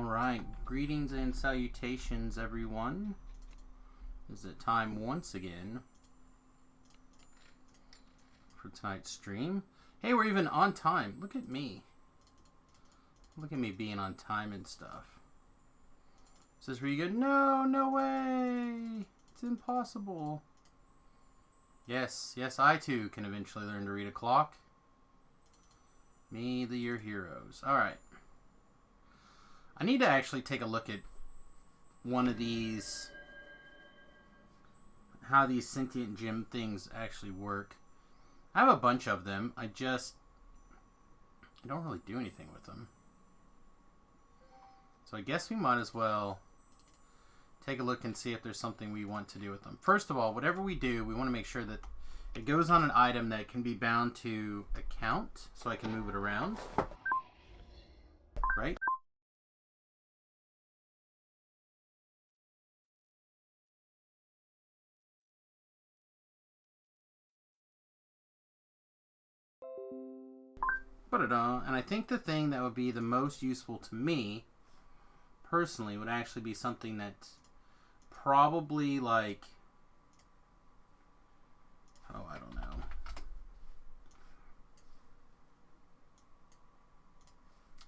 Alright, greetings and salutations everyone. Is it time once again for tonight's stream? Hey, we're even on time. Look at me. Look at me being on time and stuff. Is this where you go, no, no way. It's impossible. Yes, I too can eventually learn to read a clock. Me, your heroes. Alright. I need to actually take a look at one of these, how these sentient gem things actually work. I have a bunch of them. I don't really do anything with them. So I guess we might as well take a look and see if there's something we want to do with them. First of all, whatever we do, we want to make sure that it goes on an item that can be bound to account, so I can move it around. Right? And I think the thing that would be the most useful to me, personally, would actually be something that's probably like, oh, I don't know.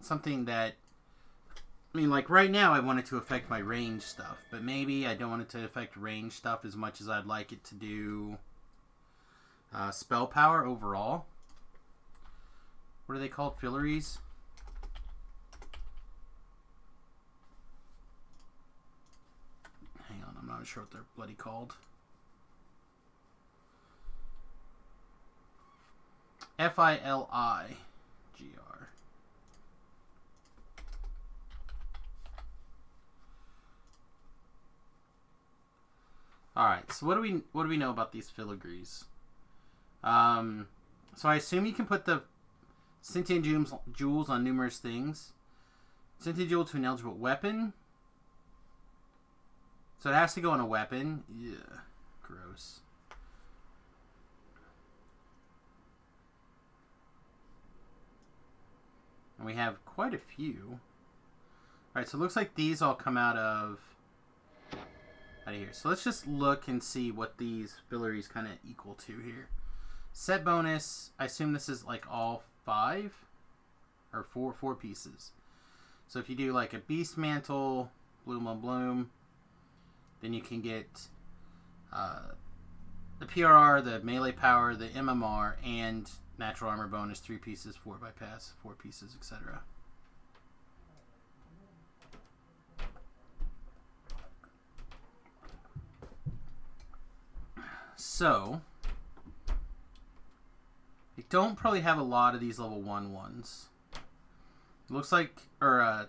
Something that, I mean, like right now I want it to affect my range stuff, but maybe I don't want it to affect range stuff as much as I'd like it to do spell power overall. What are they called? Fillaries? Hang on, I'm not sure what they're bloody called. F-I-L-I-G-R. Alright, so what do we know about these filigrees? So I assume you can put the sentient jewels on numerous things. Sentient jewel to an eligible weapon. So it has to go on a weapon. Yeah, gross. And we have quite a few. Alright, so it looks like these all come out of here. So let's just look and see what these fillaries kind of equal to here. Set bonus, I assume this is like all 5 or four pieces. So if you do like a beast mantle, bloom on bloom, then you can get the PRR, the melee power, the MMR, and natural armor bonus 3 pieces, 4 bypass, 4 pieces, etc. So I don't probably have a lot of these level 1 ones. It looks like,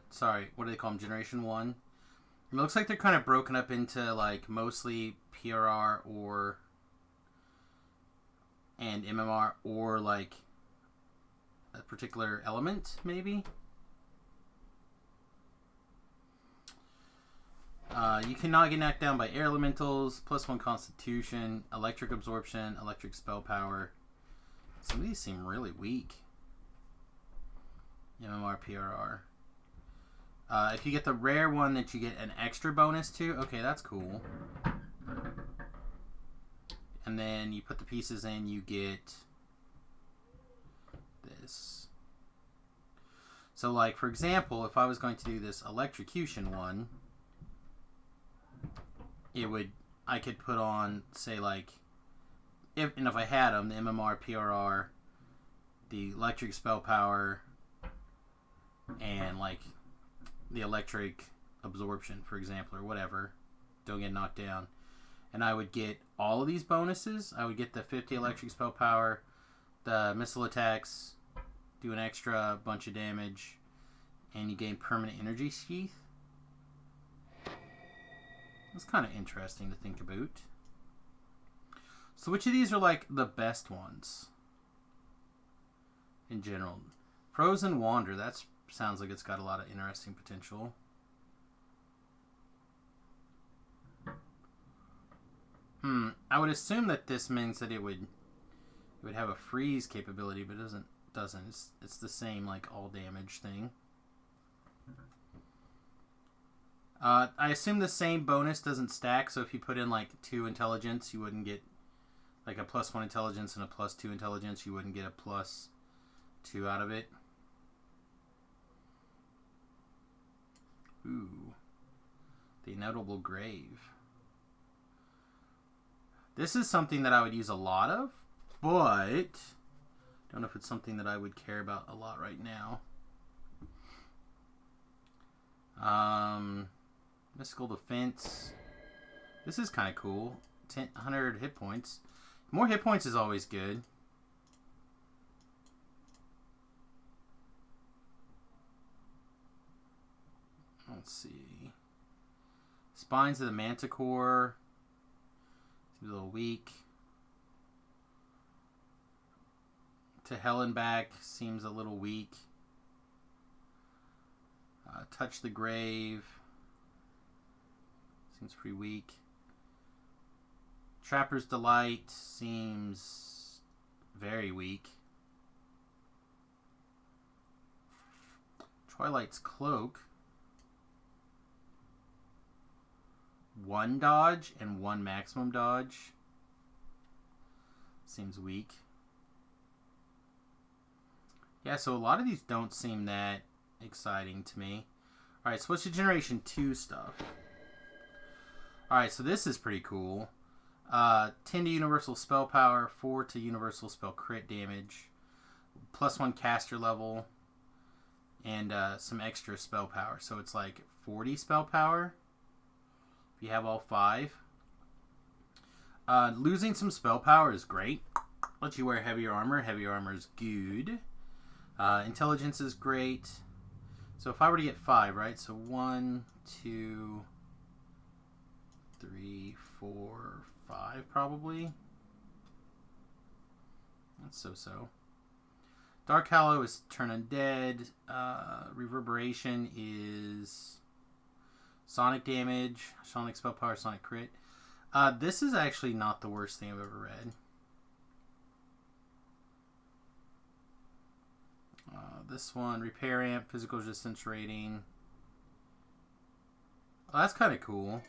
sorry, what do they call them? Generation 1. It looks like they're kind of broken up into like mostly PRR and MMR or like a particular element, maybe. You cannot get knocked down by air elementals, +1 constitution, electric absorption, electric spell power. Some of these seem really weak. MMR, PRR. If you get the rare one that you get an extra bonus to, okay, that's cool. And then you put the pieces in, you get this. So like, for example, if I was going to do this electrocution one, I could put on, say like, if I had them, the MMR, PRR, the electric spell power, and like the electric absorption, for example, or whatever, don't get knocked down, and I would get all of these bonuses. I would get the 50 electric spell power, the missile attacks, do an extra bunch of damage, and you gain permanent energy sheath. That's kind of interesting to think about. So which of these are like the best ones in general? Frozen Wander, that sounds like it's got a lot of interesting potential. I would assume that this means that it would have a freeze capability, but it doesn't. It's the same like all damage thing. I assume the same bonus doesn't stack, so if you put in like 2 intelligence, you wouldn't get like a +1 intelligence and a +2 intelligence. You wouldn't get a +2 out of it. Ooh. The Notable Grave. This is something that I would use a lot of, but don't know if it's something that I would care about a lot right now. Mystical Defense. This is kind of cool. 100 hit points. More hit points is always good. Let's see. Spines of the Manticore. Seems a little weak. To Hell and Back seems a little weak. Touch the Grave. Seems pretty weak. Trapper's Delight seems very weak. Twilight's Cloak. 1 dodge and 1 maximum dodge. Seems weak. Yeah, so a lot of these don't seem that exciting to me. Alright, so what's the Generation 2 stuff? Alright, so this is pretty cool. 10 to Universal Spell Power, 4 to Universal Spell Crit Damage, +1 caster level, and some extra spell power. So it's like 40 spell power if you have all 5. Losing some spell power is great. Lets you wear heavier armor. Heavier armor is good. Intelligence is great. So if I were to get 5, right? So 1, 2, 3, 4, 5 probably. That's so-so. Dark Hallow is turn undead. Reverberation is sonic damage, sonic spell power, sonic crit. This is actually not the worst thing I've ever read. This one, Repair Amp, physical resistance rating. Oh, that's kind of cool.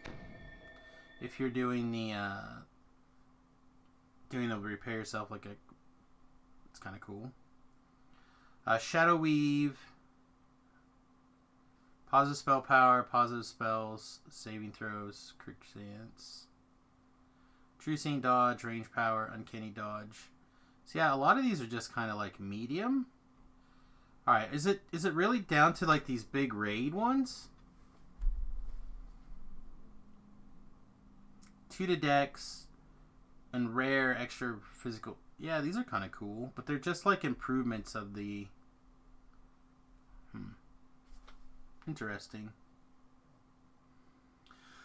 If you're doing the repair yourself, like it's kind of cool. Shadow Weave, positive spell power, positive spells, saving throws, crit chance, true seeing dodge, range power, uncanny dodge. So yeah, a lot of these are just kind of like medium. All right, is it really down to like these big raid ones? 2 to Dex and rare extra physical. Yeah, these are kind of cool, but they're just like improvements of the. Interesting.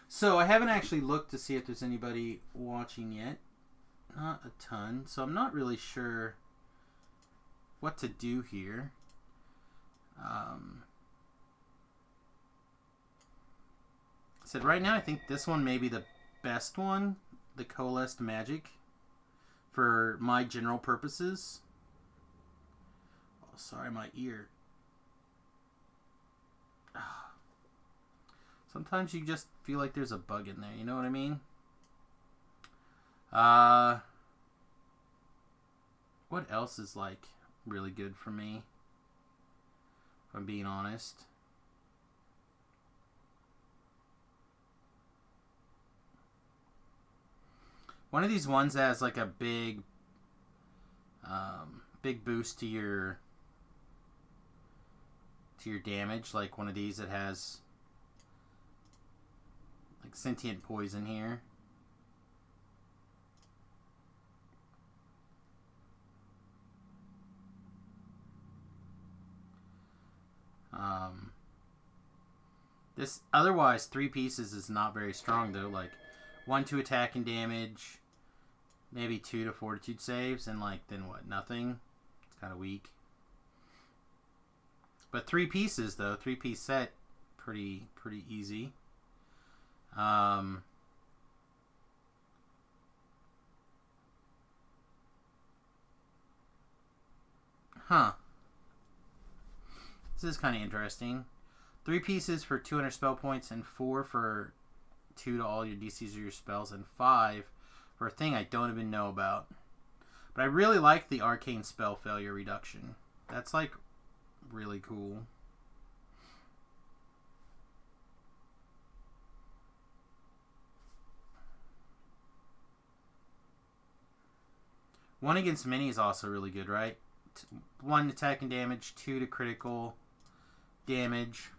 So I haven't actually looked to see if there's anybody watching yet. Not a ton, so I'm not really sure what to do here. I said right now I think this one may be the best one, the Coalesced Magic, for my general purposes. Oh, sorry, my ear. Sometimes you just feel like there's a bug in there, you know what I mean? What else is like really good for me, if I'm being honest? One of these ones that has like a big boost to your damage, like one of these that has like sentient poison here. This otherwise 3 pieces is not very strong though. Like 1 to attack and damage, maybe 2 to fortitude saves, and like then what? Nothing. It's kind of weak. But 3 pieces though, 3-piece set, pretty easy. Huh. This is kind of interesting. 3 pieces for 200 spell points, and 4 for 2 to all your DCs or your spells, and 5 for a thing I don't even know about. But I really like the arcane spell failure reduction. That's like really cool. One against many is also really good, right? 1 attacking damage, 2 to critical damage.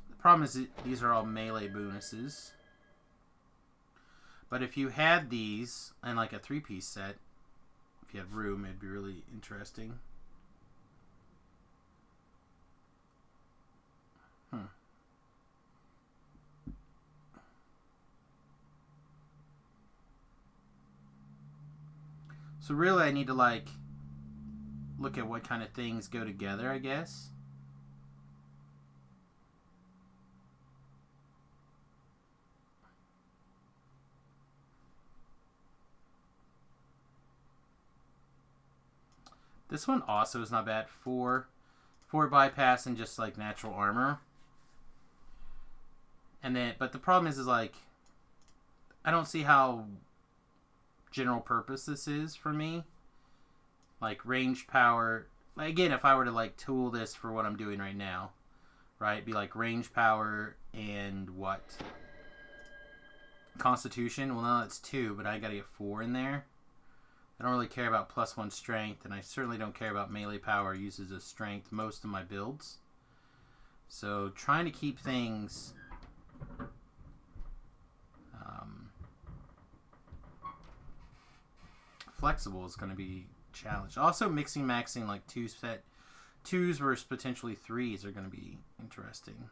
The problem is that these are all melee bonuses. But if you had these in like a 3-piece set, if you had room, it'd be really interesting. So really I need to like look at what kind of things go together, I guess. This one also is not bad. 4 bypass and just like natural armor. And then, but the problem is like, I don't see how general purpose this is for me. Like range power. Like, again, if I were to like tool this for what I'm doing right now, right? It'd be like range power and what? Constitution. Well, no, that's 2, but I gotta get 4 in there. I don't really care about +1 strength, and I certainly don't care about melee power uses of strength most of my builds. So trying to keep things flexible is going to be a challenge. Also, mixing maxing like 2s versus potentially 3s are going to be interesting.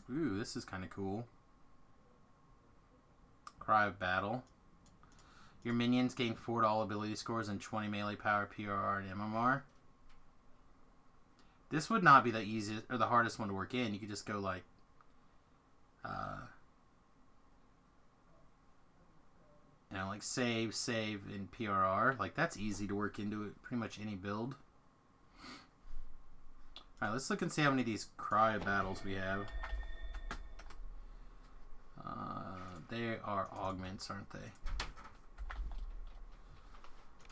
Ooh, this is kind of cool. Cry of Battle. Your minions gain 4 to all ability scores and 20 melee power, PRR, and MMR. This would not be the easiest or the hardest one to work in. You could just go like you know, like save, and PRR. Like, that's easy to work into pretty much any build. Alright, let's look and see how many of these Cry battles we have. They are augments, aren't they?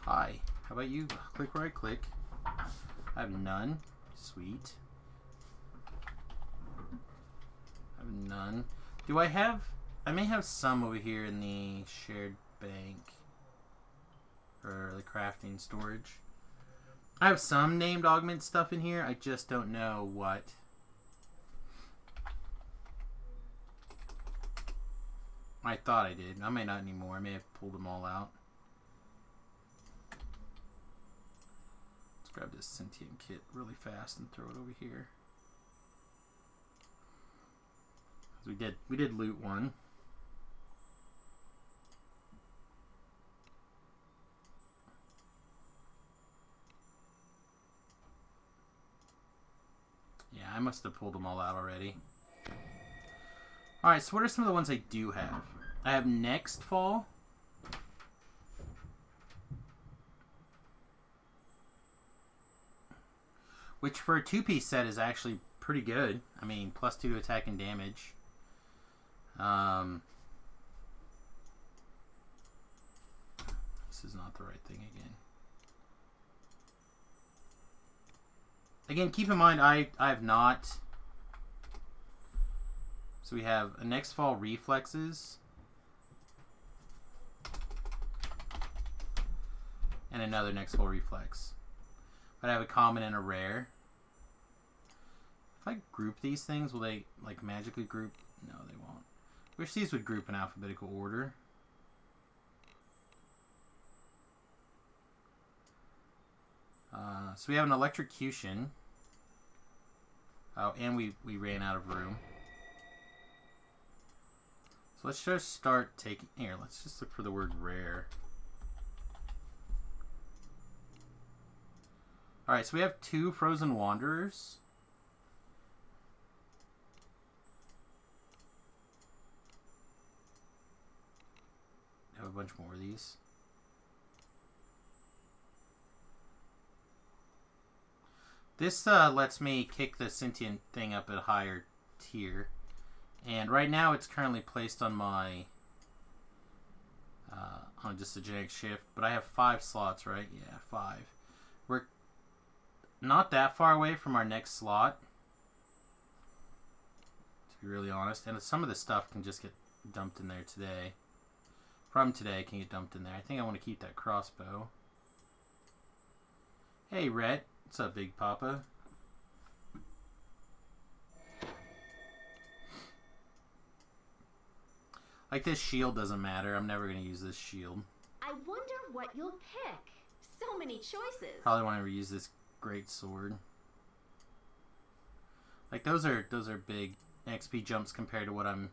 Hi. How about you? Click where I click. I have none. Sweet. I have none. Do I have... I may have some over here in the shared bank. Or the crafting storage. I have some named augment stuff in here. I just don't know what. I thought I did. I may not anymore. I may have pulled them all out. Let's grab this sentient kit really fast and throw it over here. We did loot one. Yeah, I must have pulled them all out already. Alright, so what are some of the ones I do have? I have Next Fall. Which for a 2-piece set is actually pretty good. I mean, +2 to attack and damage. This is not the right thing again. Again, keep in mind, I have not... So we have a Next Fall Reflexes. And another Next Fall Reflex. But I have a common and a rare. If I group these things, will they like magically group? No, they won't. Wish these would group in alphabetical order. So we have an Electrocution. Oh, and we ran out of room. So let's just start taking... Here, let's just look for the word rare. Alright, so we have 2 Frozen Wanderers. I have a bunch more of these. This lets me kick the sentient thing up a higher tier. And right now it's currently placed on my... on just a generic shift. But I have 5 slots, right? Yeah, 5. We're not that far away from our next slot. To be really honest. And some of the stuff can just get dumped in there today. From today can get dumped in there. I think I want to keep that crossbow. Hey, Rhett. What's up, Big Papa? Like, this shield doesn't matter. I'm never going to use this shield. I wonder what you'll pick. So many choices. Probably won't ever use this great sword. Like, those are big XP jumps compared to what I'm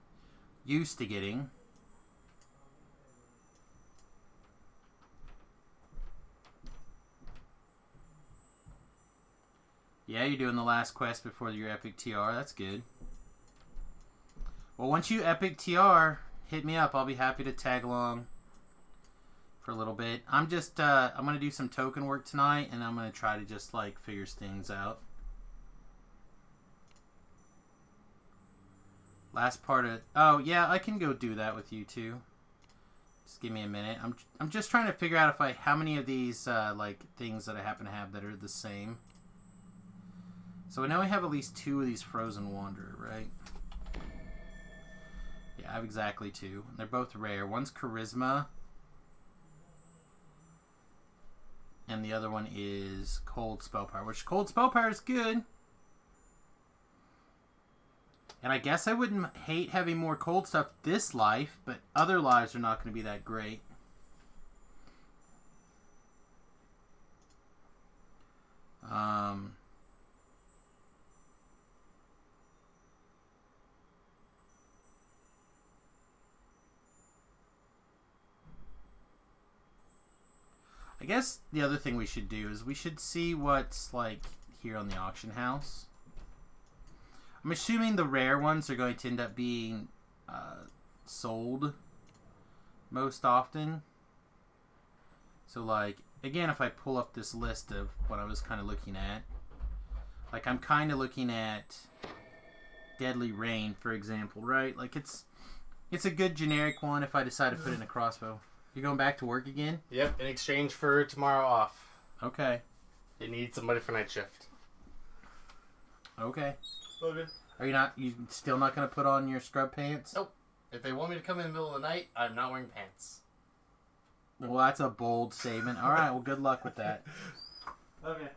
used to getting. Yeah, you're doing the last quest before your epic TR. That's good. Well, once you epic TR, hit me up. I'll be happy to tag along for a little bit. I'm just, I'm going to do some token work tonight, and I'm going to try to just, like, figure things out. Last part of... Oh, yeah, I can go do that with you, too. Just give me a minute. I'm just trying to figure out if how many of these, like, things that I happen to have that are the same. So I know I have at least 2 of these Frozen Wanderer, right? Yeah, I have exactly 2. They're both rare. One's Charisma. And the other one is Cold Spell Power, which Cold Spell Power is good. And I guess I wouldn't hate having more cold stuff this life, but other lives are not going to be that great. I guess the other thing we should do is we should see what's like here on the auction house. I'm assuming the rare ones are going to end up being sold most often. So like, again, if I pull up this list of what I was kind of looking at, like I'm kind of looking at Deadly Rain, for example, right? Like it's a good generic one if I decide to put in a crossbow. You going back to work again? Yep, in exchange for tomorrow off. Okay. They need somebody for night shift. Okay. Okay. Are you still not going to put on your scrub pants? Nope. If they want me to come in the middle of the night, I'm not wearing pants. Well, that's a bold statement. All right, well, good luck with that. Okay.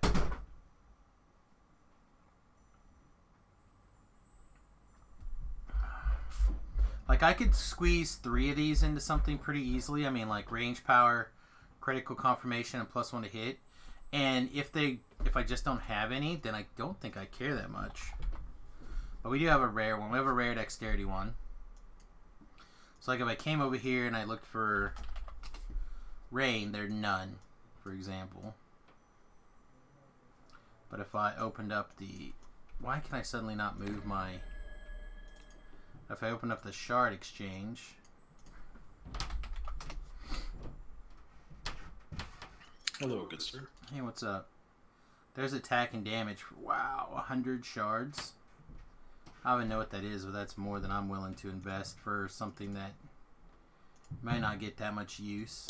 Like, I could squeeze 3 of these into something pretty easily. I mean, like, range power, critical confirmation, and +1 to hit. And if I just don't have any, then I don't think I care that much. But we do have a rare one. We have a rare dexterity one. So, like, if I came over here and I looked for rain, there's none, for example. But if I opened up the... Why can I suddenly not move my... If I open up the shard exchange... Hello, good sir. Hey, what's up? There's attack and damage. Wow, 100 shards. I don't even know what that is, but that's more than I'm willing to invest for something that might not get that much use.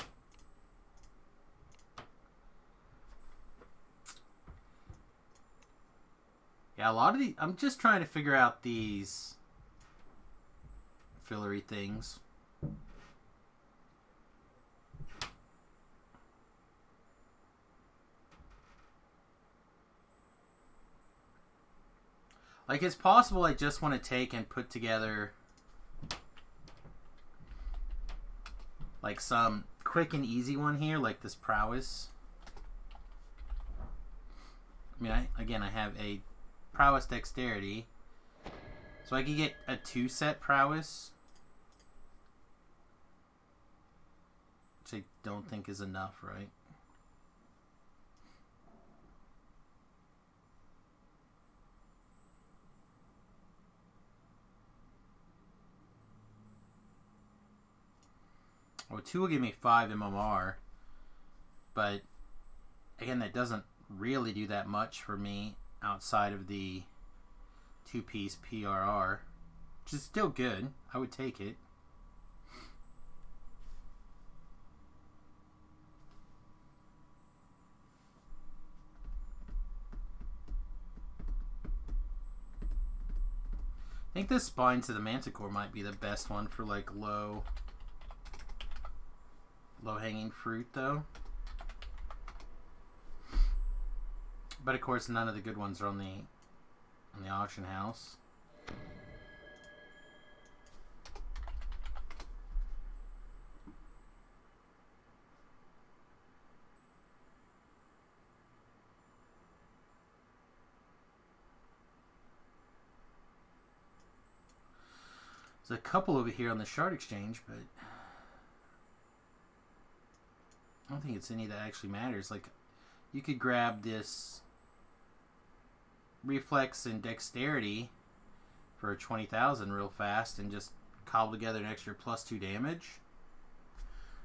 Yeah, a lot of I'm just trying to figure out these fillery things. Like, it's possible I just want to take and put together like some quick and easy one here, like this prowess. I mean, I have a prowess dexterity, so I could get a 2-set prowess, which I don't think is enough, right? Well, 2 will give me 5 MMR, but again, that doesn't really do that much for me. outside of the 2-piece PRR, which is still good. I would take it. I think the Spines of the Manticore might be the best one for like low hanging fruit though. But of course none of the good ones are on the auction house. There's a couple over here on the Shard Exchange, but I don't think it's any that actually matters. Like, you could grab this Reflex and Dexterity for 20,000 real fast and just cobble together an extra +2 damage.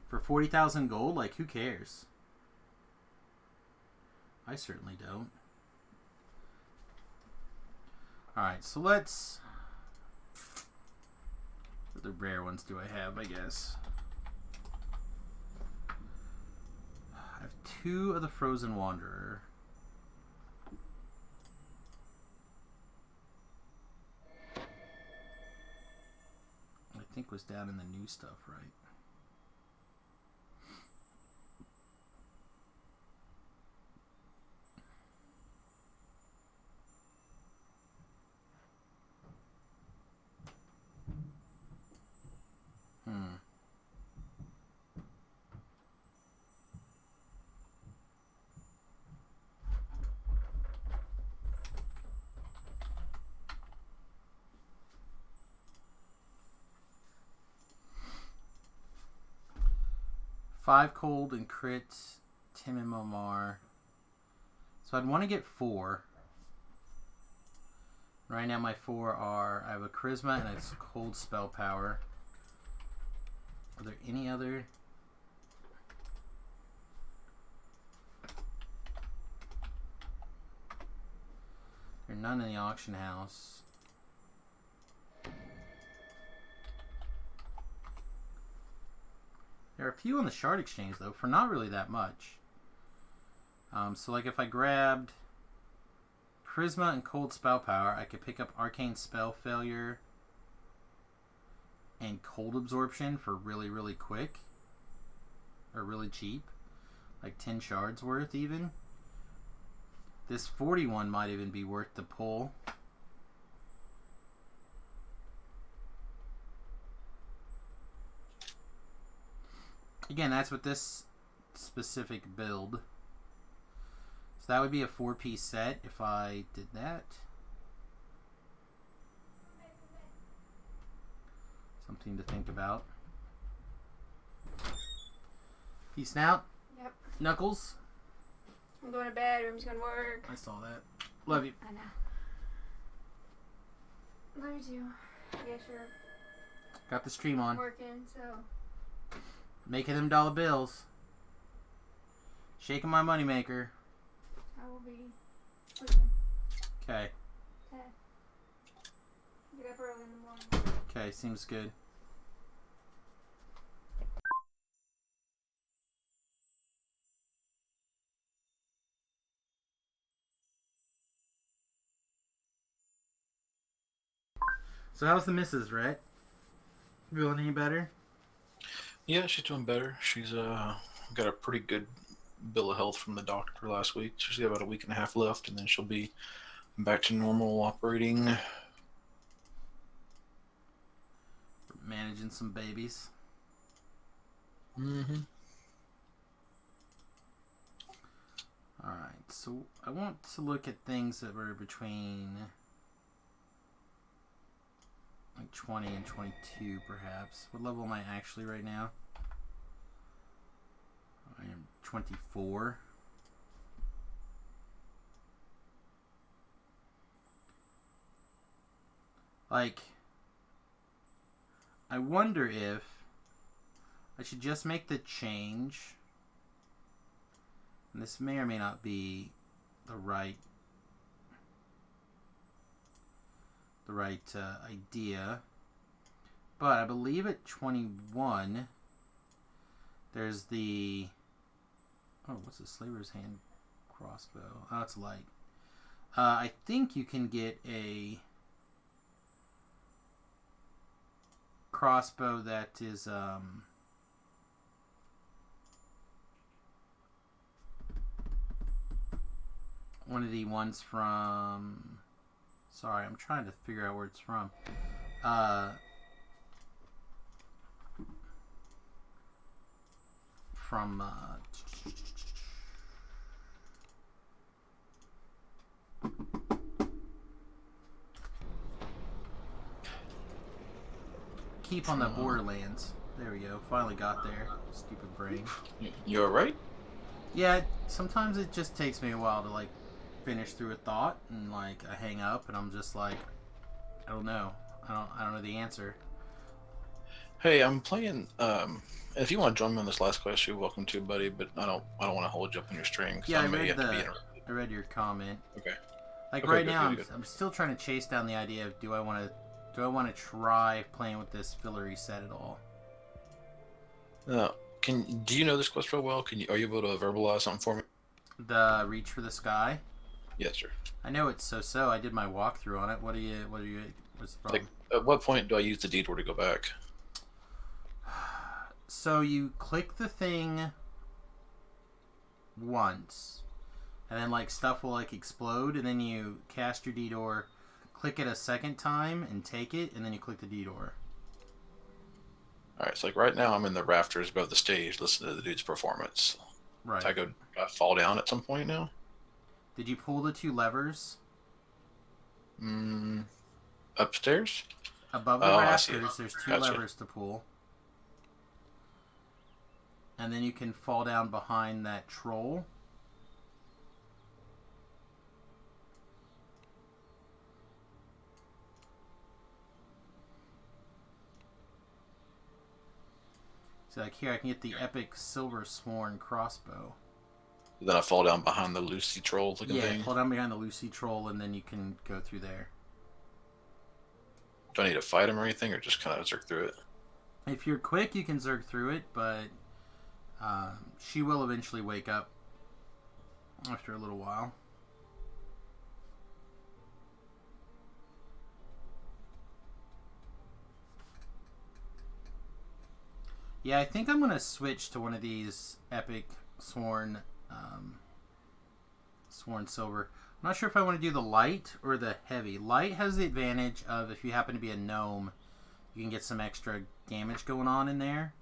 For 40,000 gold, like, who cares? I certainly don't. Alright, so let's... What other rare ones do I have, I guess? I have 2 of the Frozen Wanderer. I think was down in the new stuff, right? Hmm. Five cold and crit, Tim and Momar. So I'd want to get 4. Right now my 4 are, I have a Charisma and it's cold spell power. Are there any other? There are none in the auction house. There are a few on the Shard Exchange though, for not really that much. So like if I grabbed Charisma and Cold Spell Power, I could pick up Arcane Spell Failure and Cold Absorption for really, really quick. Or really cheap. Like 10 shards worth even. This 41 might even be worth the pull. Again, that's with this specific build. So that would be a 4-piece set if I did that. Something to think about. Peace out. Yep. Knuckles. I'm going to bed. I'm just going to work. I saw that. Love you. I know. Love you too. Yeah, sure. Got the stream I'm on. working, so. Making them dollar bills. Shaking my moneymaker. I will be sleeping. Okay. Okay. Get up early in the morning. Okay, seems good. So how's the missus, Rhett? Feeling any better? Yeah, she's doing better. She's got a pretty good bill of health from the doctor last week. She's got about a week and a half left, and then she'll be back to normal operating. Managing some babies. Mm-hmm. Alright, so I want to look at things that were between like 20 and 22 perhaps. What level am I actually right now? I am 24. Like, I wonder if I should just make the change. And this may or may not be the right right idea. But I believe at 21, there's the... Oh, what's the Slaver's Hand crossbow? Oh, it's light. I think you can get a crossbow that is... one of the ones from... Sorry, I'm trying to figure out where it's from. From... Keep on the Borderlands. There we go. Finally got there. Stupid brain. You alright? Yeah, sometimes it just takes me a while to, like, finish through a thought, and, like, I hang up, and I'm just like, I don't know. I don't know the answer. Hey, I'm playing. If you want to join me on this last quest, you're welcome to, buddy. But I don't want to hold you up on your string. Yeah, I read your comment. Okay. Like Okay, right good, now, good, good. I'm still trying to chase down the idea of do I want to try playing with this fillery set at all? Do you know this quest real well? Are you able to verbalize something for me? The Reach for the Sky. Yes, sir. I know it's so. I did my walkthrough on it. What's the problem? Like, at what point do I use the detour to go back? So you click the thing once, and then like stuff will like explode, and then you cast your detour, click it a second time, and take it, and then you click the detour. All right, so like right now I'm in the rafters above the stage, listening to the dude's performance. Right. I fall down at some point now. Did you pull the two levers? Upstairs? Above the I see. rafters, there's two Gotcha. levers to pull. And then you can fall down behind that troll. So like here, I can get the epic Silver Sworn crossbow. Then I fall down behind the Lucy troll looking Yeah, thing. fall down behind the Lucy troll, and then you can go through there. Do I need to fight him or anything, or just kind of zerk through it? If you're quick, you can zerg through it, but she will eventually wake up after a little while. Yeah, I think I'm going to switch to one of these epic Sworn Silver. I'm not sure if I want to do the light or the heavy. Light has the advantage of if you happen to be a gnome, you can get some extra damage going on in there.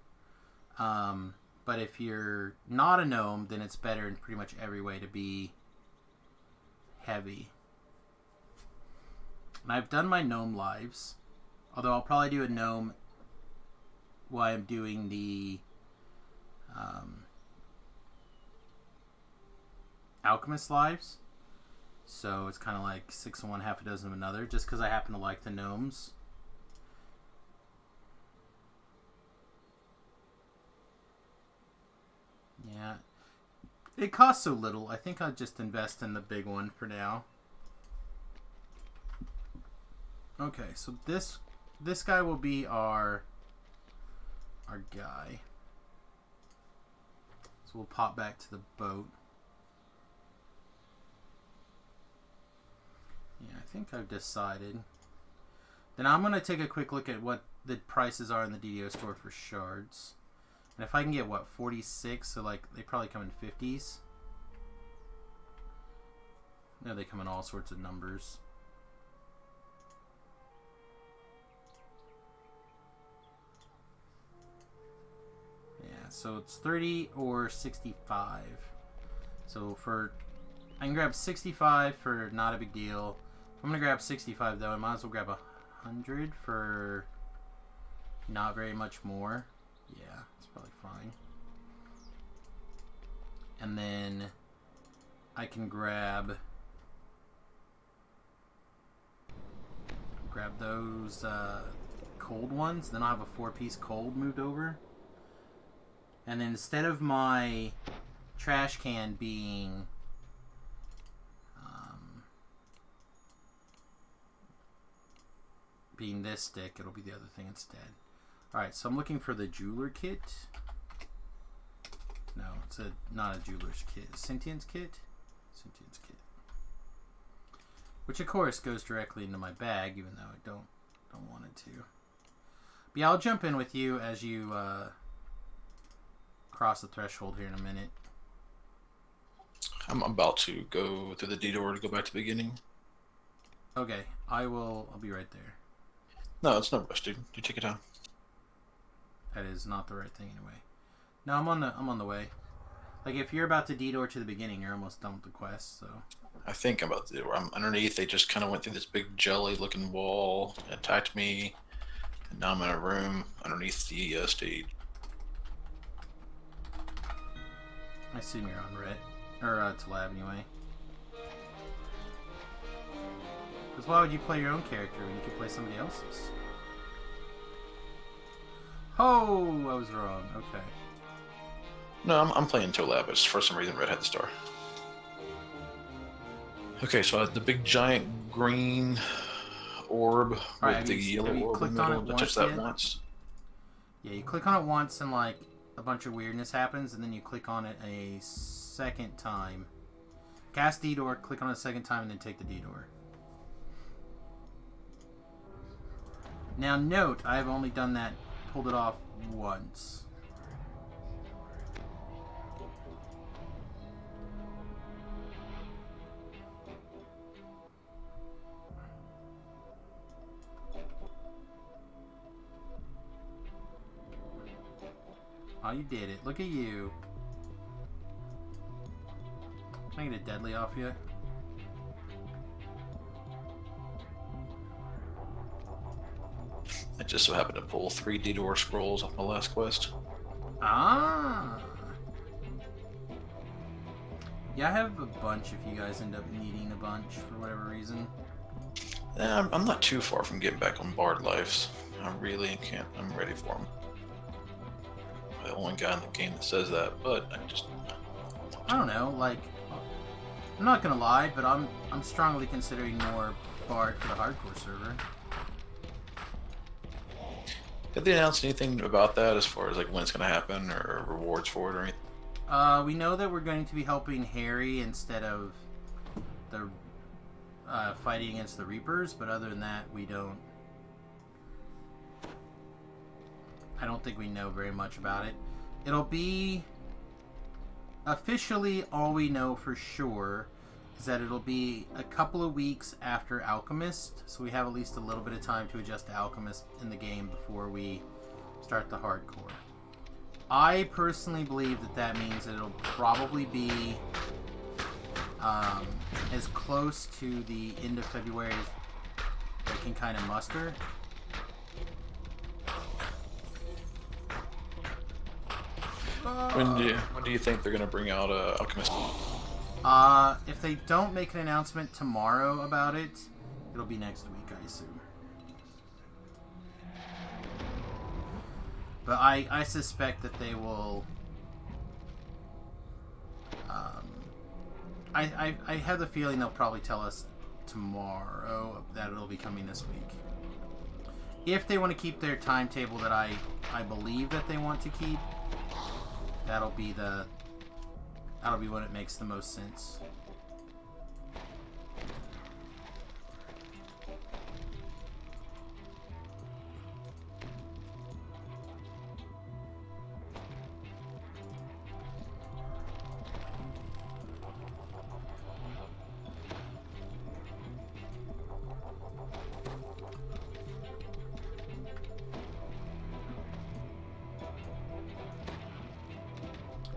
But if you're not a gnome, then it's better in pretty much every way to be heavy. And I've done my gnome lives. Although I'll probably do a gnome while I'm doing the alchemist lives. So it's kind of like 6 of one, half a dozen of another, just because I happen to like the gnomes. Yeah. It costs so little. I think I'll just invest in the big one for now. Okay, so this guy will be our guy. So we'll pop back to the boat. Yeah, I think I've decided. Then I'm going to take a quick look at what the prices are in the DDO store for shards. And if I can get, 46? So, like, they probably come in 50s. No, they come in all sorts of numbers. Yeah, so it's 30 or 65. So I can grab 65 for not a big deal. If I'm going to grab 65, though, I might as well grab 100 for not very much more. Yeah, it's probably fine. And then I can grab those cold ones. Then I'll have a 4-piece cold moved over. And then instead of my trash can being being this stick, it'll be the other thing instead. Alright, so I'm looking for the jeweler kit. No, it's not a jeweler's kit. A sentience kit? Sentience kit. Which of course goes directly into my bag, even though I don't want it to. But yeah, I'll jump in with you as you cross the threshold here in a minute. I'm about to go through the D door to go back to the beginning. Okay, I'll be right there. No, it's no rush, dude. You take your time. That is not the right thing anyway. No, I'm on the way. Like if you're about to D-door to the beginning, you're almost done with the quest, so. I think I'm about to do. I'm underneath. They just kind of went through this big jelly-looking wall, attacked me, and now I'm in a room underneath the stage. I assume you're on red, or to lab anyway. Because why would you play your own character when you could play somebody else's? Oh, I was wrong. Okay. No, I'm playing Tolab. It's for some reason Red had the star. Okay, so I have the big giant green orb Right, with the yellow orb in the middle. Touch that once. Yeah, you click on it once and like a bunch of weirdness happens, and then you click on it a second time. Cast D-door, click on it a second time, and then take the D-door. Now note, I've only done that, pulled it off once. Oh, you did it. Look at you. Can I get a deadly off yet? I just so happened to pull 3 D-door scrolls off my last quest. Ah. Yeah, I have a bunch if you guys end up needing a bunch for whatever reason. Yeah, I'm not too far from getting back on Bard Lives. I really can't. I'm ready for them. I'm the only guy in the game that says that, but I don't know, like, I'm not gonna lie, but I'm strongly considering more Bard for the hardcore server. Did they announce anything about that as far as like when it's going to happen or rewards for it or anything? We know that we're going to be helping Harry instead of the fighting against the Reapers, but other than that, we don't. I don't think we know very much about it. It'll be officially all we know for sure is that it'll be a couple of weeks after Alchemist, so we have at least a little bit of time to adjust to Alchemist in the game before we start the hardcore. I personally believe that that means that it'll probably be as close to the end of February as they can kind of muster. When do you think they're going to bring out Alchemist? If they don't make an announcement tomorrow about it, it'll be next week, I assume. But I suspect that they will. I have the feeling they'll probably tell us tomorrow that it'll be coming this week. If they want to keep their timetable that I believe that they want to keep, that'll be when it makes the most sense.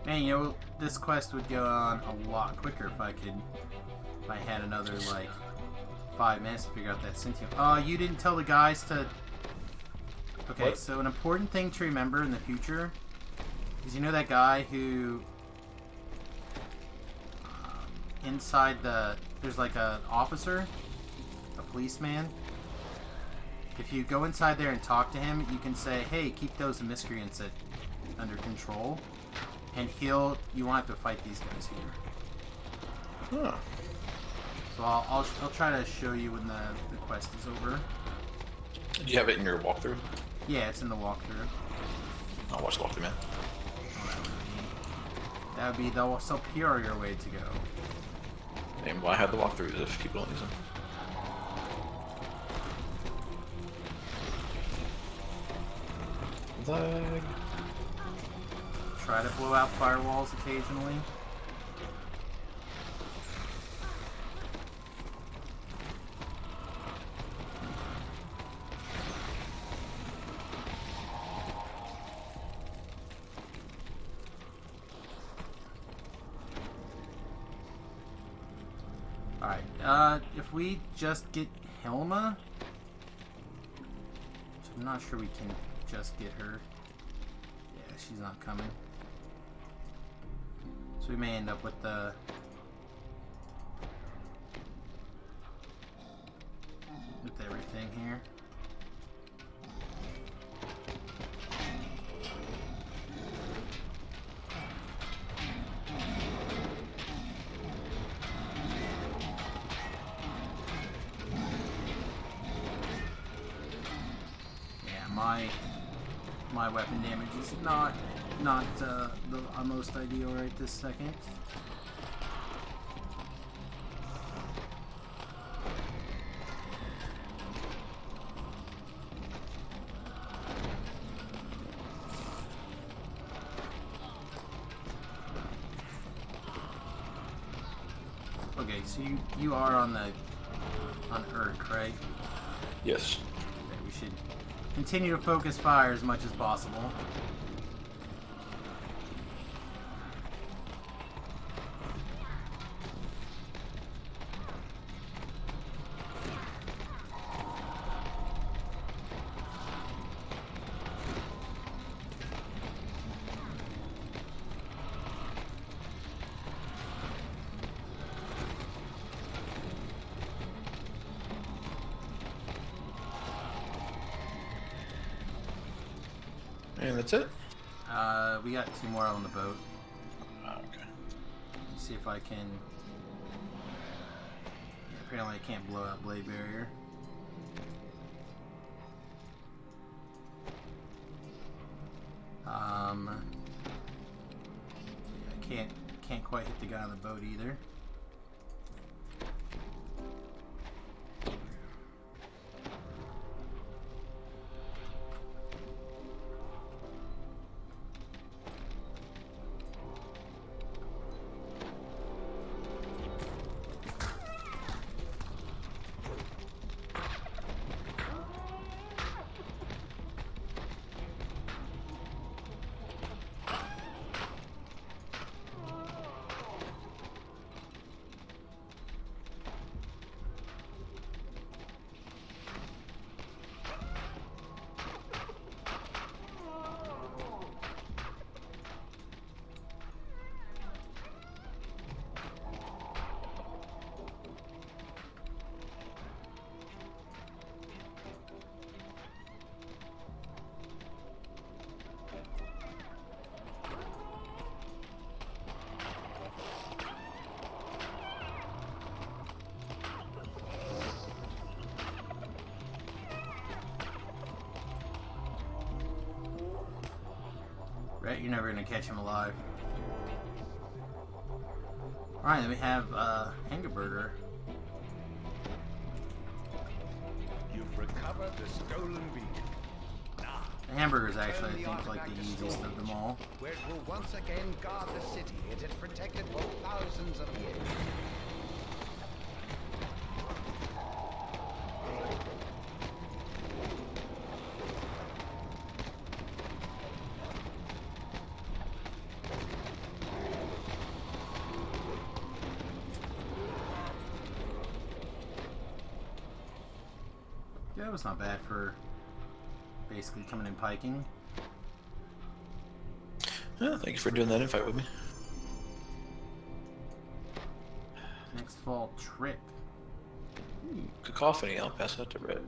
Man, you know, this quest would go on a lot quicker if I had another, like, 5 minutes to figure out that sentient. Oh, you didn't tell the guys to... Okay, what? So an important thing to remember in the future is, you know that guy who... inside the... There's like an officer, a policeman. If you go inside there and talk to him, you can say, hey, keep those miscreants under control. And you won't have to fight these guys here. Huh. So I'll try to show you when the quest is over. Did you have it in your walkthrough? Yeah, it's in the walkthrough. I'll watch the walkthrough, man. That would be the superior way to go. And why have the walkthroughs if people don't use them? Lag. Try to blow out firewalls occasionally. Alright, if we just get Helma, which I'm not sure we can just get her. Yeah, she's not coming. So we may end up with everything here. My weapon damage is not the most ideal right this second. Okay, so you are on Urk, right? Yes. Okay, we should continue to focus fire as much as possible. And that's it? We got 2 more on the boat. Okay. Let's see if I can... Yeah, apparently I can't blow out blade barrier. Yeah, I can't quite hit the guy on the boat either. Right, you're never gonna catch him alive. Alright, then we have Hamburger. You've recovered the stolen beacon. Now, The Hamburger's actually, I turn the think, like artifact the to easiest of them all. where it will once again guard the city it has protected for thousands of years. Yeah, that was not bad for basically coming in piking. Yeah, thank you for doing that invite with me. Next fall trip. Cacophony, I'll pass that to Red.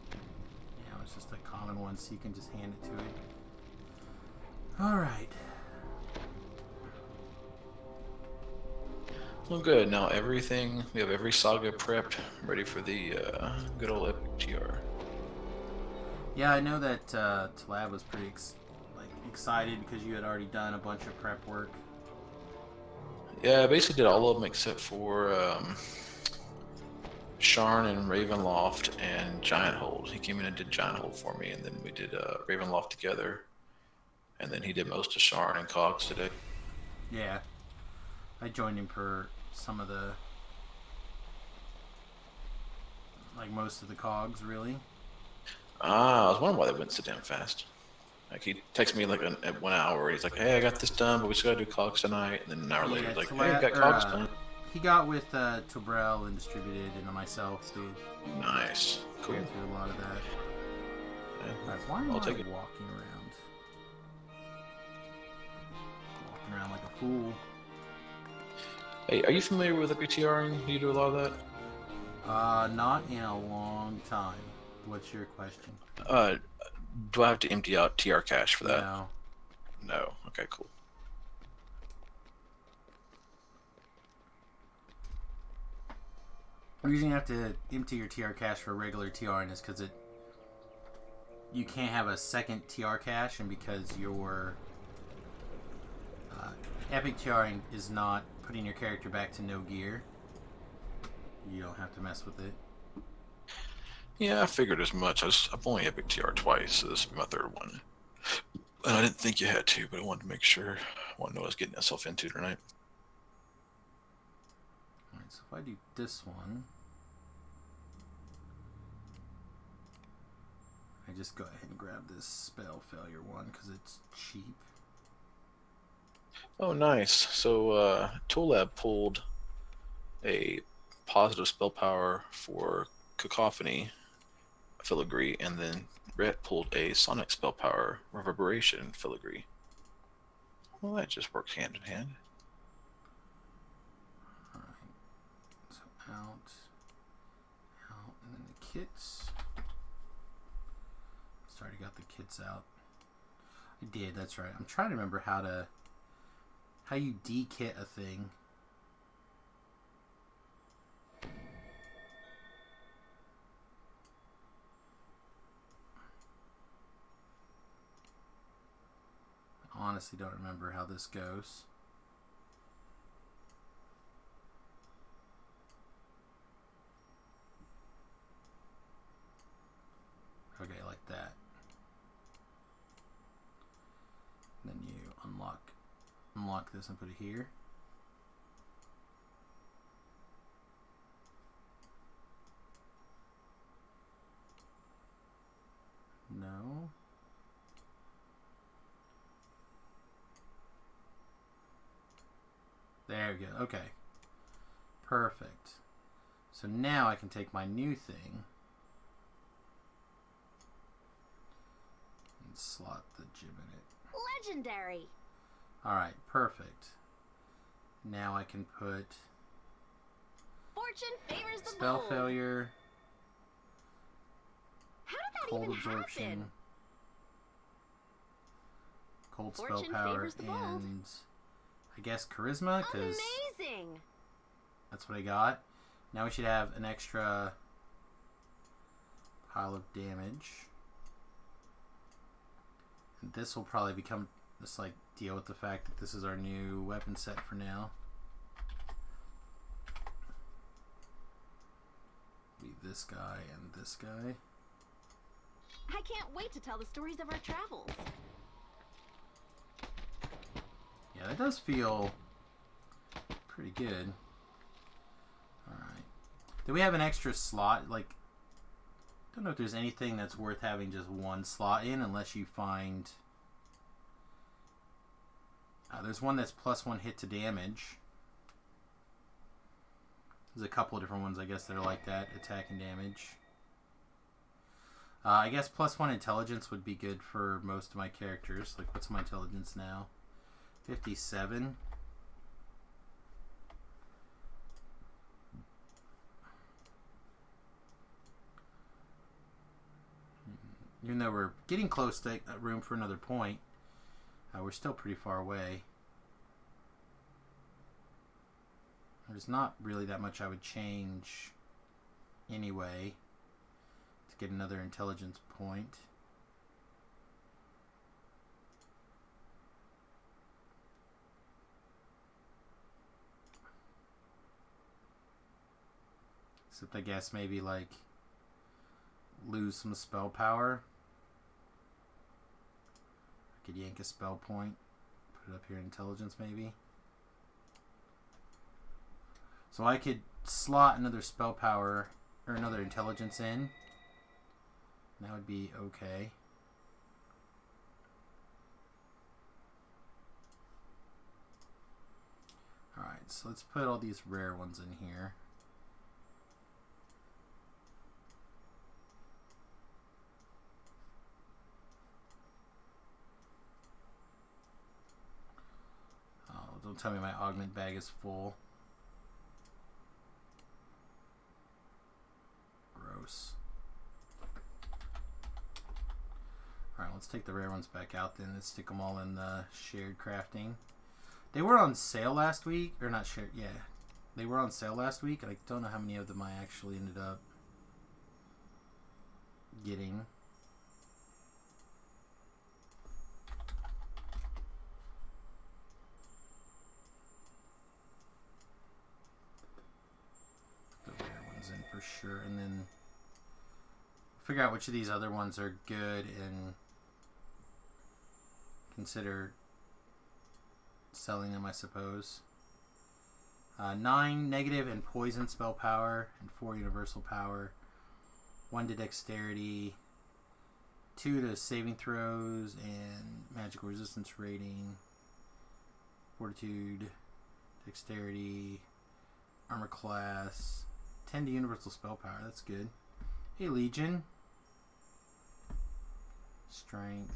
Yeah, it's just a common one, so you can just hand it to it. Alright. Well, good. Now everything, we have every saga prepped, ready for the good old Epic TR. Yeah, I know that Tlab was pretty excited because you had already done a bunch of prep work. Yeah, I basically did all of them except for Sharn and Ravenloft and Giant Hold. He came in and did Giant Hold for me, and then we did Ravenloft together. And then he did most of Sharn and Cogs today. Yeah. I joined him for some of the... like, most of the Cogs, really. Ah, I was wondering why they went so damn fast. Like, he texted me like at 1 hour. He's like, hey, I got this done, but we still gotta do Cogs tonight. And then an hour later, he's like, hey, I got Cogs done. He got with Tobrel and distributed, and myself, dude. Nice. Cool. Ran through a lot of that. Yeah. Right, why am I'll I take it. walking around? Walking around like a fool. Hey, are you familiar with WTRing? Do you do a lot of that? Not in a long time. What's your question? Do I have to empty out TR cache for that? No. No. Okay, cool. The reason you have to empty your TR cache for regular TRing is because you can't have a second TR cache, and because your epic TRing is not putting your character back to no gear, you don't have to mess with it. Yeah, I figured as much. I've only epic TR twice, so this is my third one. And I didn't think you had to, but I wanted to make sure. I want to know what I was getting myself into tonight. Alright, so if I do this one, I just go ahead and grab this spell failure one because it's cheap. Oh, nice. So, Toolab pulled a positive spell power for Cacophony, Filigree, and then Rhett pulled a Sonic spell power, Reverberation, Filigree. Well, that just works hand in hand. Alright, so out, and then the kits. Sorry, I got the kits out. I did, that's right. I'm trying to remember how you de-kit a thing. I honestly don't remember how this goes. Okay, like that. Then you unlock this and put it here. No. There we go. Okay. Perfect. So now I can take my new thing and slot the jib in it. Legendary. Alright, perfect. Now I can put Fortune favors the spell bold. failure, How did that cold even absorption, happen? cold spell Fortune power, favors the bold. and I guess charisma, because Amazing. that's what I got. Now we should have an extra pile of damage. And this will probably become just like deal with the fact that this is our new weapon set for now. Be this guy and this guy. I can't wait to tell the stories of our travels. Yeah, that does feel pretty good. Alright. Do we have an extra slot? Like, I don't know if there's anything that's worth having just one slot in unless you find... there's one that's +1 hit to damage. There's a couple of different ones, I guess, that are like that, attack and damage. I guess +1 intelligence would be good for most of my characters. Like, what's my intelligence now? 57. Even though we're getting close to room for another point, we're still pretty far away. There's not really that much I would change anyway to get another intelligence point. Except I guess maybe like lose some spell power. I could yank a spell point, put it up here in intelligence maybe. So I could slot another spell power or another intelligence in. That would be okay. Alright, so let's put all these rare ones in here. Oh, don't tell me my augment bag is full. Gross. Alright, let's take the rare ones back out then. Let's stick them all in the shared crafting. They were on sale last week. Or not shared, yeah. They were on sale last week, and I don't know how many of them I actually ended up getting. The rare ones in for sure, and then figure out which of these other ones are good and consider selling them, I suppose. 9 negative and poison spell power, and 4 universal power. 1 to dexterity, 2 to saving throws and magical resistance rating, fortitude, dexterity, armor class, 10 to universal spell power. That's good. Hey, Legion. Strength.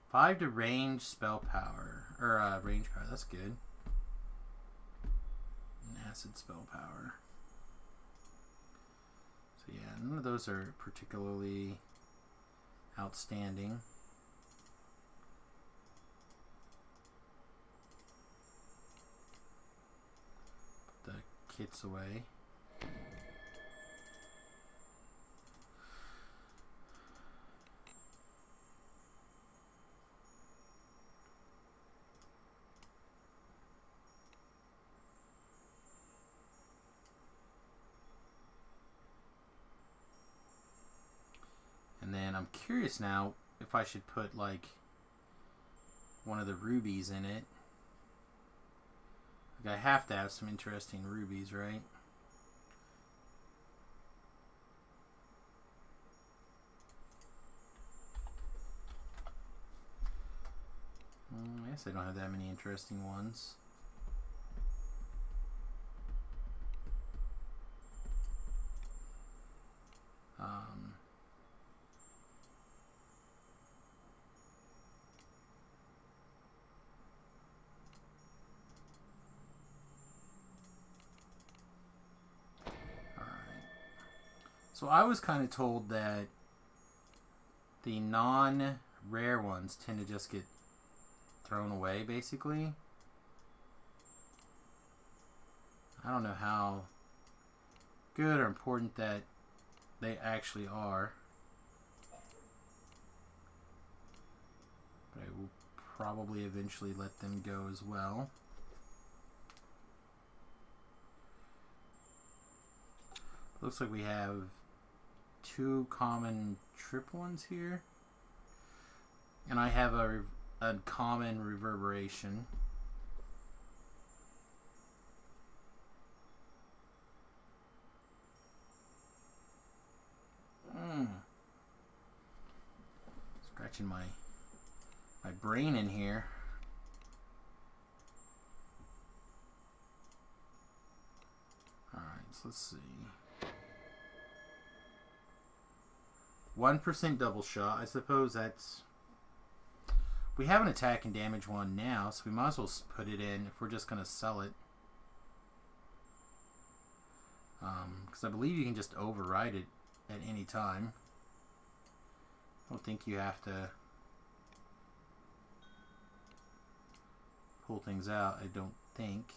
5 to range spell power. Or range power. That's good. And acid spell power. So yeah, none of those are particularly outstanding. Put the kits away. And then I'm curious now if I should put like one of the rubies in it. Like I have to have some interesting rubies, right? I guess I don't have that many interesting ones. So I was kind of told that the non-rare ones tend to just get thrown away, basically. I don't know how good or important that they actually are. But I will probably eventually let them go as well. Looks like we have 2 common triple ones here. And I have a common reverberation. Scratching my brain in here. Alright, so let's see. 1% double shot. I suppose that's... We have an attack and damage one now, so we might as well put it in if we're just going to sell it. Because I believe you can just override it at any time. I don't think you have to pull things out, I don't think.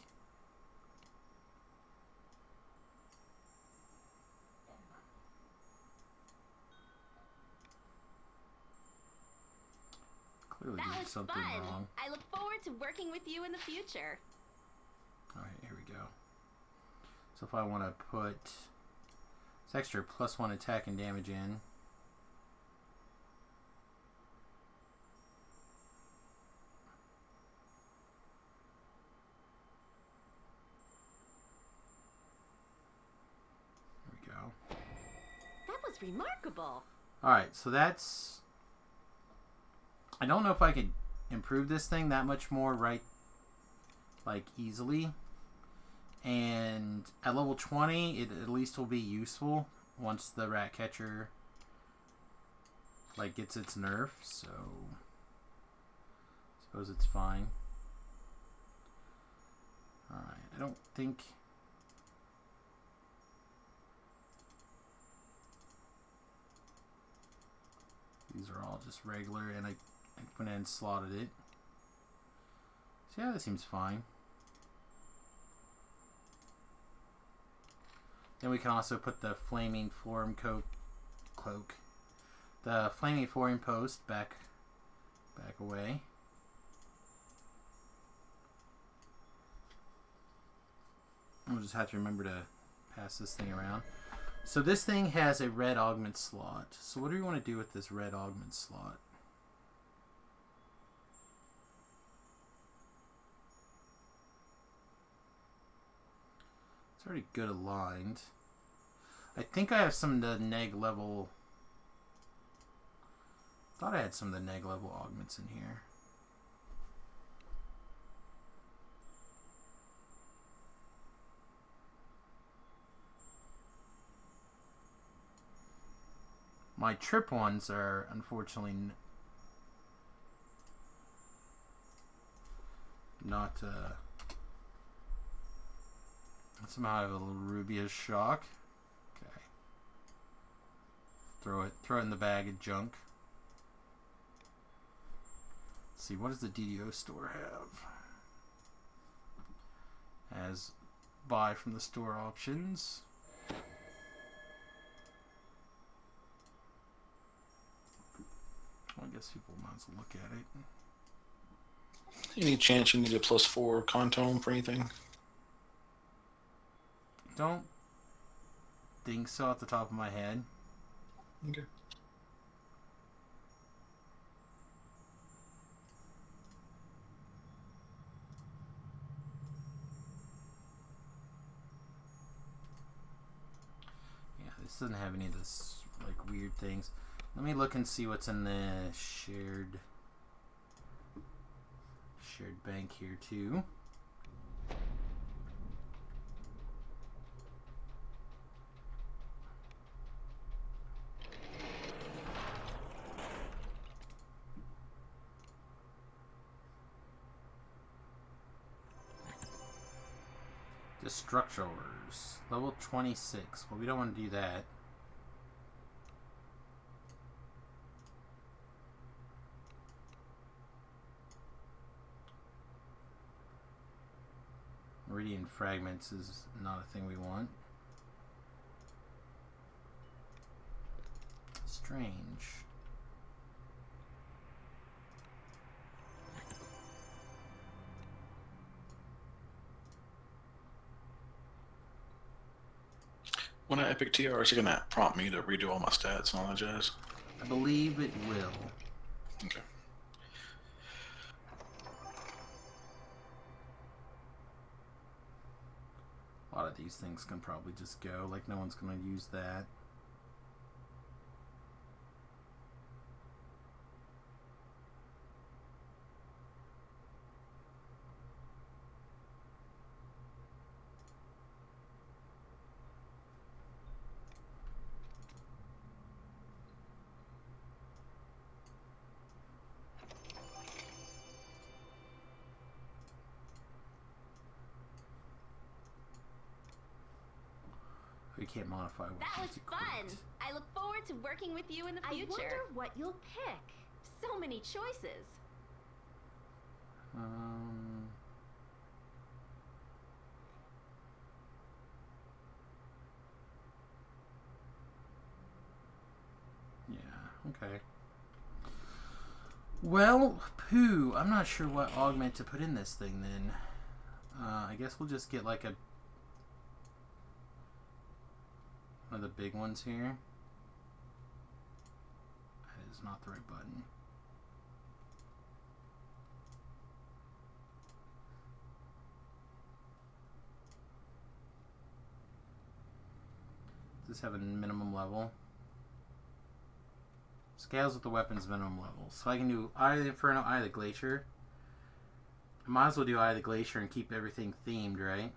something fun. wrong. I look forward to working with you in the future. Alright, here we go. So if I want to put this extra +1 attack and damage in. There we go. That was remarkable. Alright, so that's... I don't know if I could improve this thing that much more like easily. And at level 20, it at least will be useful once the rat catcher like gets its nerf, so I suppose it's fine. Alright, I don't think... These are all just regular, and I went in and slotted it. So yeah, that seems fine. Then we can also put the flaming forum cloak, the flaming forum post back away. We'll just have to remember to pass this thing around. So this thing has a red augment slot. So what do we want to do with this red augment slot? It's already good aligned. I think I have some of the neg level... thought I had some of the neg level augments in here. My trip ones are unfortunately not... somehow I have a little Rubia's shock. Okay. Throw it in the bag of junk. Let's see, what does the DDO store have? As buy from the store options. Well, I guess people might as well look at it. Any chance you need a +4 contome for anything? Don't think so off the top of my head. Okay. Yeah, this doesn't have any of this like weird things. Let me look and see what's in the shared bank here too. Destructors, level 26. Well, we don't want to do that. Meridian fragments is not a thing we want. Strange. When I epic TR, is it gonna prompt me to redo all my stats and all that jazz? I believe it will. Okay. A lot of these things can probably just go, like no one's going to use that. We can't modify what That was she's fun. equipped. I look forward to working with you in the future. I wonder what you'll pick. So many choices. Yeah, okay. Well, poo. I'm not sure what augment to put in this thing then. I guess we'll just get like one of the big ones here. That is not the right button. Does this have a minimum level? Scales with the weapon's minimum level. So I can do Eye of the Inferno, Eye of the Glacier. I might as well do Eye of the Glacier and keep everything themed, right?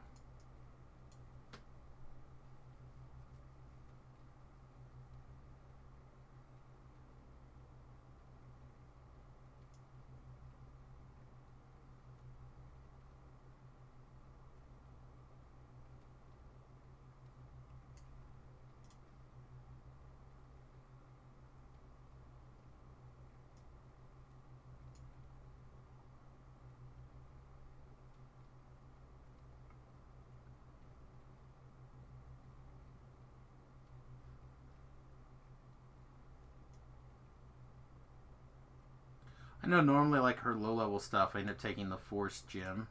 I know normally like her low level stuff I end up taking the Force gem.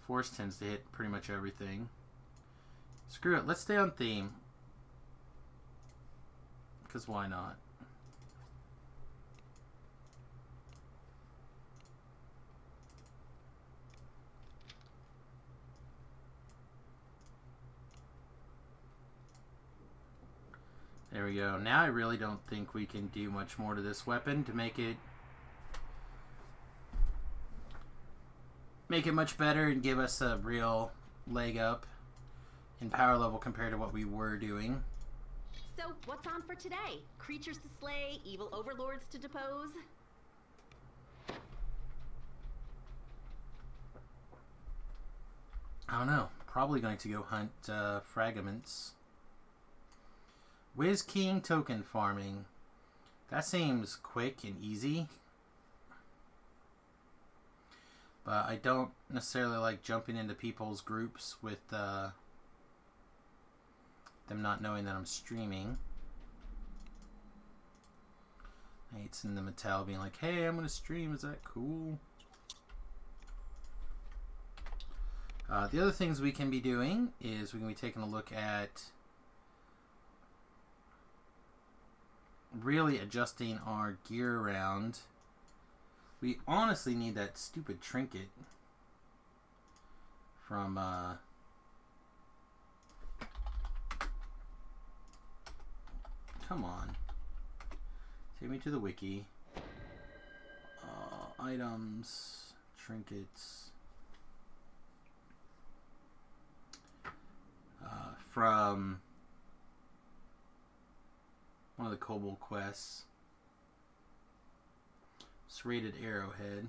Force tends to hit pretty much everything. Screw it, let's stay on theme. Because why not? There we go. Now I really don't think we can do much more to this weapon to make it much better and give us a real leg up in power level compared to what we were doing. So, what's on for today? Creatures to slay, evil overlords to depose? I don't know. Probably going to go hunt fragments. Wiz King token farming. That seems quick and easy. But I don't necessarily like jumping into people's groups with them not knowing that I'm streaming. I hate sending them a tell being like, hey, I'm going to stream. Is that cool? The other things we can be doing is we can be taking a look at really adjusting our gear around. We honestly need that stupid trinket from come on, take me to the wiki. Items, trinkets, from one of the Kobold quests. Serrated arrowhead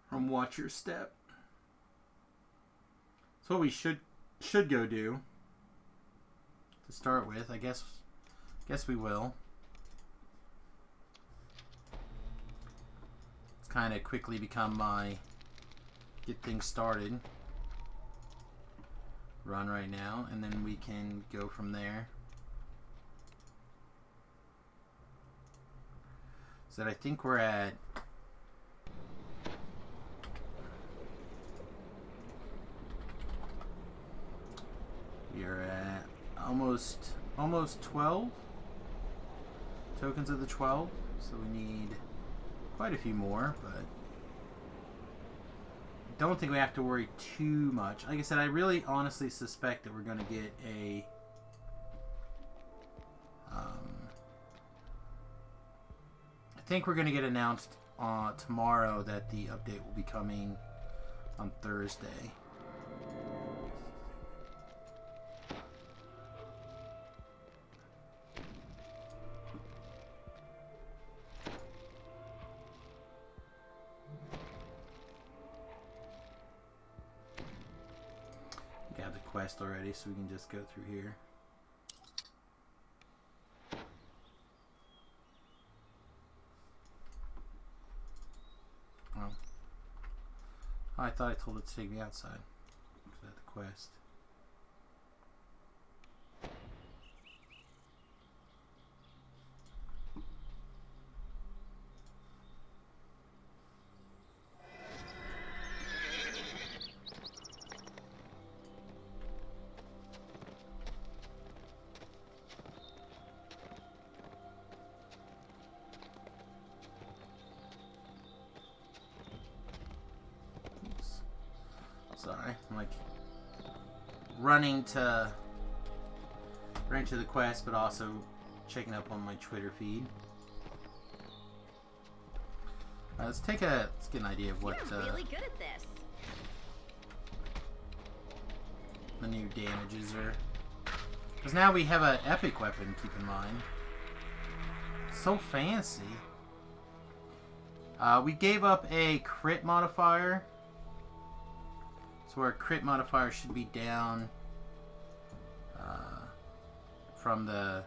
from Watch Your Step. That's what we should go do to start with. I guess we will. It's kind of quickly become my get things started run right now, and then we can go from there. So I think we're at almost 12 tokens of the 12, so we need quite a few more, but I don't think we have to worry too much. Like I said, I really honestly suspect that we're going to get a I think we're going to get announced tomorrow that the update will be coming on Thursday. We got the quest already, so we can just go through here. Oh, I thought I told it to take me outside. Because I had the quest. Sorry, I'm like running to the quest, but also checking up on my Twitter feed. Let's get an idea of what You're really good at this. the new damages are. Because now we have an epic weapon, keep in mind. So fancy. We gave up a crit modifier. So our crit modifier should be down from the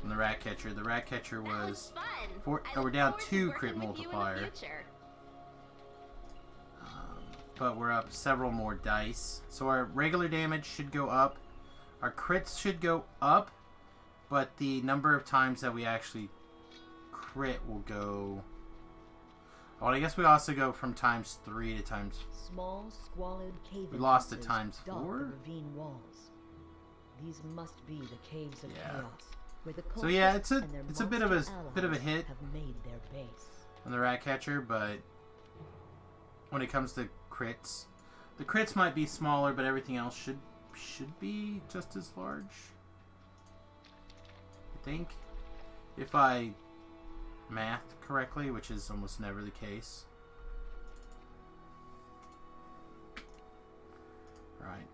rat catcher. The rat catcher was we're down 2 crit multiplier. But we're up several more dice. So our regular damage should go up. Our crits should go up, but the number of times that we actually crit will go... Well, I guess we also go from times 3 to times... Small, squalid cave. We lost to times 4? Ravine walls. These must be the caves of chaos, where the so yeah, it's a bit of a hit have made their base. on the rat catcher, but when it comes to crits, the crits might be smaller, but everything else should be just as large. I think, if I mathed correctly, which is almost never the case. Right.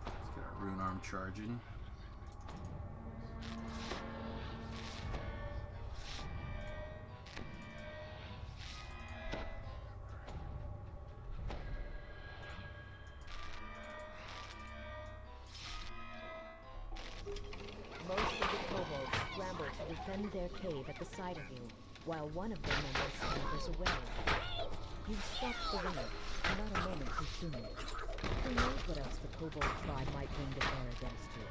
Let's get our rune arm charging. Most of the kobolds scramble to defend their cave at the sight of you, while one of their members scampers away. You've stopped the runner, not a moment too soon. Who knows what else the kobold tribe might bring to bear against you?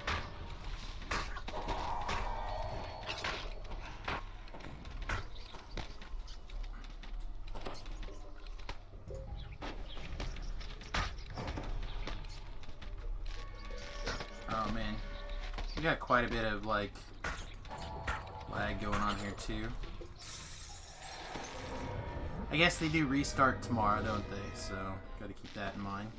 Oh man, we got quite a bit of like lag going on here too. I guess they do restart tomorrow, don't they? So got to keep that in mind.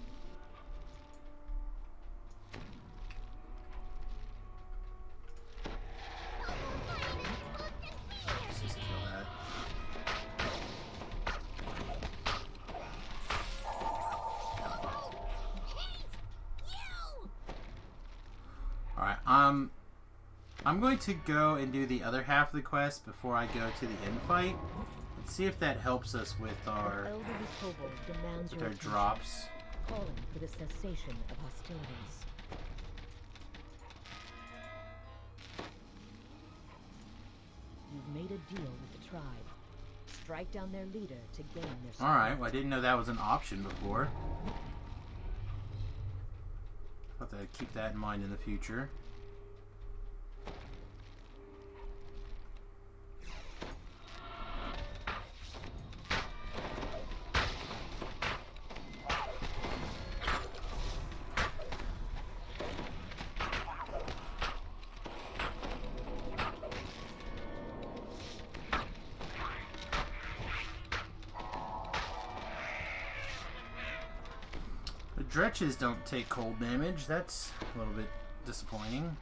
Let's just kill that. Alright, I'm going to go and do the other half of the quest before I go to the end fight. Let's see if that helps us with our drops. Calling for the cessation of hostilities. You've made a deal with the tribe. Strike down their leader to gain their support. Alright, well I didn't know that was an option before. I'll have to keep that in mind in the future. The dretches don't take cold damage. That's a little bit disappointing.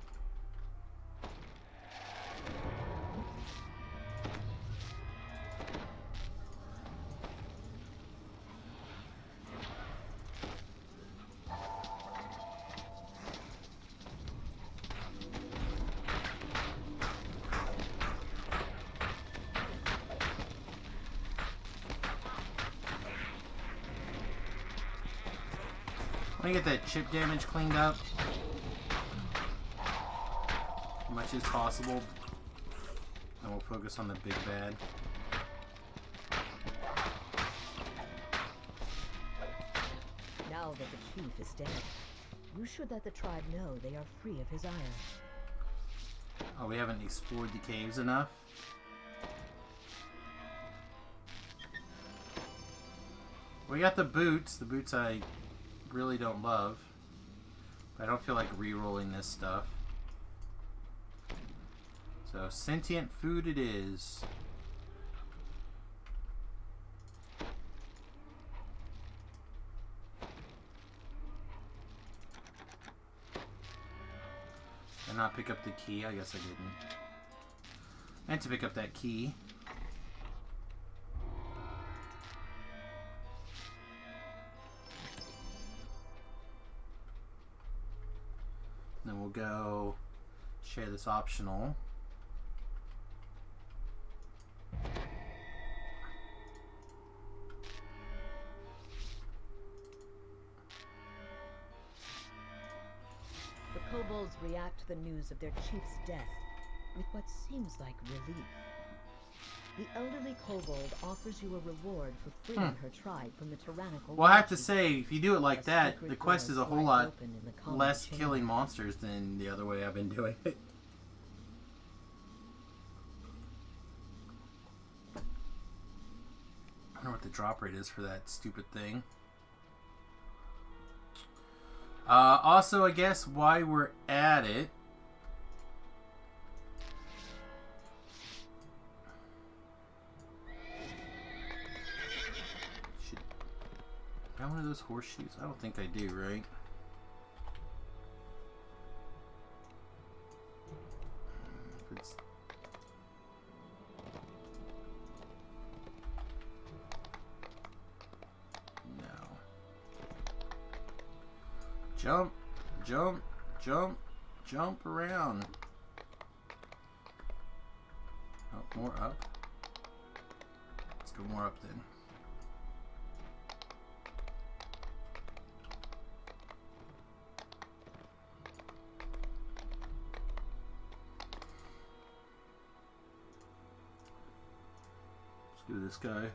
Let me get that chip damage cleaned up as much as possible, and we'll focus on the big bad. Now that the chief is dead, you should let the tribe know they are free of his ire. Oh, we haven't explored the caves enough. We got the boots. The boots I really don't love. I don't feel like re-rolling this stuff. So, sentient food it is. Did I not pick up the key? I guess I didn't. I meant to pick up that key. Then we'll go share this optional. The kobolds react to the news of their chief's death with what seems like relief. The elderly kobold offers you a reward for freeing her tribe from the tyrannical... Well, I have to say, if you do it like A that, secret the quest door is a whole slides lot open in the common less chamber. killing monsters than the other way I've been doing it. I don't know what the drop rate is for that stupid thing. Also, I guess, while we're at it... Should... Got one of those horseshoes? I don't think I do, right? It's... No. Jump, jump, jump, jump around. Oh, more up. Let's go more up then. Let's do this guy.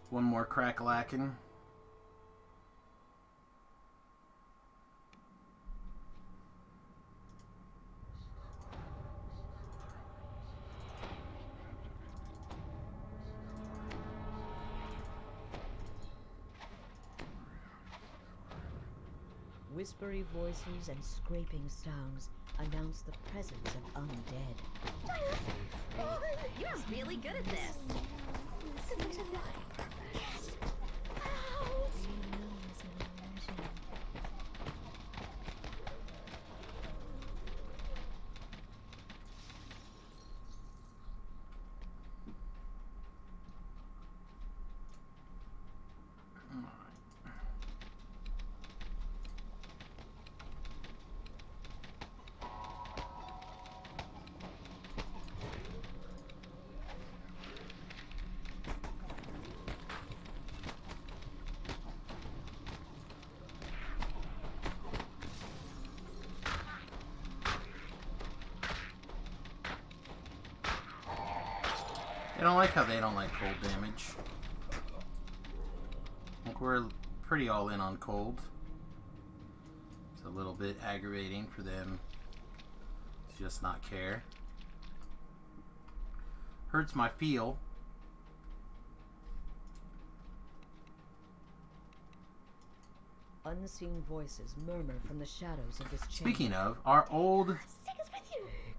One more crack-lacking. Whispery voices and scraping sounds announce the presence of undead. You're really good at this. I don't like how they don't like cold damage. Like we're pretty all in on cold. It's a little bit aggravating for them to just not care. Hurts my feel. Unseen voices murmur from the shadows of this chamber. Speaking of, our old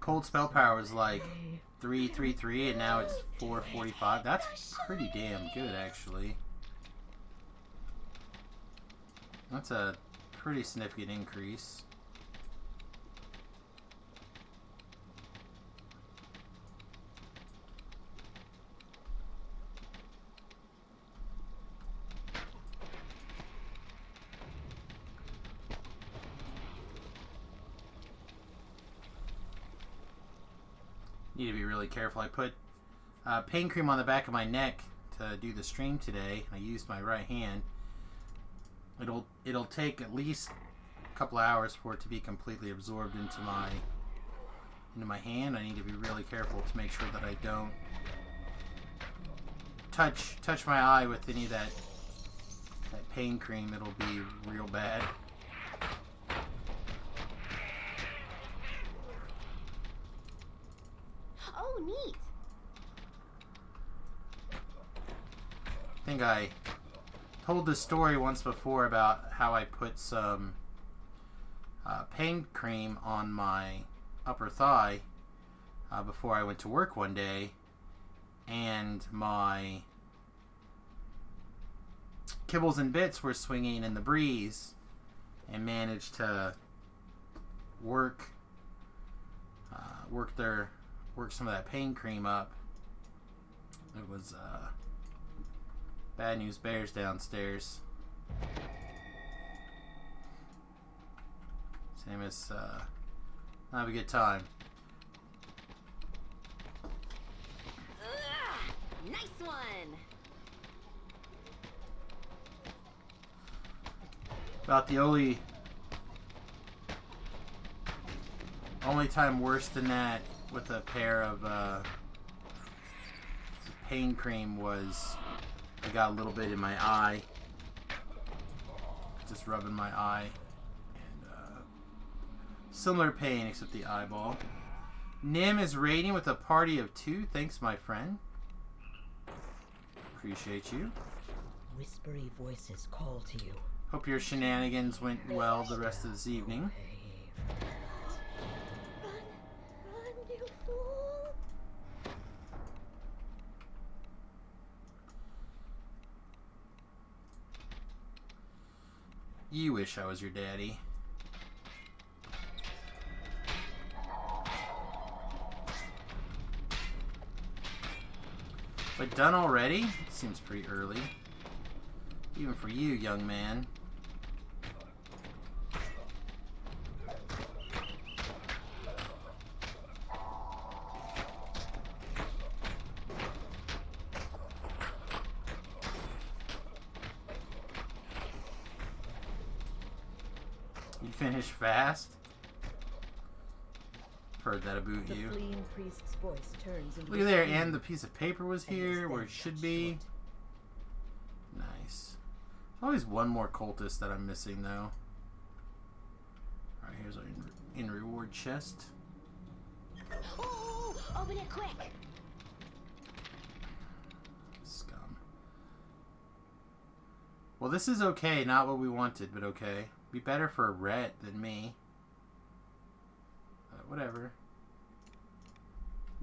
cold spell power was like 333 and now it's 445. That's pretty damn good, actually. That's a pretty significant increase. Need to be really careful. I put pain cream on the back of my neck to do the stream today. I used my right hand. It'll take at least a couple hours for it to be completely absorbed into my hand. I need to be really careful to make sure that I don't touch my eye with any of that pain cream. It'll be real bad. Oh, neat. I think I told this story once before about how I put some pain cream on my upper thigh before I went to work one day, and my kibbles and bits were swinging in the breeze, and managed to work some of that pain cream up. It was bad news bears downstairs. Samius, have a good time. Nice one. About the only time worse than that with a pair of pain cream was I got a little bit in my eye, just rubbing my eye, and similar pain except the eyeball. Nim is raiding with a party of 2. Thanks, my friend. Appreciate you. Whispery voices call to you. Hope your shenanigans went well the rest of this evening. Run, you fool. You wish I was your daddy. But done already? It seems pretty early. Even for you, young man. You finish fast? Heard that about The you. fleeing priest's voice turns into Look at there, and the piece of paper was here where it should be. Nice. There's always one more cultist that I'm missing, though. Alright, here's our in reward chest. Oh, open it quick. Scum. Well, this is okay. Not what we wanted, but okay. Be better for a Rhett than me. Whatever.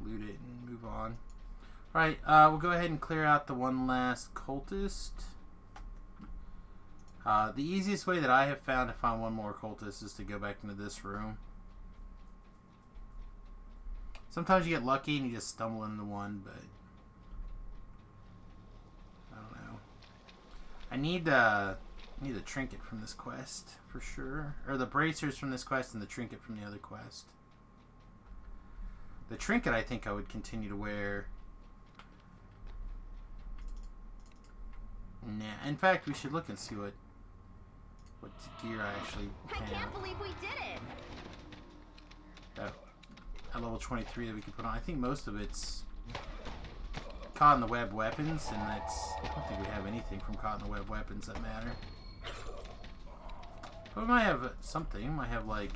Loot it and move on. Alright, we'll go ahead and clear out the one last cultist. The easiest way that I have found to find one more cultist is to go back into this room. Sometimes you get lucky and you just stumble into one, but I don't know. I need the trinket from this quest for sure, or the bracers from this quest and the trinket from the other quest. The trinket I think I would continue to wear. Nah, in fact we should look and see what gear I actually I have. can't believe we did it. At level 23 that we can put on. I think most of it's caught in the web weapons, and I don't think we have anything from caught in the web weapons that matter. But we might have something. We might have like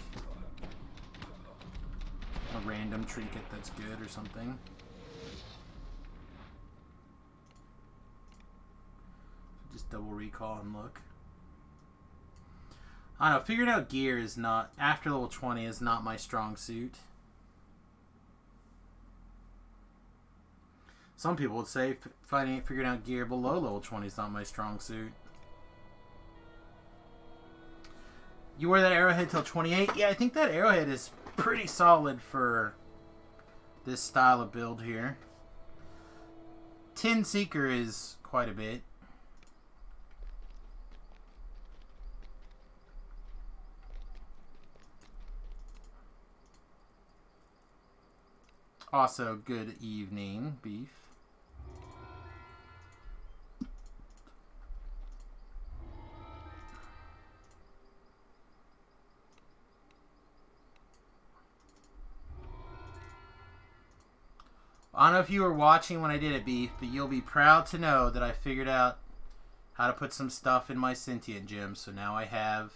a random trinket that's good or something. Just double recall and look. I don't know, figuring out gear is not, after level 20, is not my strong suit. Some people would say figuring out gear below level 20 is not my strong suit. You wear that arrowhead till 28? Yeah, I think that arrowhead is pretty solid for this style of build here. Tin Seeker is quite a bit. Also, good evening, Beef. I don't know if you were watching when I did it, Beef, but you'll be proud to know that I figured out how to put some stuff in my sentient gem. So now I have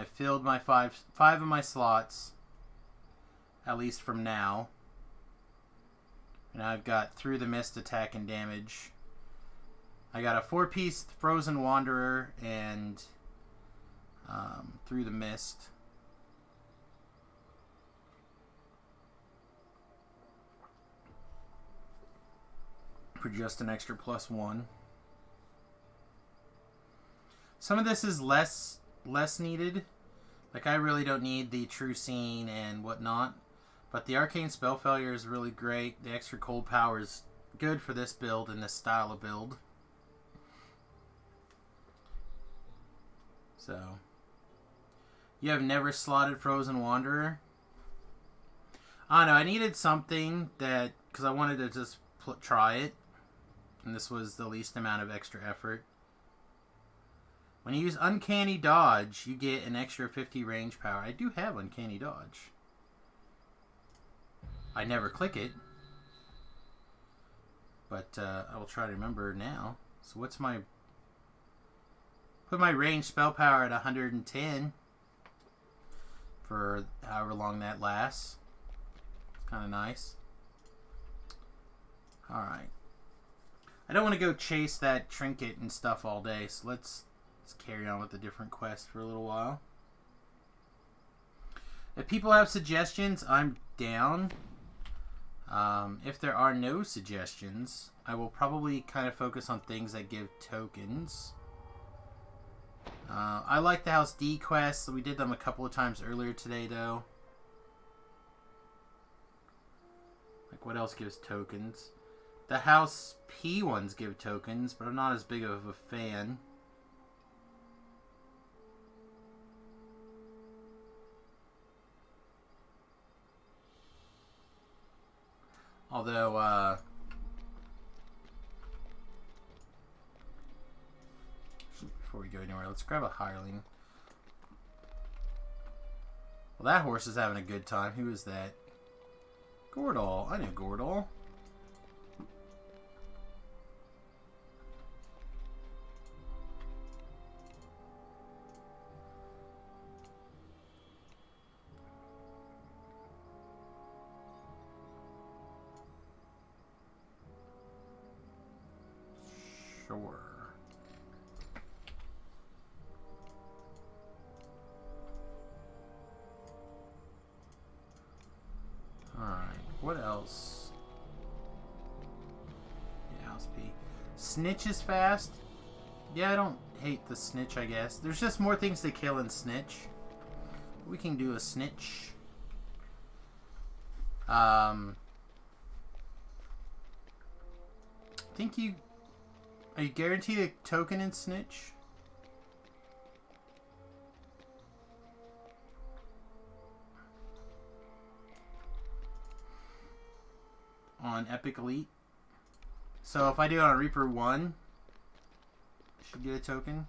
filled my five of my slots, at least from now. And I've got Through the Mist attack and damage. I got a 4-piece Frozen Wanderer and through the mist. For just an extra +1. Some of this is less needed. Like, I really don't need the True Scene and whatnot. But the Arcane Spell Failure is really great. The extra cold power is good for this build and this style of build. So, you have never slotted Frozen Wanderer. I don't know, I needed something that, because I wanted to just try it. And this was the least amount of extra effort. When you use Uncanny Dodge, you get an extra 50 range power. I do have Uncanny Dodge. I never click it. But I will try to remember now. So what's my... Put my range spell power at 110. For however long that lasts. It's kind of nice. Alright. I don't want to go chase that trinket and stuff all day, so let's carry on with a different quest for a little while. If people have suggestions, I'm down. If there are no suggestions, I will probably kind of focus on things that give tokens. I like the House D quests. We did them a couple of times earlier today, though. Like, what else gives tokens? The House P ones give tokens, but I'm not as big of a fan. Although, before we go anywhere, let's grab a hireling. Well, that horse is having a good time. Who is that? Gordal. I knew Gordal. Sure. Alright, what else? Yeah, House P. Snitch is fast. Yeah, I don't hate the Snitch, I guess. There's just more things to kill in Snitch. We can do a Snitch. Think you... Are you guaranteed a token in Snitch? On Epic Elite. So if I do it on Reaper 1, I should get a token.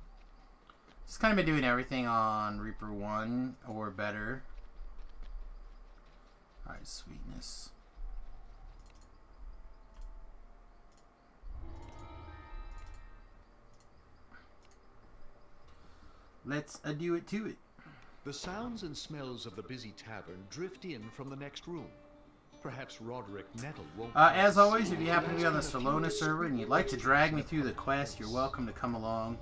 Just kind of been doing everything on Reaper 1 or better. Alright, sweetness. Let's do it to it. The sounds and smells of the busy tavern drift in from the next room. Perhaps Roderick Nettle won't... As always, if you happen to be on the Salona server and you'd like to drag me through the quest, you're welcome to come along.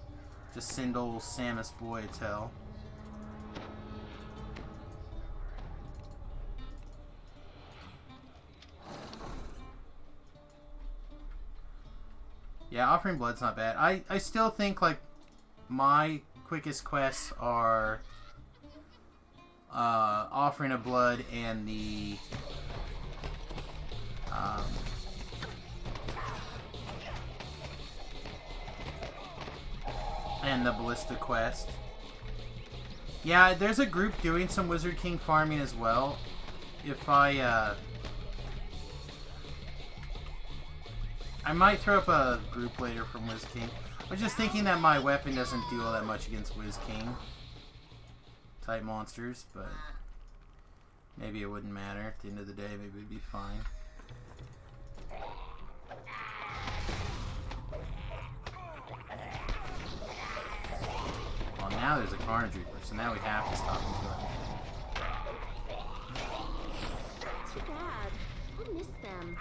Just send old Samus boy a tell. Yeah, Offering Blood's not bad. I still think, like, my quickest quests are Offering of Blood and the Ballista quest. Yeah, there's a group doing some Wizard King farming as well. If I might throw up a group later from Wiz King. I was just thinking that my weapon doesn't do all that much against Wiz King type monsters, but maybe it wouldn't matter. At the end of the day, maybe it'd be fine. Well, now there's a Carnage Reaper, so now we have to stop and kill everything. Too bad. I miss them.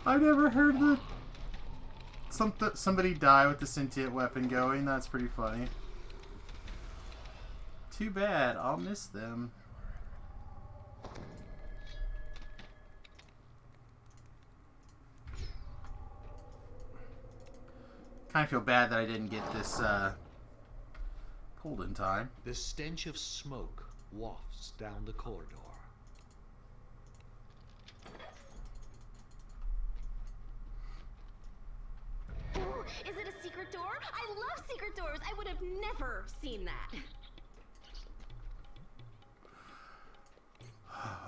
I've never heard the somebody die with the sentient weapon going. That's pretty funny. Too bad. I'll miss them. Kind of feel bad that I didn't get this pulled in time. The stench of smoke wafts down the corridor. Ooh, is it a secret door? I love secret doors. I would have never seen that.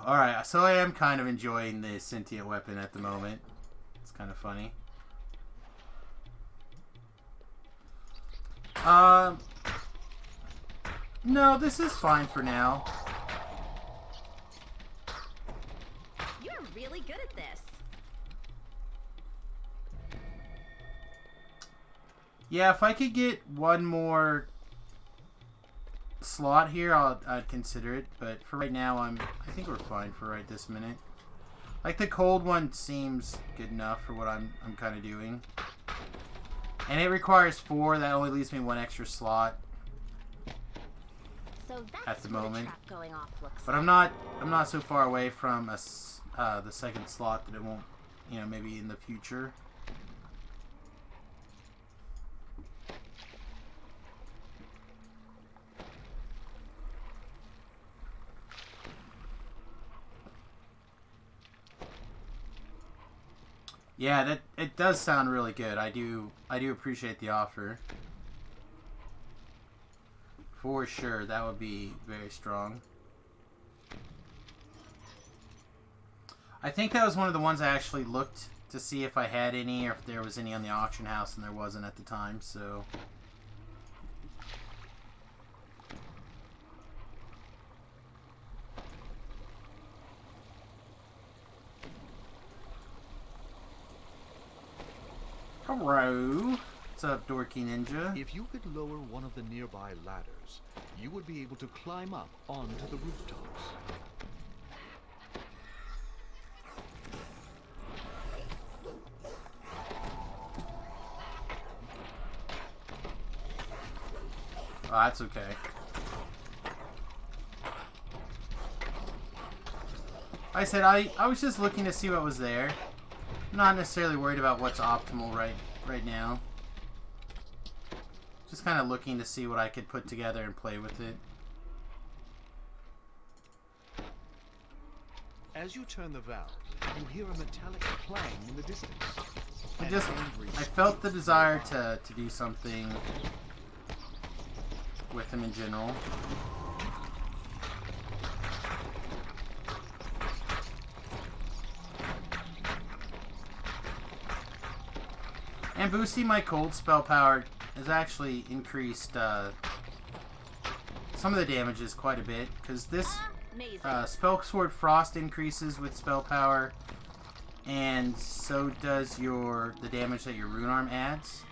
Alright, so I am kind of enjoying the sentient weapon at the moment. It's kind of funny. No, this is fine for now. You're really good at this. Yeah, if I could get one more slot here, I'd consider it. But for right now, I think we're fine for right this minute. Like the cold one seems good enough for what I'm kind of doing. And it requires 4. That only leaves me 1 extra slot. So that's At the what a moment. trap going off looks But like. I'm not so far away from the second slot that it won't, you know, maybe in the future. Yeah, it does sound really good. I do appreciate the offer. For sure, that would be very strong. I think that was one of the ones I actually looked to see if I had any or if there was any on the auction house, and there wasn't at the time, so... Hello. What's up, Dorky Ninja? If you could lower one of the nearby ladders, you would be able to climb up onto the rooftops. Oh, that's okay. Like I said, I was just looking to see what was there. I'm not necessarily worried about what's optimal right now. Just kind of looking to see what I could put together and play with it. As you turn the valve, you hear a metallic clang in the distance. I felt the desire to do something with him in general. And boosting my cold spell power has actually increased some of the damages quite a bit, because this Spell Sword Frost increases with spell power, and so does the damage that your Rune Arm adds.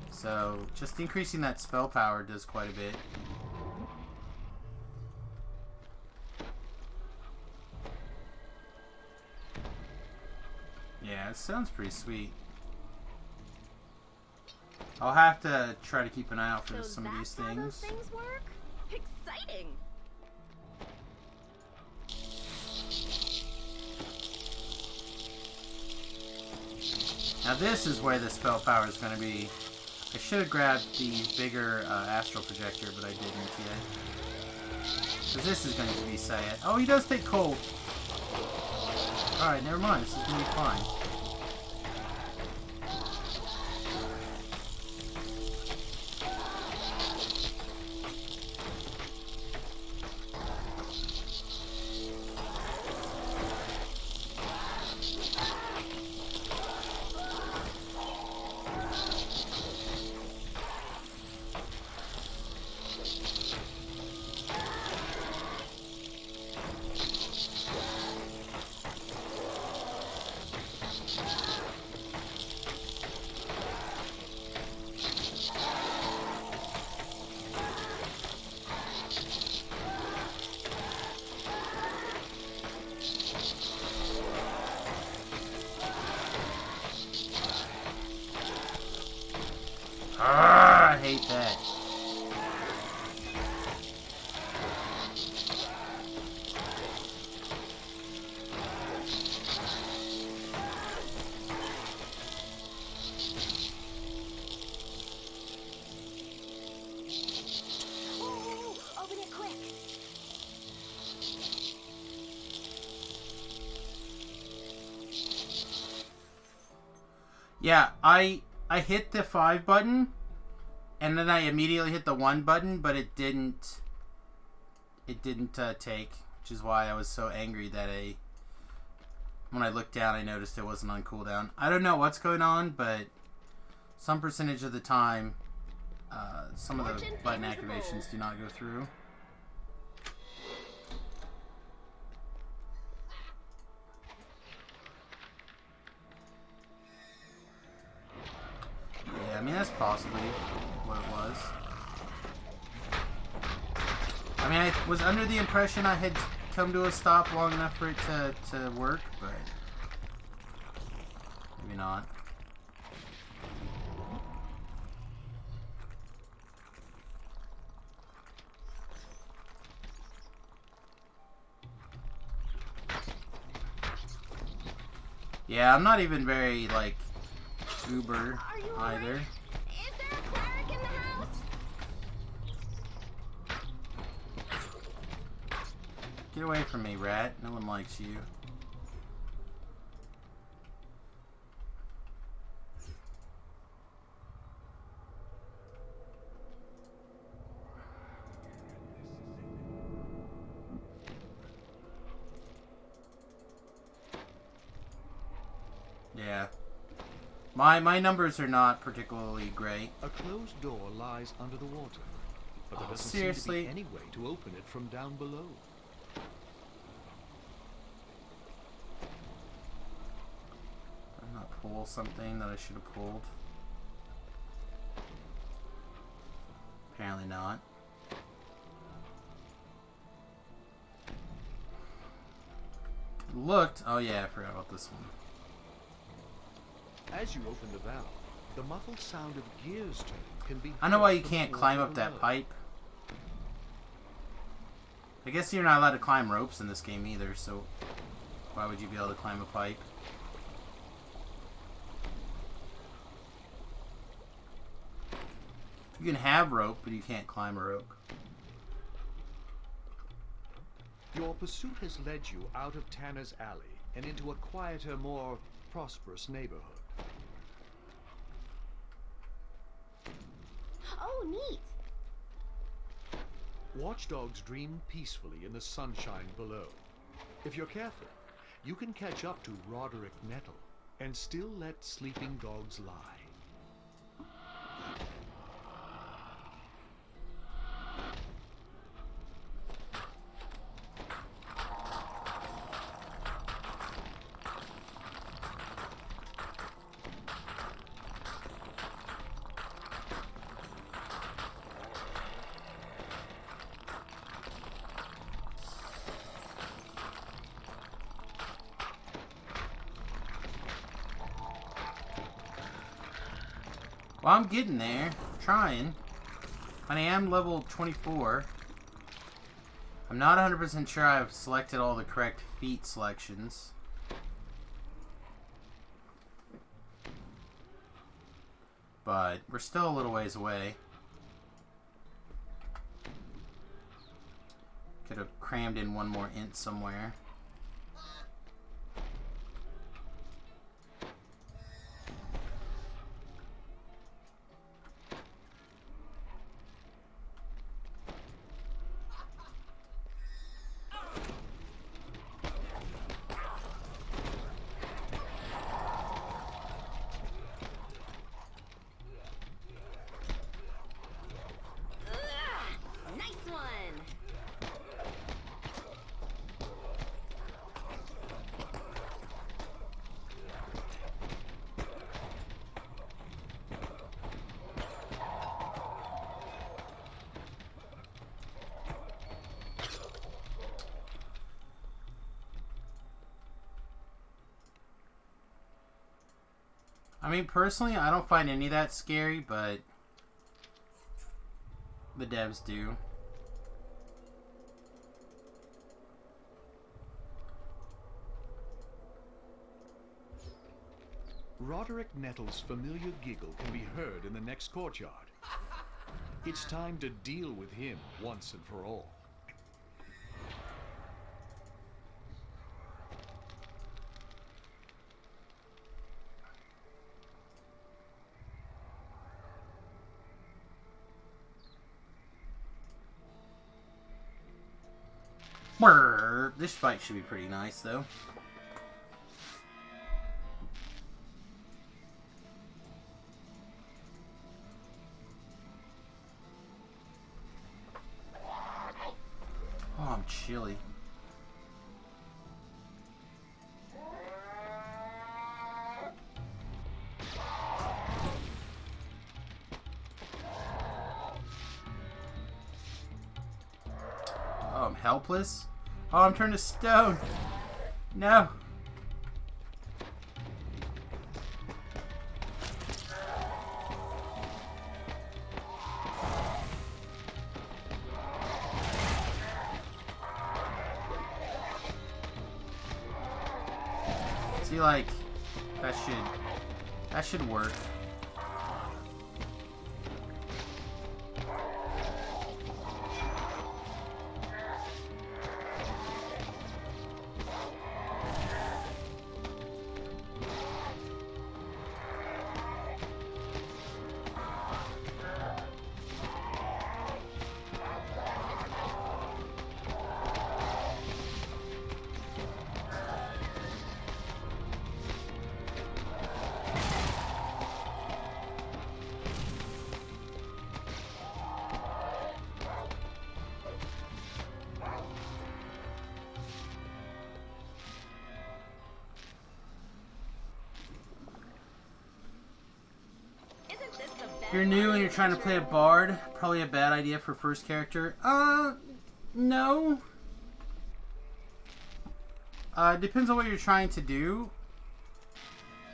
So just increasing that spell power does quite a bit. Yeah, it sounds pretty sweet. I'll have to try to keep an eye out for some of these How those things. things work? Exciting. Now this is where the spell power is going to be. I should have grabbed the bigger astral projector, but I didn't yet. Because this is going to be sad. Oh, he does take cold. Alright, never mind. This is going to be fine. Yeah, I hit the 5 button, and then I immediately hit the 1 button, but it didn't take, which is why I was so angry that when I looked down, I noticed it wasn't on cooldown. I don't know what's going on, but some percentage of the time, some of the button activations do not go through. Yeah, I mean, that's possibly what it was. I mean, I was under the impression I had come to a stop long enough for it to work, but maybe not. Yeah, I'm not even very, like, uber either. Is there a cleric in the house? Get away from me, rat. No one likes you. Yeah. My numbers are not particularly great. A closed door lies under the water, but there doesn't seriously? seem to be any way to open it from down below. Did I not pull something that I should have pulled? Apparently not. Looked. Oh yeah, I forgot about this one. As you open the valve, the muffled sound of gears turning can be I know why you heard from can't the climb water up that below. pipe. I guess you're not allowed to climb ropes in this game either, so why would you be able to climb a pipe? You can have rope, but you can't climb a rope. Your pursuit has led you out of Tanner's Alley and into a quieter, more prosperous neighborhood. Oh, neat. Watchdogs dream peacefully in the sunshine below. If you're careful, you can catch up to Roderick Nettle and still let sleeping dogs lie. Well, I'm getting there. Trying. I am level 24. I'm not 100% sure I've selected all the correct feat selections. But we're still a little ways away. Could have crammed in one more int somewhere. Nice one. I mean, personally, I don't find any of that scary, but the devs do. Roderick Nettle's familiar giggle can be heard in the next courtyard. It's time to deal with him once and for all. Brrr. This fight should be pretty nice, though. Oh, I'm chilly. Oh, I'm helpless? Oh, I'm turned to stone. No. See, like, that should work. If you're new and you're trying to play a bard, probably a bad idea for first character. No. It depends on what you're trying to do.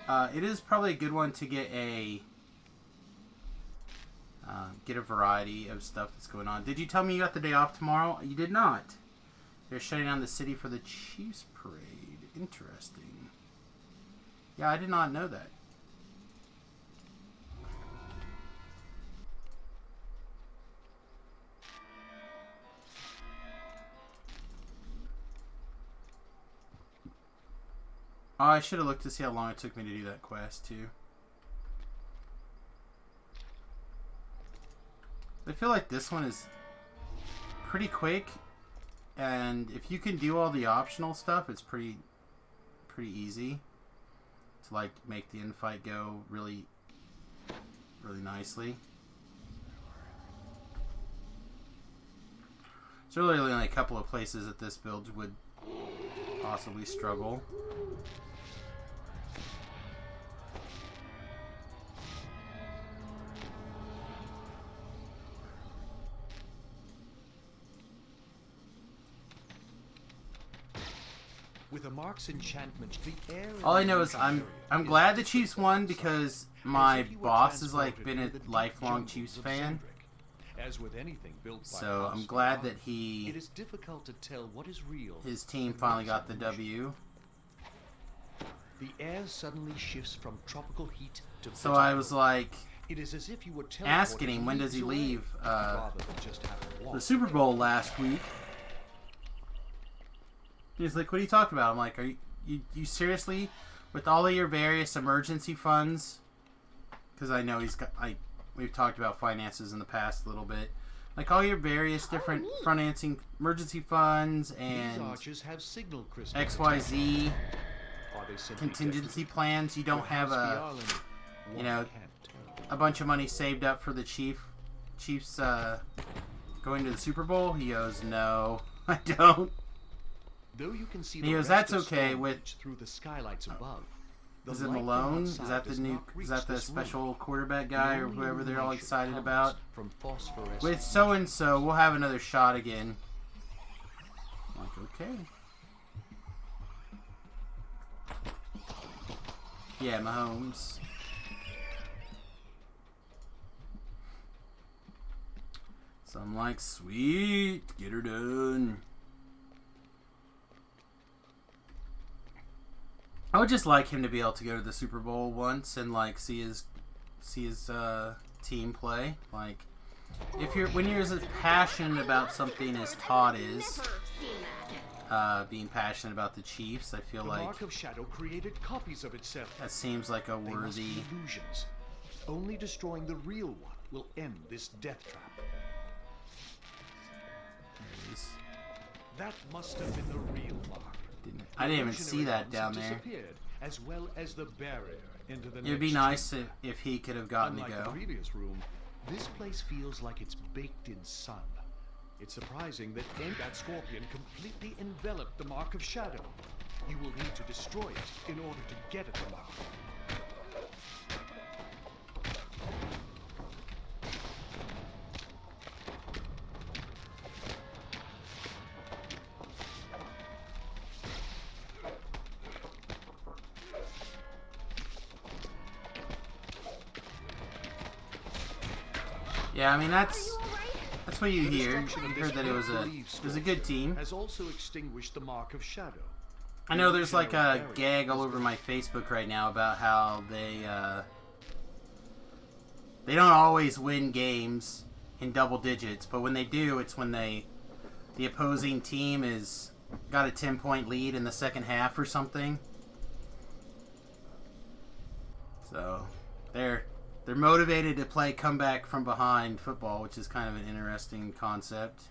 It is probably a good one to get a variety of stuff that's going on. Did you tell me you got the day off tomorrow? You did not. They're shutting down the city for the Chiefs Parade. Interesting. Yeah, I did not know that. Oh, I should have looked to see how long it took me to do that quest, too. I feel like this one is pretty quick, and if you can do all the optional stuff, it's pretty easy to, like, make the infight go really nicely. There's really only a couple of places that this build would possibly struggle. With a Mark's enchantment, the air All I know is I'm glad the Chiefs won because my boss has like been a lifelong Chiefs fan. As with anything built by So I'm glad that it is difficult to tell what is real. his team finally got the W. The air suddenly shifts from tropical heat to So I was like it is as if you were asking him when does he leave rather than just have to walk. the Super Bowl last week. He's like, what are you talking about? I'm like, are you seriously, with all of your various emergency funds? Because I know we've talked about finances in the past a little bit. Like all your various different financing emergency funds and XYZ contingency plans. You don't have a bunch of money saved up for the Chiefs going to the Super Bowl. He goes, no, I don't. Though you can see he goes, that's okay with with. through the skylights above. Is it Malone? Is that the new? Is that the special quarterback guy or whoever they're all excited about? With so and so, we'll have another shot again. I'm like, okay. Yeah, Mahomes. So I'm like, sweet, get her done. I would just like him to be able to go to the Super Bowl once and like see his team play. Like, when you're as passionate about something as Todd is, being passionate about the Chiefs, I feel like Mark of Shadow created copies of itself. That seems like a worthy. Illusions. Only destroying the real one will end this death trap. That must have been the real mark. I didn't even see that down there. Disappeared, as well as the barrier into the It'd be next nice chamber. if he could have gotten Unlike to the go. previous room, this place feels like it's baked in sun. It's surprising that that scorpion completely enveloped the Mark of Shadow. You will need to destroy it in order to get at the mark. Yeah, I mean that's what you hear. Destruction You of this heard that it was a good team. has also extinguished the Mark of Shadow. I know there's like a gag all over my Facebook right now about how they don't always win games in double digits, but when they do, it's when the opposing team is got a 10-point lead in the second half or something. So they're motivated to play comeback from behind football, which is kind of an interesting concept.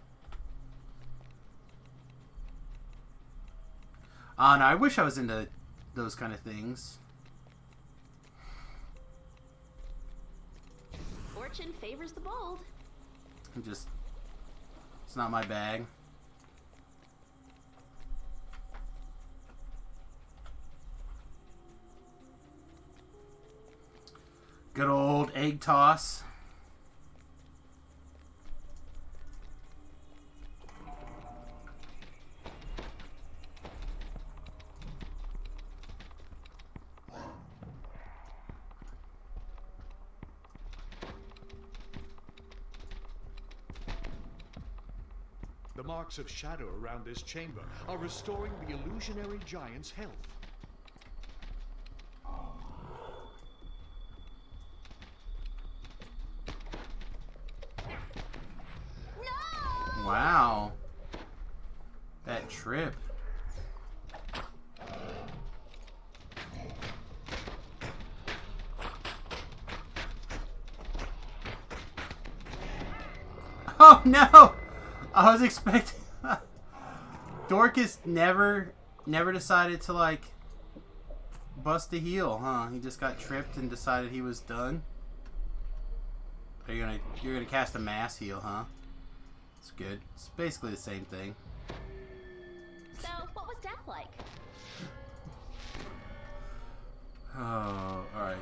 And I wish I was into those kind of things. Fortune favors the bold. It's not my bag. Good old egg toss. The marks of shadow around this chamber are restoring the illusionary giant's health. Wow. That trip. Oh no! I was expecting Dorcas never decided to like bust a heel, huh? He just got tripped and decided he was done. You're gonna cast a mass heal, huh? It's good. It's basically the same thing. So, what was death like? Oh, alright.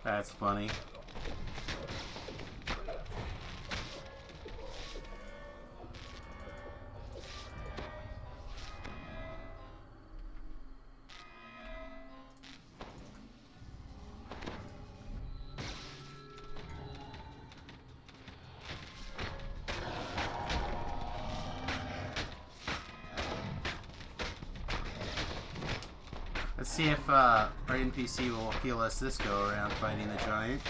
That's funny. Let's see if our NPC will heal us this go around fighting the giant.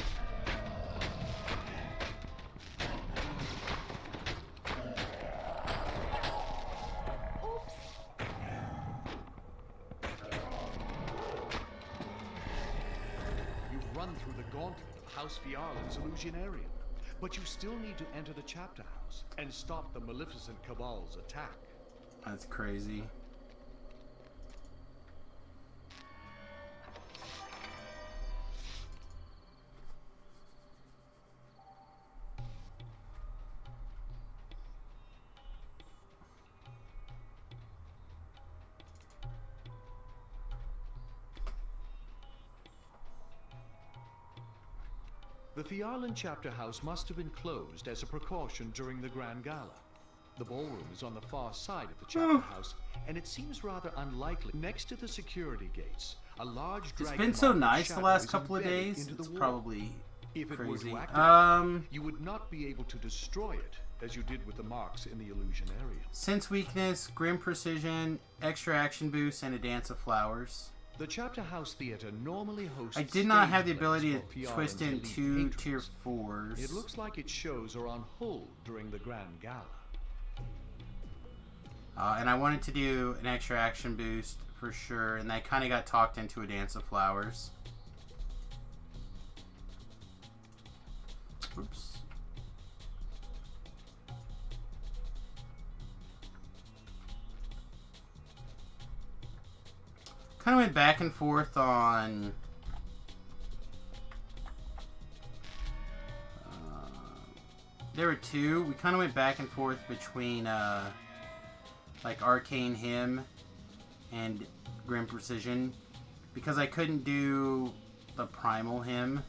You've run through the gauntlet of House Fiarlan's Illusionarium, but you still need to enter the chapter house and stop the Maleficent Cabal's attack. That's crazy. The Fiarlan chapter house must have been closed as a precaution during the Grand Gala. The ballroom is on the far side of the chapter house, and it seems rather unlikely. Next to the security gates, a large It's dragon been so mark of nice the shadow last is couple of embedded days. into the It's wall. probably If it were crazy. to activate, you would not be able to destroy it as you did with the marks in the Illusionarium. Sense weakness, grim precision, extra action boost, and a dance of flowers. The chapter house theater normally hosts. I did not have the stage ability plays to for twist Fiarlan's in elite 2 patrons. tier 4s. It looks like its shows are on hold during the Grand Gala. And I wanted to do an extra action boost for sure, and that kind of got talked into a dance of flowers. Oops. Kind of went back and forth on there were two. We kind of went back and forth between like Arcane Hymn and Grim Precision because I couldn't do the Primal Hymn.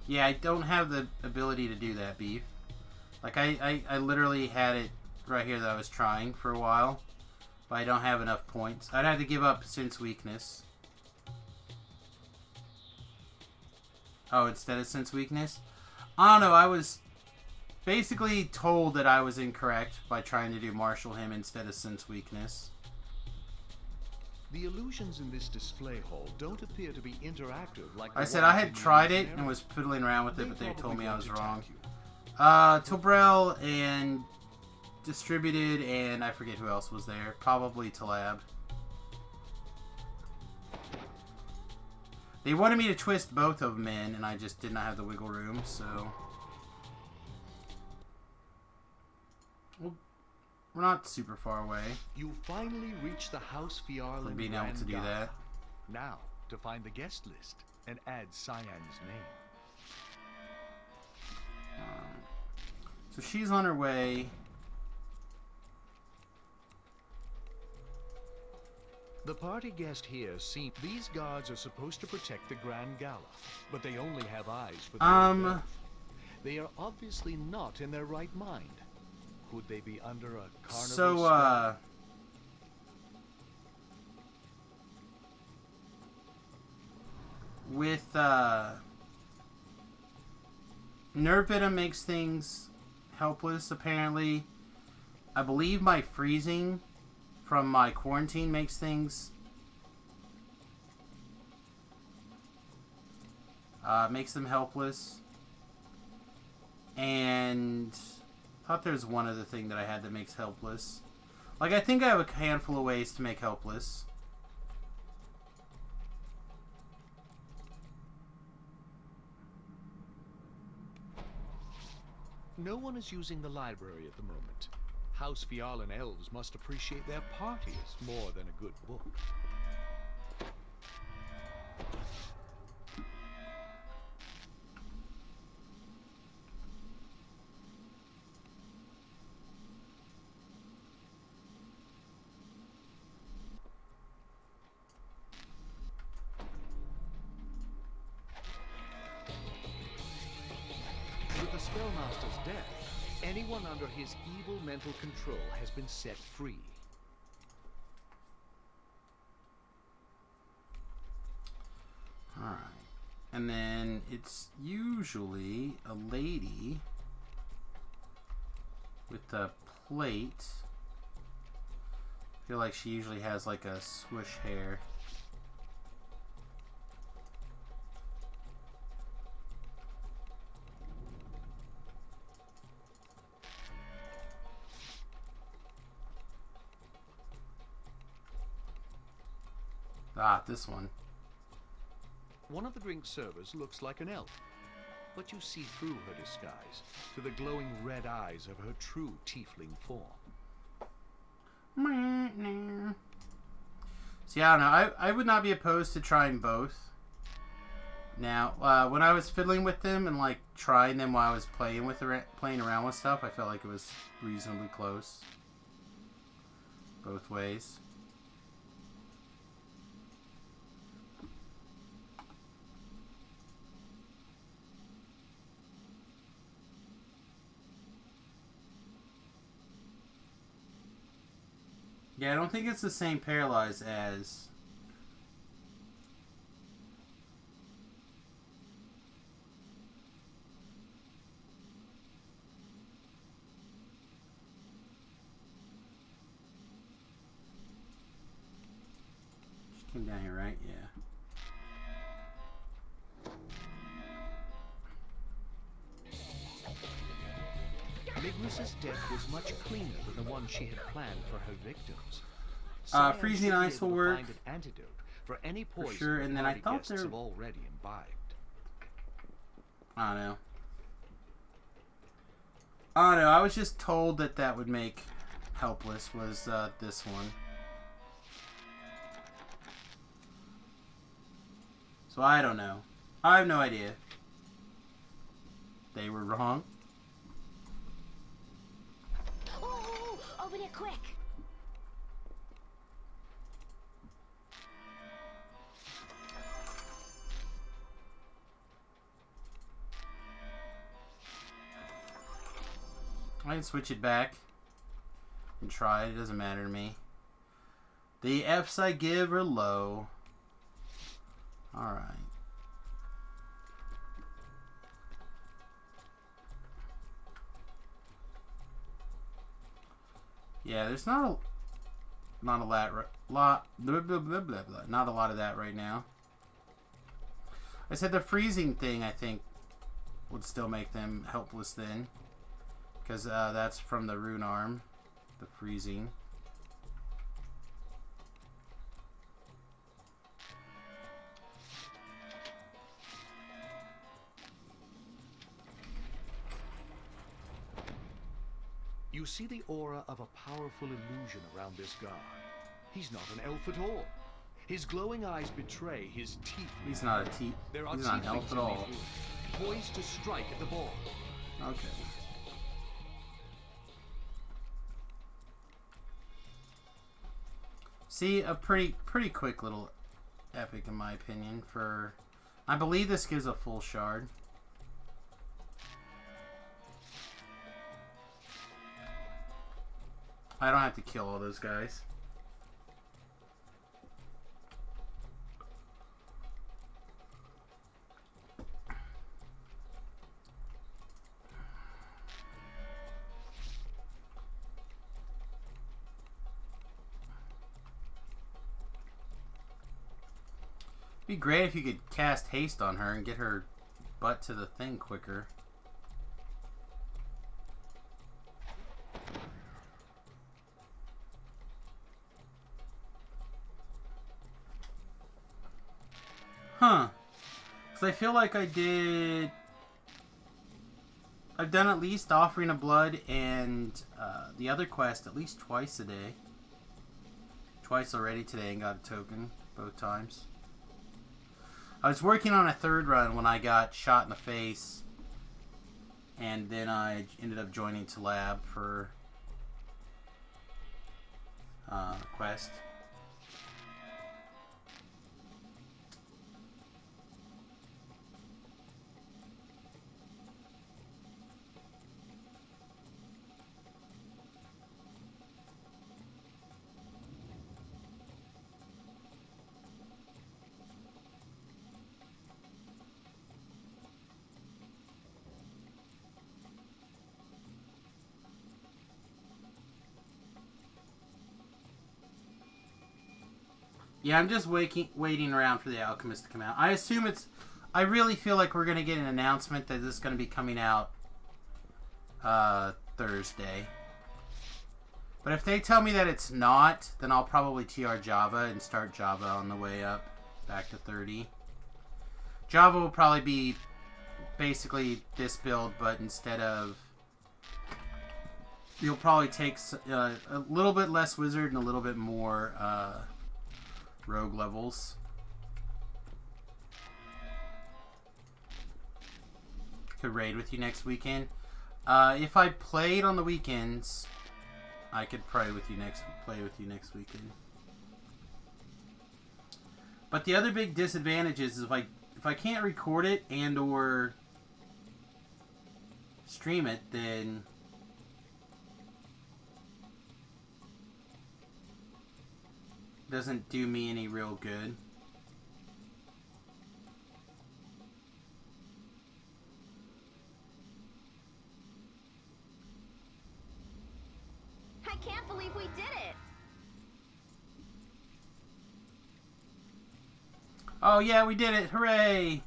Yeah, I don't have the ability to do that, Beef. Like, I literally had it right here that I was trying for a while, but I don't have enough points. I'd have to give up Sense Weakness. Oh, instead of Sense Weakness? I don't know, I was basically told that I was incorrect by trying to do Martial Hymn instead of Sense Weakness. The illusions in this display hall don't appear to be interactive like I the said ones I had in the tried it generic. and was fiddling around with it, They but they told probably me I won't was attack wrong. you. Tobrel and Distributed and I forget who else was there. Probably Talab. They wanted me to twist both of them in, and I just did not have the wiggle room, so... Well, we're not super far away You finally reach the House Fiarlan from being able to do that. Now, to find the guest list and add Cyan's name. So she's on her way. The party guest here seems... These guards are supposed to protect the Grand Gala, but they only have eyes for the event. They are obviously not in their right mind. Could they be under a carnival spell? With, Nerve Venom makes things helpless, apparently. I believe my freezing from my quarantine makes things... makes them helpless. And... I thought there was one other thing that I had that makes helpless. Like, I think I have a handful of ways to make helpless. No one is using the library at the moment. House Fiarlan elves must appreciate their parties more than a good book. With the Spellmaster's death, anyone under his evil mental control has been set free. Alright. And then it's usually a lady with a plate. I feel like she usually has like a swoosh hair. Ah, this one. One of the drink servers looks like an elf, but you see through her disguise to the glowing red eyes of her true tiefling form. See, I don't know. I would not be opposed to trying both. Now, when I was fiddling with them and like trying them while I was playing around with stuff, I felt like it was reasonably close. Both ways. Yeah, I don't think it's the same paralyze as... She came down here, right? Yeah. Miglus's death was much cleaner than the one she had planned for her victims. Freezing ice will work. Find an antidote for any poison sure, and then I party thought guests there- have already imbibed. I don't know. I don't know. I was just told that that would make helpless was this one. So I don't know. I have no idea. They were wrong. Oh, open it quick. I can switch it back and try it. It doesn't matter to me. The Fs I give are low. Alright. Yeah, there's not a lot not a lot of that right now. I said the freezing thing I think would still make them helpless then. Because that's from the rune arm, the freezing. You see the aura of a powerful illusion around this guard. He's not an elf at all. His glowing eyes betray his teeth. He's not a teeth. There are He's not an elf tieflings at in all. these rooms, poised to strike at the ball. Okay. See, a pretty quick little epic in my opinion for... I believe this gives a full shard. I don't have to kill all those guys. It'd be great if you could cast haste on her and get her butt to the thing quicker. Huh. Because I feel like I've done at least Offering of Blood and the other quest at least twice a day. Twice already today and got a token both times. I was working on a third run when I got shot in the face. And then I ended up joining to lab for quest. Yeah, I'm just waiting around for the Alchemist to come out. I assume it's... I really feel like we're going to get an announcement that this is going to be coming out Thursday. But if they tell me that it's not, then I'll probably TR Java and start Java on the way up back to 30. Java will probably be basically this build, but instead of... You'll probably take a little bit less wizard and a little bit more... rogue levels. Could raid with you next weekend. If I played on the weekends, I could play with you next weekend. But the other big disadvantage is if I can't record it and or stream it, then doesn't do me any real good. I can't believe we did it. Oh yeah, we did it. Hooray!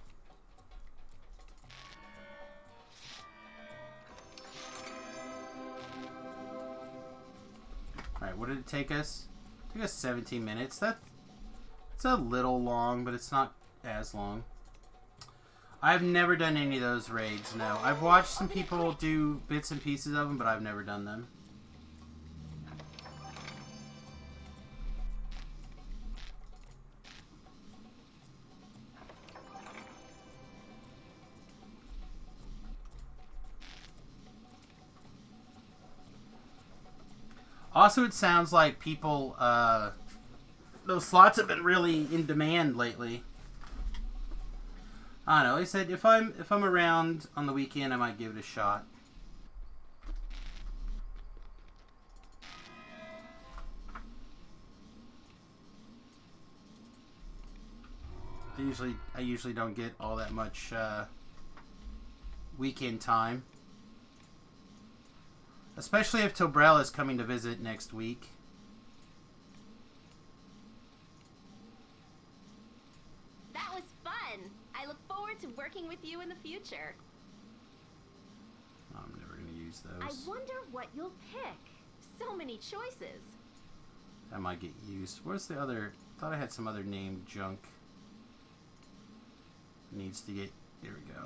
Alright, what did it take us? It took us 17 minutes. That's It's a little long, but it's not as long. I've never done any of those raids, no. I've watched some people do bits and pieces of them, but I've never done them. Also, it sounds like people, those slots have been really in demand lately. I don't know. He said if I'm around on the weekend, I might give it a shot. I usually don't get all that much weekend time. Especially if Tobrel is coming to visit next week. That was fun. I look forward to working with you in the future. I'm never going to use those. I wonder what you'll pick. So many choices. That might get used. Where's the other... I thought I had some other named junk. Needs to get... Here we go.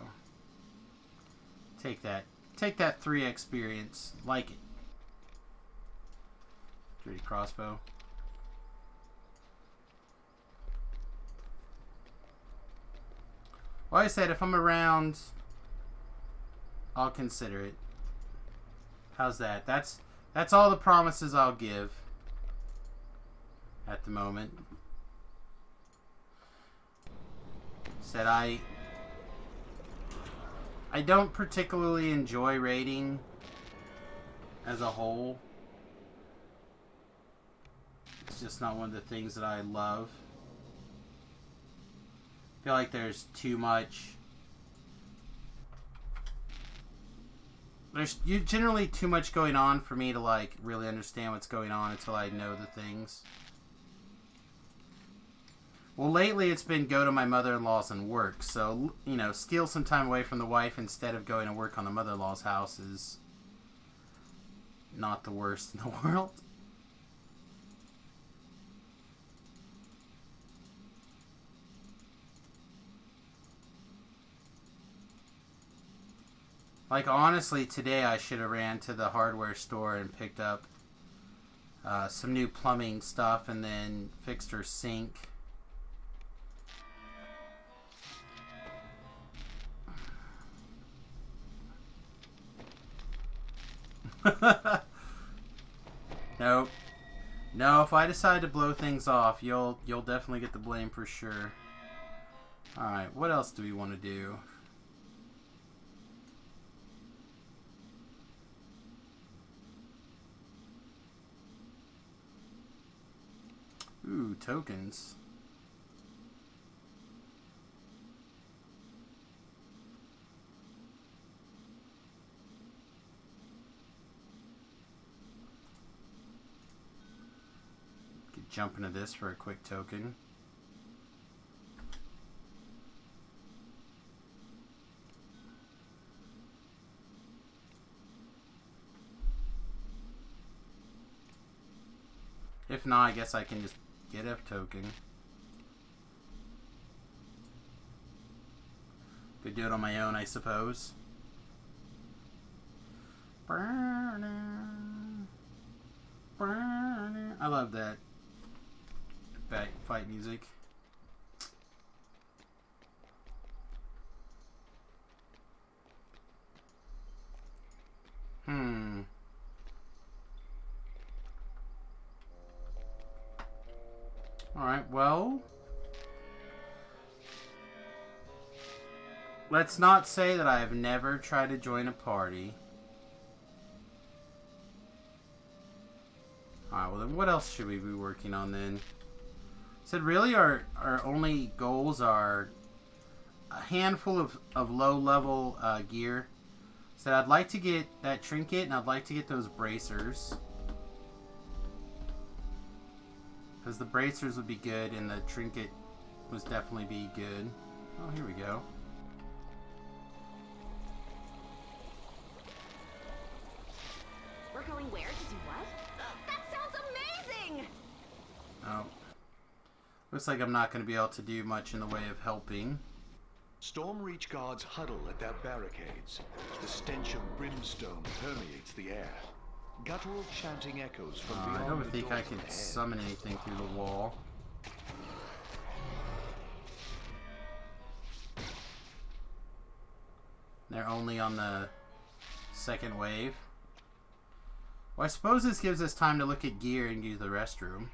Take that. Take that 3 experience. Like it. 3D crossbow. Well, I said if I'm around, I'll consider it. How's that? That's all the promises I'll give at the moment. Said I don't particularly enjoy raiding as a whole. It's just not one of the things that I love. I feel like there's too much. There's generally too much going on for me to like really understand what's going on until I know the things. Well, lately it's been go to my mother-in-law's and work. So, you know, steal some time away from the wife instead of going to work on the mother-in-law's house is not the worst in the world. Like, honestly, today I should have ran to the hardware store and picked up some new plumbing stuff and then fixed her sink. Nope. No, if I decide to blow things off, you'll definitely get the blame for sure. Alright, what else do we want to do? Ooh, tokens. Could jump into this for a quick token. If not, I guess I can just get a token. Could do it on my own, I suppose. I love that fight music. Alright, well, let's not say that I have never tried to join a party. Alright, well then what else should we be working on then? Said really our only goals are a handful of low level gear. Said I'd like to get that trinket and I'd like to get those bracers. Because the bracers would be good and the trinket would definitely be good. Oh, here we go. We're going where to do what? That sounds amazing! Oh. Looks like I'm not going to be able to do much in the way of helping. Stormreach guards huddle at their barricades. The stench of brimstone permeates the air. Guttural chanting echoes from beyond I don't the think I doors can ahead. summon anything through the wall. They're only on the second wave. Well, I suppose this gives us time to look at gear and use the restroom.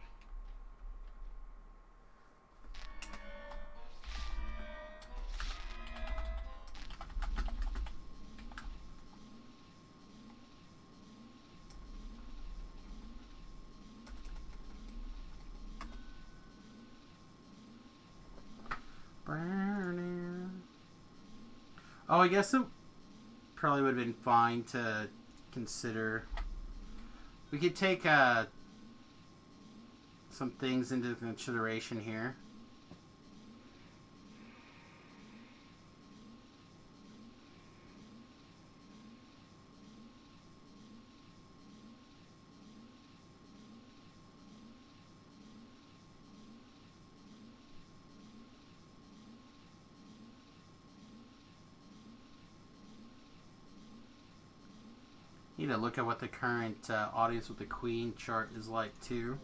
Oh, I guess it probably would have been fine to consider. We could take some things into consideration here. Need to look at what the current audience with the Queen chart is like too.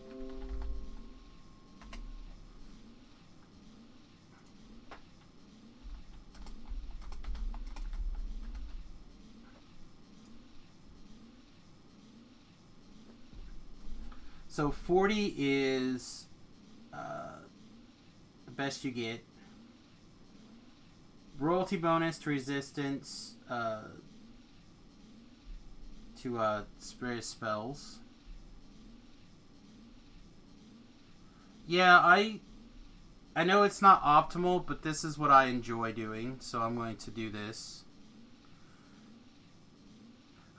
So 40 is the best you get. Royalty bonus to resistance to spray spells. Yeah, I know it's not optimal, but this is what I enjoy doing, so I'm going to do this.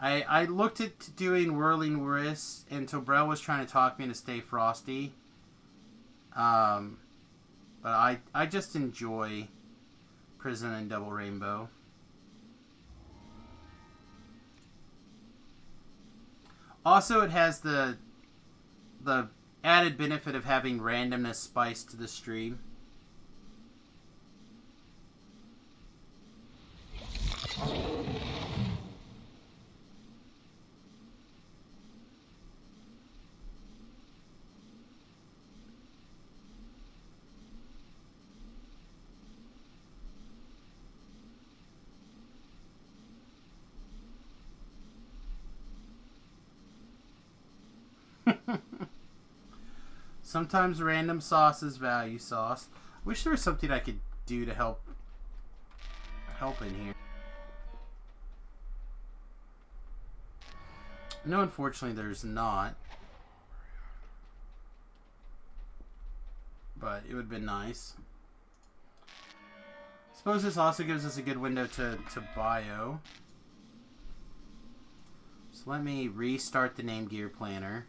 I looked at doing Whirling Wrist, and Tobrel was trying to talk me into Stay Frosty. But I just enjoy Prison and Double Rainbow. Also, it has the added benefit of having randomness spiced to the stream. Sometimes random sauce is value sauce. Wish there was something I could do to help in here. No, unfortunately there's not. But it would have been nice. Suppose this also gives us a good window to bio. So let me restart the name gear planner.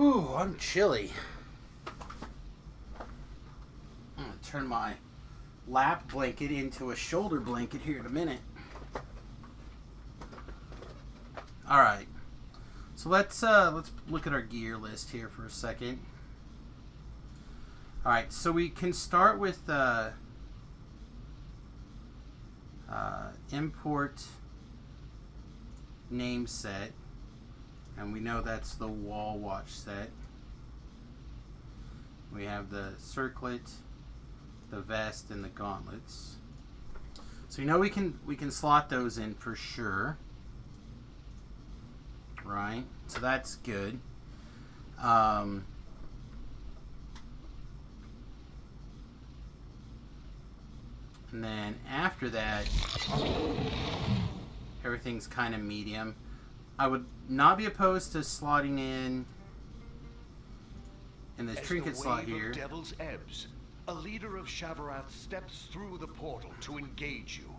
Ooh, I'm chilly. I'm gonna turn my lap blanket into a shoulder blanket here in a minute. All right, so let's look at our gear list here for a second. All right, so we can start with import name set. And we know that's the wall watch set. We have the circlet, the vest, and the gauntlets. So you know we can slot those in for sure. Right? So that's good. And then after that, everything's kind of medium. I would not be opposed to slotting in this trinket slot here. Devil's ebbs, a leader of Shavarath steps through the portal to engage you.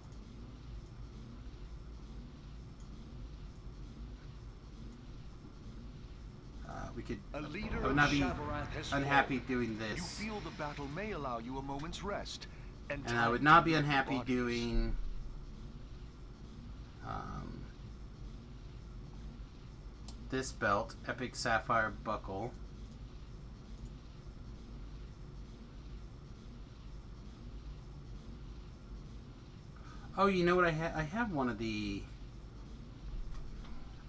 We could. A leader I would not be Shavarath has unhappy fallen. doing this. You feel the battle may allow you a moment's rest, and I time would to not be rid the unhappy bodies. doing this belt, Epic Sapphire Buckle. Oh, you know what I have? I have one of the...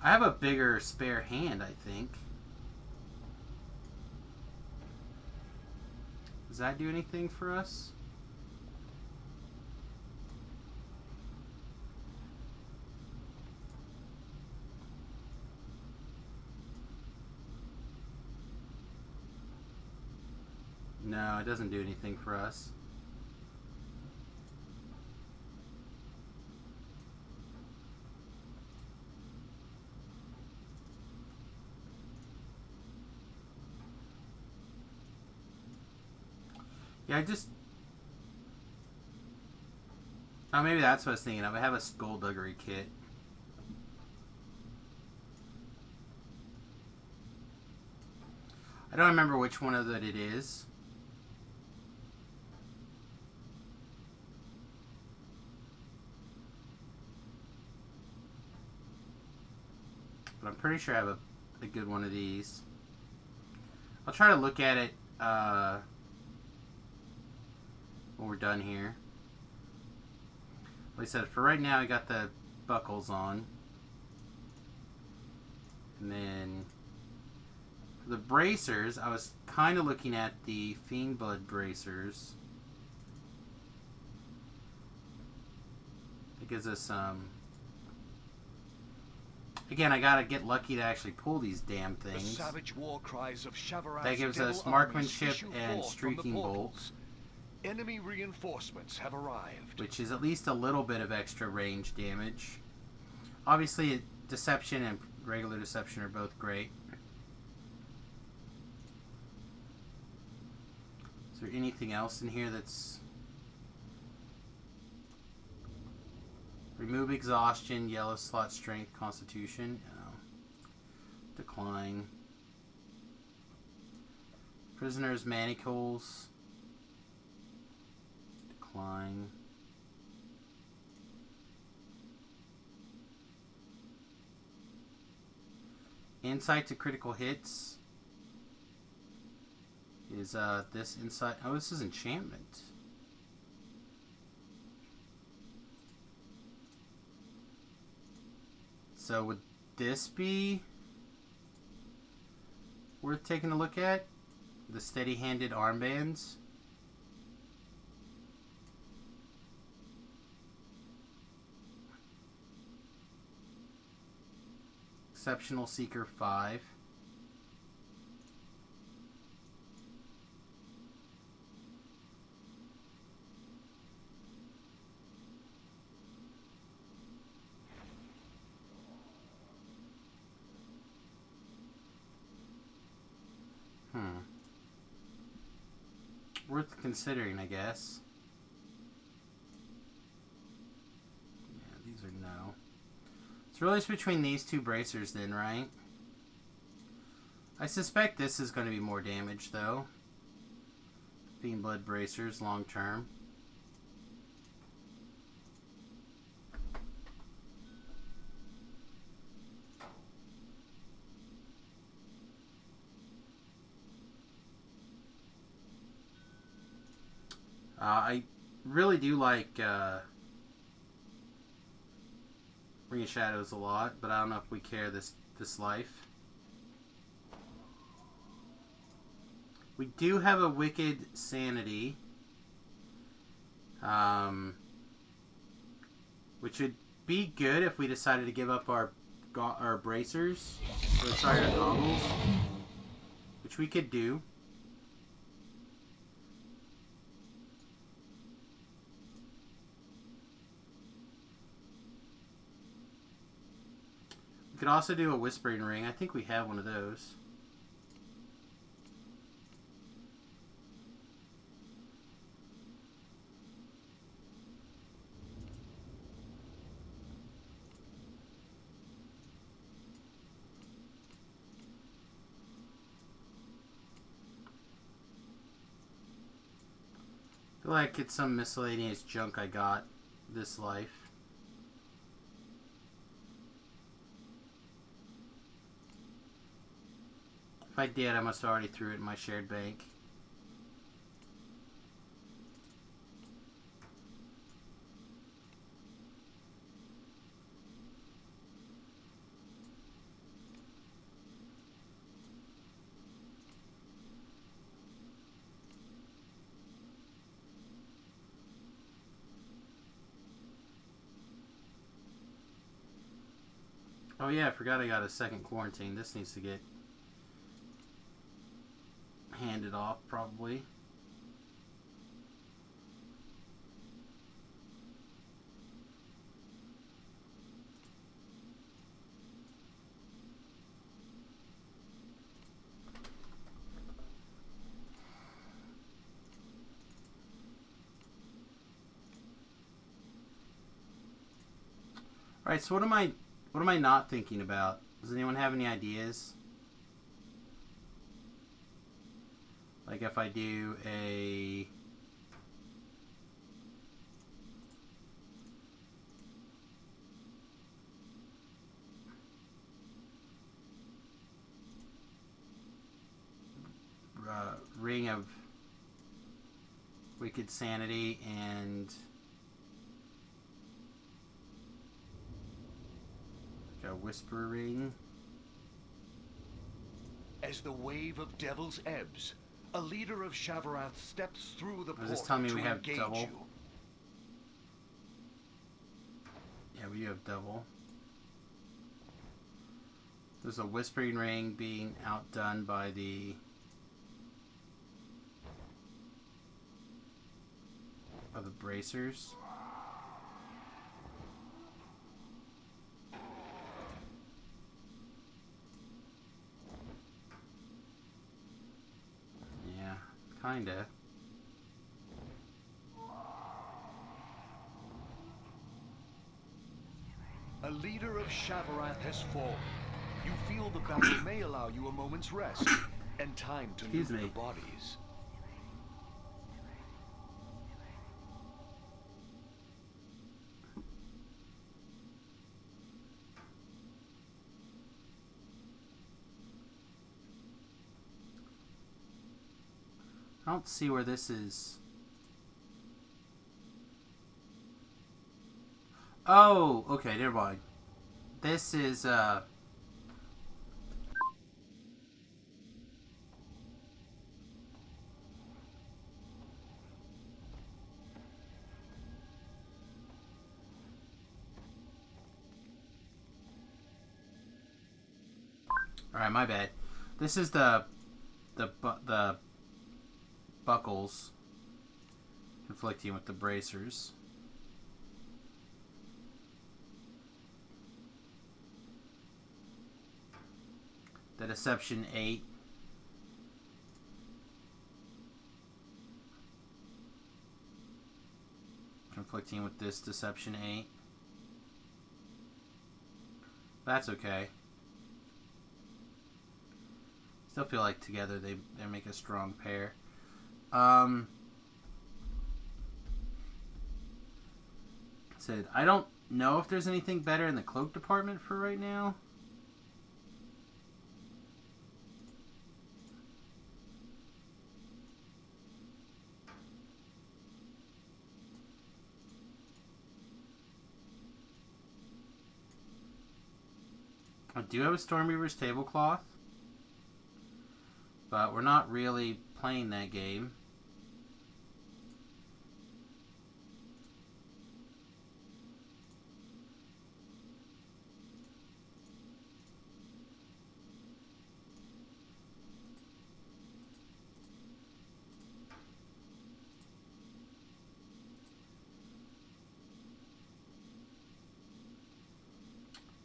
I have a bigger spare hand, I think. Does that do anything for us? No, it doesn't do anything for us. Yeah, I just... Oh, maybe that's what I was thinking of. I have a skullduggery kit. I don't remember which one of that it is. But I'm pretty sure I have a good one of these. I'll try to look at it when we're done here. Like I said, for right now I got the buckles on. And then for the bracers, I was kind of looking at the Fiendblood bracers. It gives us again, I gotta get lucky to actually pull these damn things. The savage war cries of Shavarath's that gives us devil marksmanship armies issue and forth from the streaking bolt, portals. Enemy reinforcements have arrived. which is at least a little bit of extra range damage. Obviously, deception and regular deception are both great. Is there anything else in here that's... Remove exhaustion, yellow slot strength, constitution. No. Decline. Prisoners manacles. Decline. Insight to critical hits is this insight. Oh, this is enchantment. So would this be worth taking a look at? The steady-handed armbands? Exceptional Seeker 5. Worth considering, I guess. Yeah, these are no. It's really just between these two bracers then, right? I suspect this is going to be more damage, though. Fiendblood bracers, long term. I really do like Ring of Shadows a lot, but I don't know if we care this life. We do have a Wicked Sanity. Which would be good if we decided to give up our bracers. Or sorry, our goggles. Which we could do. We could also do a whispering ring. I think we have one of those. I feel like it's some miscellaneous junk I got this life. If I did, I must have already threw it in my shared bank. Oh yeah, I forgot I got a second quarantine. This needs to get handed off, probably. Alright, so what am I not thinking about? Does anyone have any ideas? Like if I do a... ring of wicked sanity and a whisper ring. As the wave of devils ebbs, a leader of Shavarath steps through the Does this portal tell me to we have engage double? you. Yeah, we have double. There's a whispering ring being outdone by the bracers. Yeah, kinda. A leader of Shavarath has fallen. You feel the battle may allow you a moment's rest and time to Excuse move me. the bodies. I don't see where this is. Oh, okay, never mind. This is, Alright, my bad. This is the buckles conflicting with the bracers. The Deception 8. Conflicting with this Deception 8. That's okay. Still feel like together they make a strong pair. Said I don't know if there's anything better in the cloak department for right now. I do have a Stormreaver's tablecloth, but we're not really playing that game.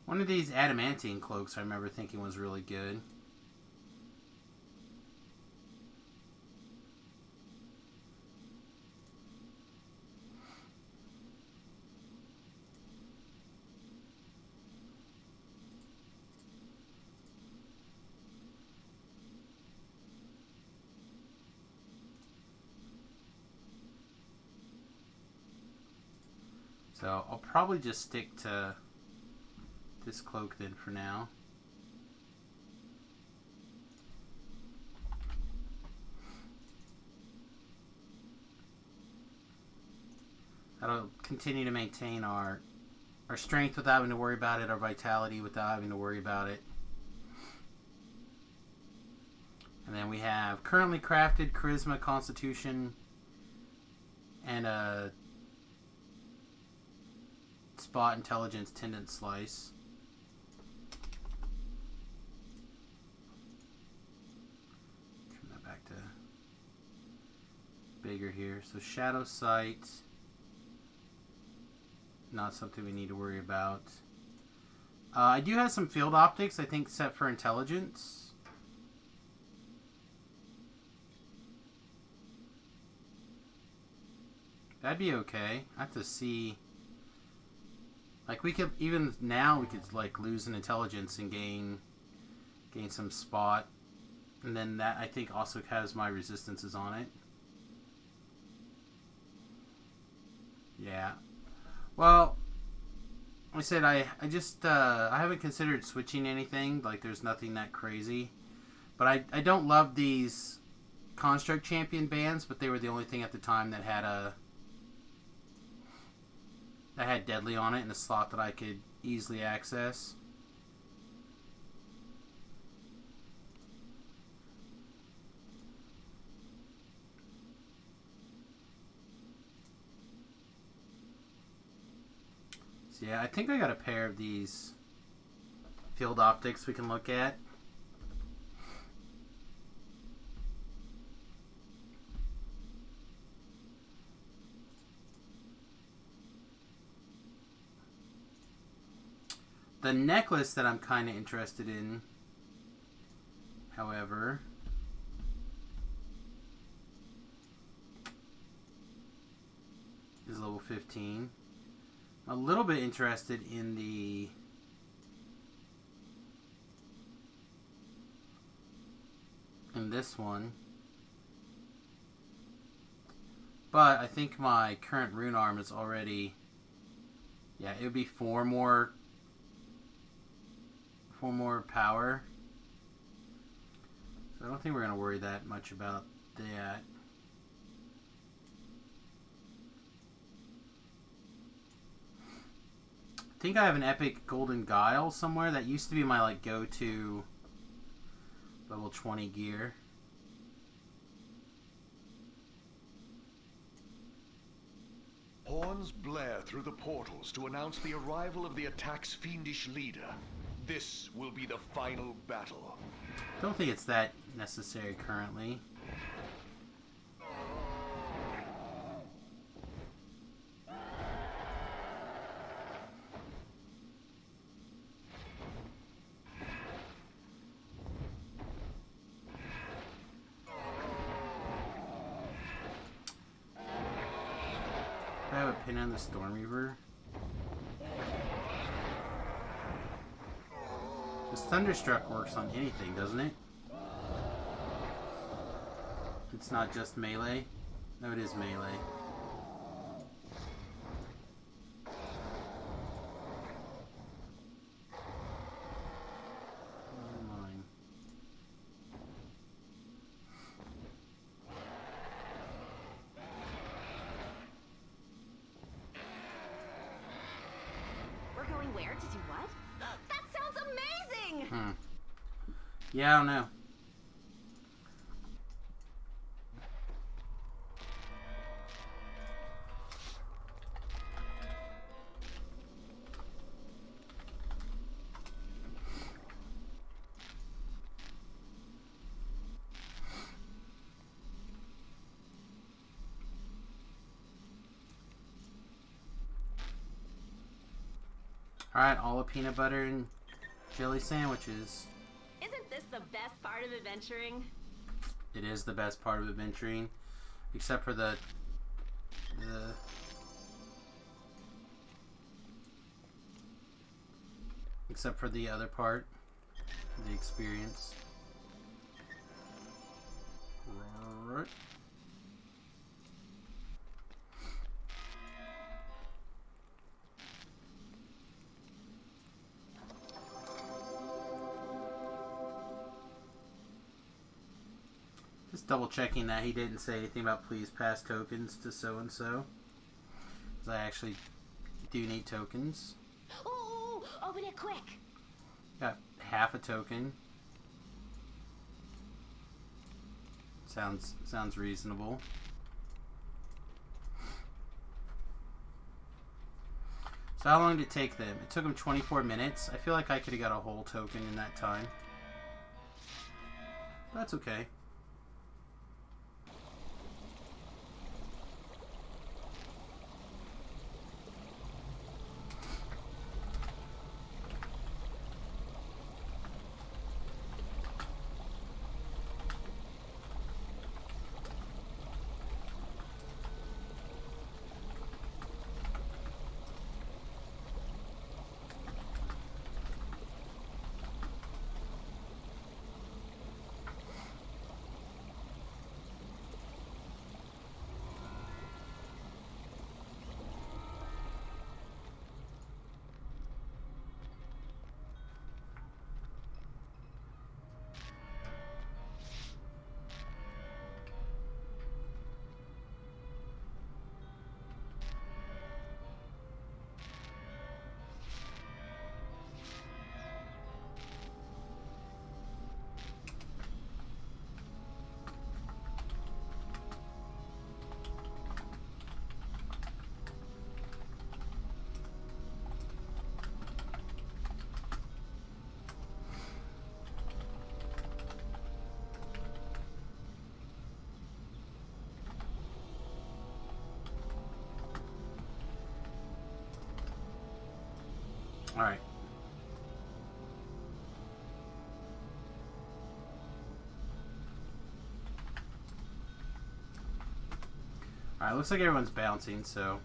One of these adamantine cloaks I remember thinking was really good. So I'll probably just stick to this cloak then for now. That'll continue to maintain our strength without having to worry about it, our vitality without having to worry about it. And then we have currently crafted charisma, constitution, and a spot intelligence tendon slice. Turn that back to bigger here. So shadow sight, not something we need to worry about. I do have some field optics, I think, set for intelligence. That'd be okay. I have to see. Like, we could, even now, we could, like, lose an intelligence and gain some spot. And then that, I think, also has my resistances on it. Yeah. Well, like I said, I just, I haven't considered switching anything. Like, there's nothing that crazy. But I don't love these Construct Champion bands, but they were the only thing at the time that had Deadly on it in a slot that I could easily access. So yeah, I think I got a pair of these field optics we can look at. The necklace that I'm kind of interested in, however, is level 15. I'm a little bit interested in this one. But I think my current rune arm is already, yeah, it would be 4 more power. So I don't think we're going to worry that much about that. I think I have an epic golden guile somewhere. That used to be my like go-to level 20 gear. Horns blare through the portals to announce the arrival of the attack's fiendish leader. This will be the final battle. Don't think it's that necessary currently. I have a pin on the Storm Reaver. This Thunderstruck works on anything, doesn't it? It's not just melee. No, it is melee. We're going where to do what? That sounds amazing! Yeah, I don't know. Alright, all the peanut butter and jelly sandwiches. Isn't this the best part of adventuring? It is the best part of adventuring. Except for the except for the other part. The experience. Right. Just double checking that he didn't say anything about please pass tokens to so and so. Because I actually do need tokens. Ooh, open it quick. Got half a token. Sounds reasonable. So how long did it take them? It took them 24 minutes. I feel like I could have got a whole token in that time. That's okay. Alright. Alright, looks like everyone's bouncing, so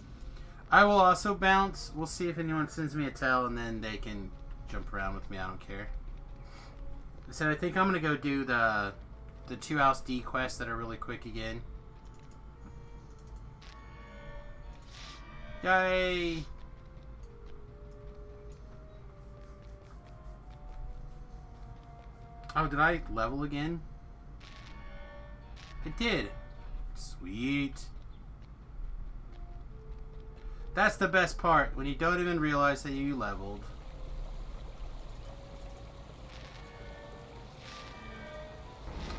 I will also bounce. We'll see if anyone sends me a tell, and then they can jump around with me. I don't care. I said I think I'm going to go do the 2 house D quests that are really quick again. Yay! Oh, did I level again? I did. Sweet. That's the best part, when you don't even realize that you leveled.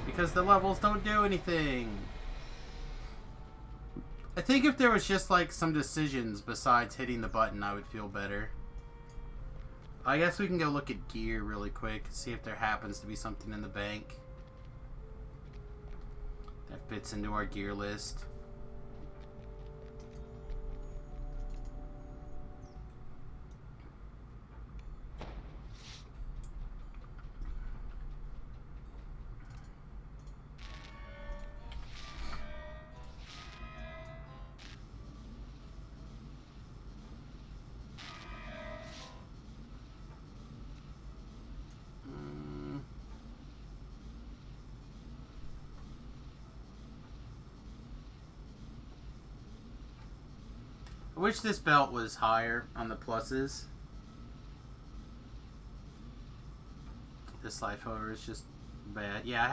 Because the levels don't do anything. I think if there was just like some decisions besides hitting the button, I would feel better. I guess we can go look at gear really quick, see if there happens to be something in the bank that fits into our gear list. I wish this belt was higher on the pluses. This life, however, is just bad. Yeah, I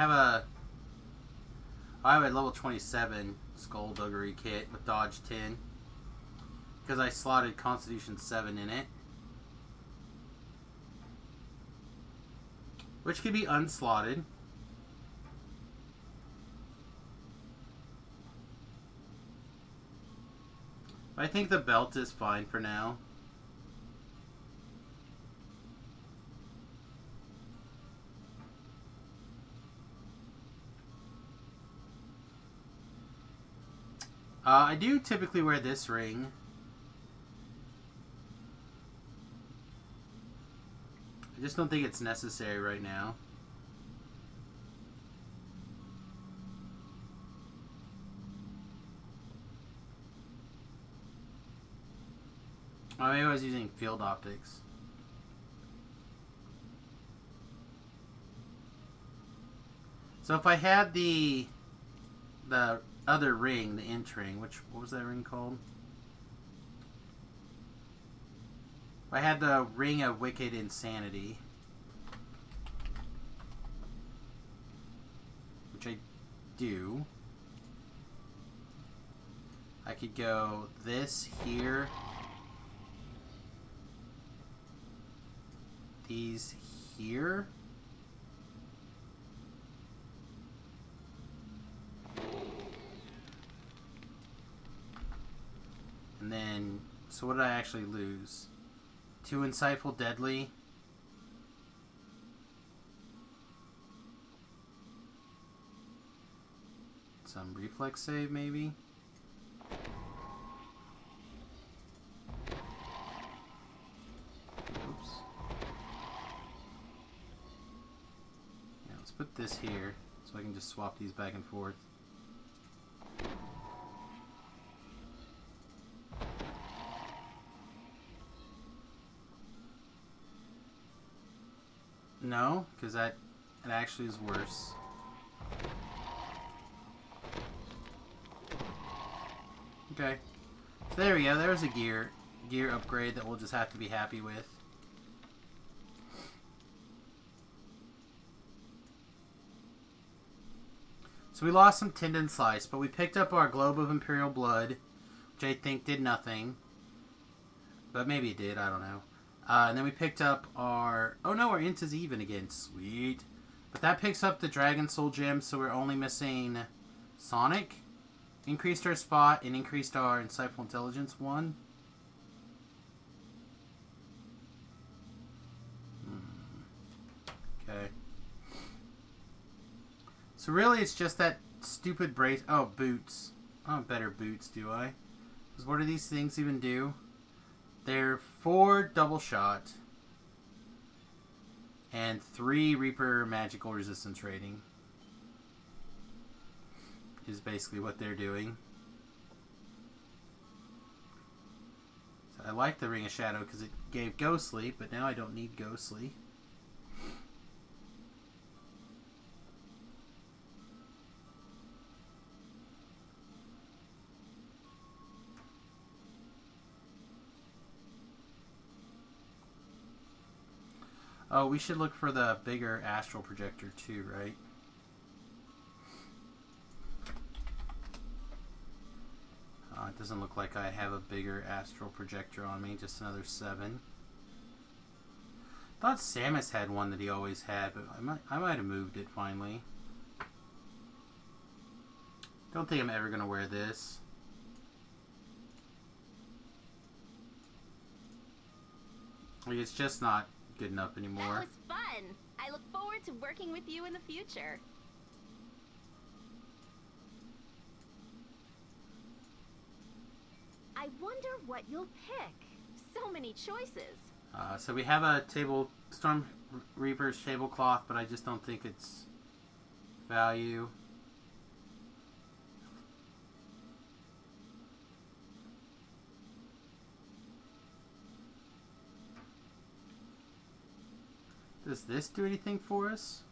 have a level 27 Skullduggery kit with dodge 10 because I slotted Constitution 7 in it, which could be unslotted. I think the belt is fine for now. I do typically wear this ring. I just don't think it's necessary right now. Oh, maybe I was using field optics. So if I had the other ring, the int ring, what was that ring called? If I had the Ring of Wicked Insanity, which I do, I could go this here, these here, and then, so what did I actually lose? 2 Insightful Deadly. Some reflex save, maybe? Oops. Yeah, let's put this here so I can just swap these back and forth. No, because it actually is worse. Okay. So there we go. There's a gear upgrade that we'll just have to be happy with. So we lost some Tendon Slice, but we picked up our Globe of Imperial Blood, which I think did nothing. But maybe it did, I don't know. And then we picked up our... Oh no, our int is even again. Sweet. But that picks up the Dragon Soul Gem, so we're only missing Sonic. Increased our spot and increased our Insightful Intelligence 1. Okay. So really it's just that stupid brace... Oh, boots. I want better boots, do I? Because what do these things even do? They're 4 double shot and 3 Reaper magical resistance rating is basically what they're doing. So I like the Ring of Shadow because it gave Ghostly, but now I don't need Ghostly. Oh, we should look for the bigger astral projector too, right? It doesn't look like I have a bigger astral projector on me, just another 7. I thought Samus had one that he always had, but I might have moved it finally. Don't think I'm ever going to wear this. Like, it's just not good enough anymore. That was fun. I look forward to working with you in the future. I wonder what you'll pick. So many choices. So we have a Storm Reaper's tablecloth, but I just don't think it's value. Does this do anything for us?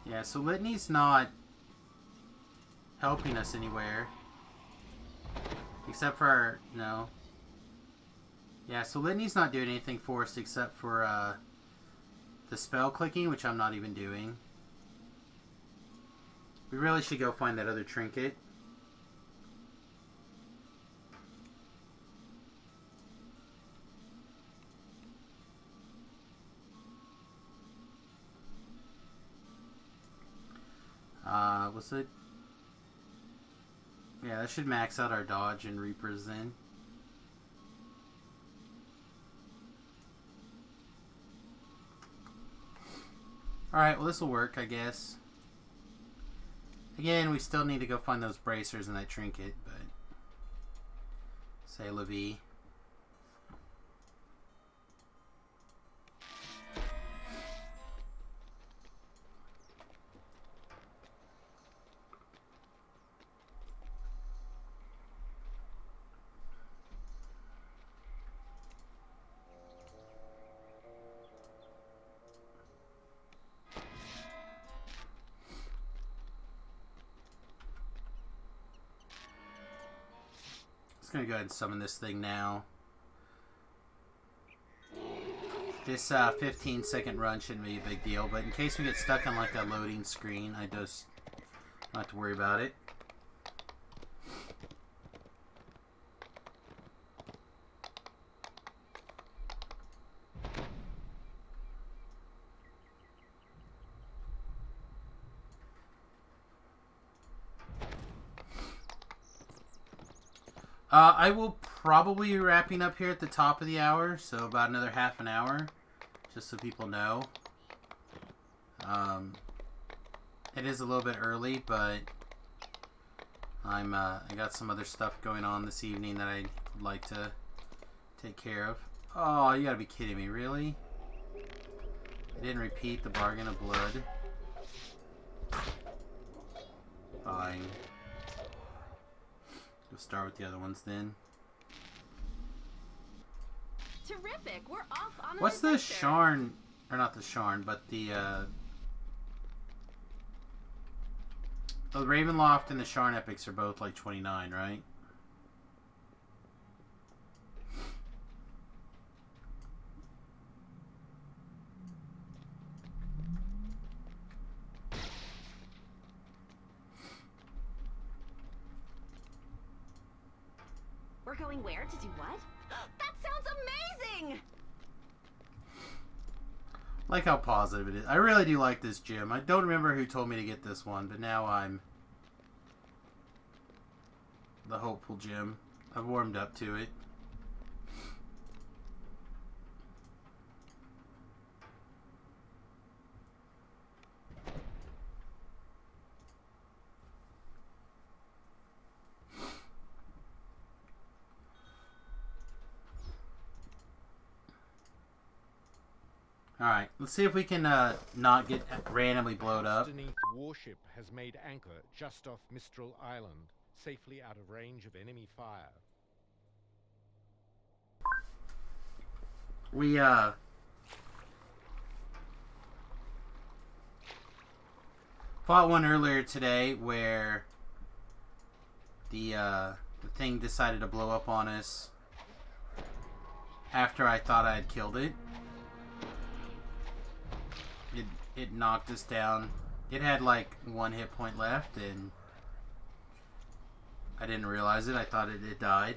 Yeah, so Litany's not helping us anywhere. Except for, no. Yeah, so Litany's not doing anything for us except for the spell clicking, which I'm not even doing. We really should go find that other trinket. Was it? Yeah, that should max out our dodge and Reapers then. Alright, well this will work, I guess. Again, we still need to go find those bracers and that trinket, but... Say la vie. Just gonna go ahead and summon this thing now. This 15-second run shouldn't be a big deal, but in case we get stuck on like a loading screen, I just don't have to worry about it. I will probably be wrapping up here at the top of the hour, so about another half an hour, just so people know. It is a little bit early, but I got some other stuff going on this evening that I'd like to take care of. Oh, you gotta be kidding me, really? I didn't repeat the bargain of blood. Fine. We'll start with the other ones then. Terrific. We're off on What's an the adventure. Sharn, or not the Sharn, but the Ravenloft and the Sharn epics are both like 29, right? We're going where to do what? That sounds amazing! Like how positive it is. I really do like this gym. I don't remember who told me to get this one, but now I'm the hopeful gym. I've warmed up to it. Alright, let's see if we can not get randomly blowed up. Destiny warship has made anchor just off Mistral Island, safely out of range of enemy fire. We fought one earlier today where the thing decided to blow up on us after I thought I had killed it. It knocked us down. It had like 1 hit point left, and I didn't realize it. I thought it had died.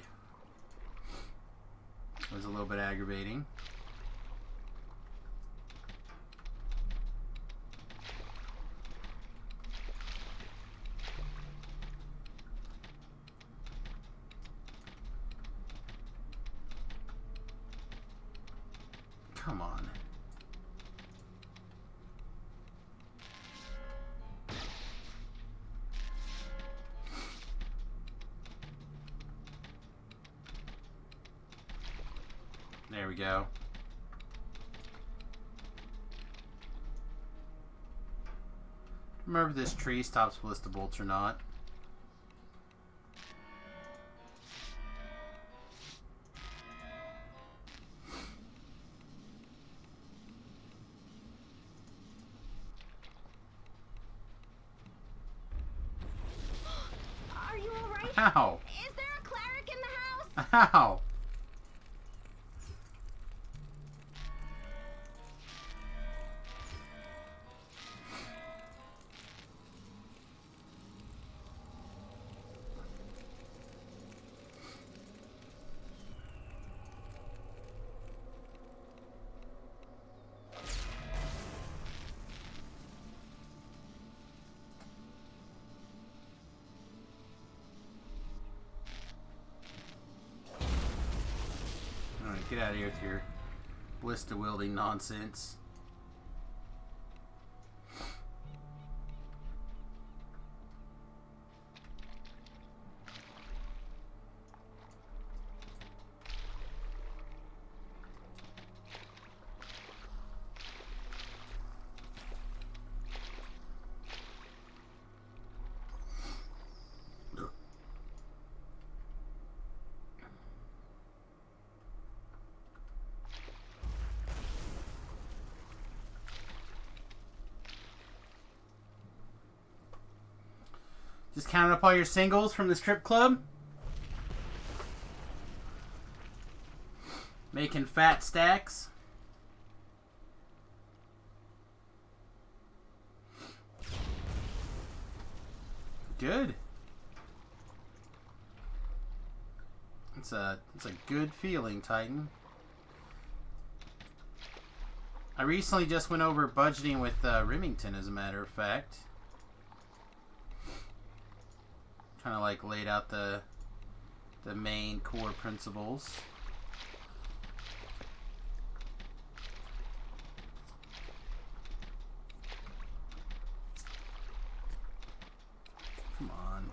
It was a little bit aggravating. Come on. There we go. Remember if this tree stops ballista bolts or not. Are you alright? Ow! Is there a cleric in the house? Ow! Alright, get out of here with your ballista wielding nonsense. Just counting up all your singles from the strip club. Making fat stacks. Good. It's a good feeling, Titan. I recently just went over budgeting with Remington, as a matter of fact. Kind of like laid out the main core principles. Come on.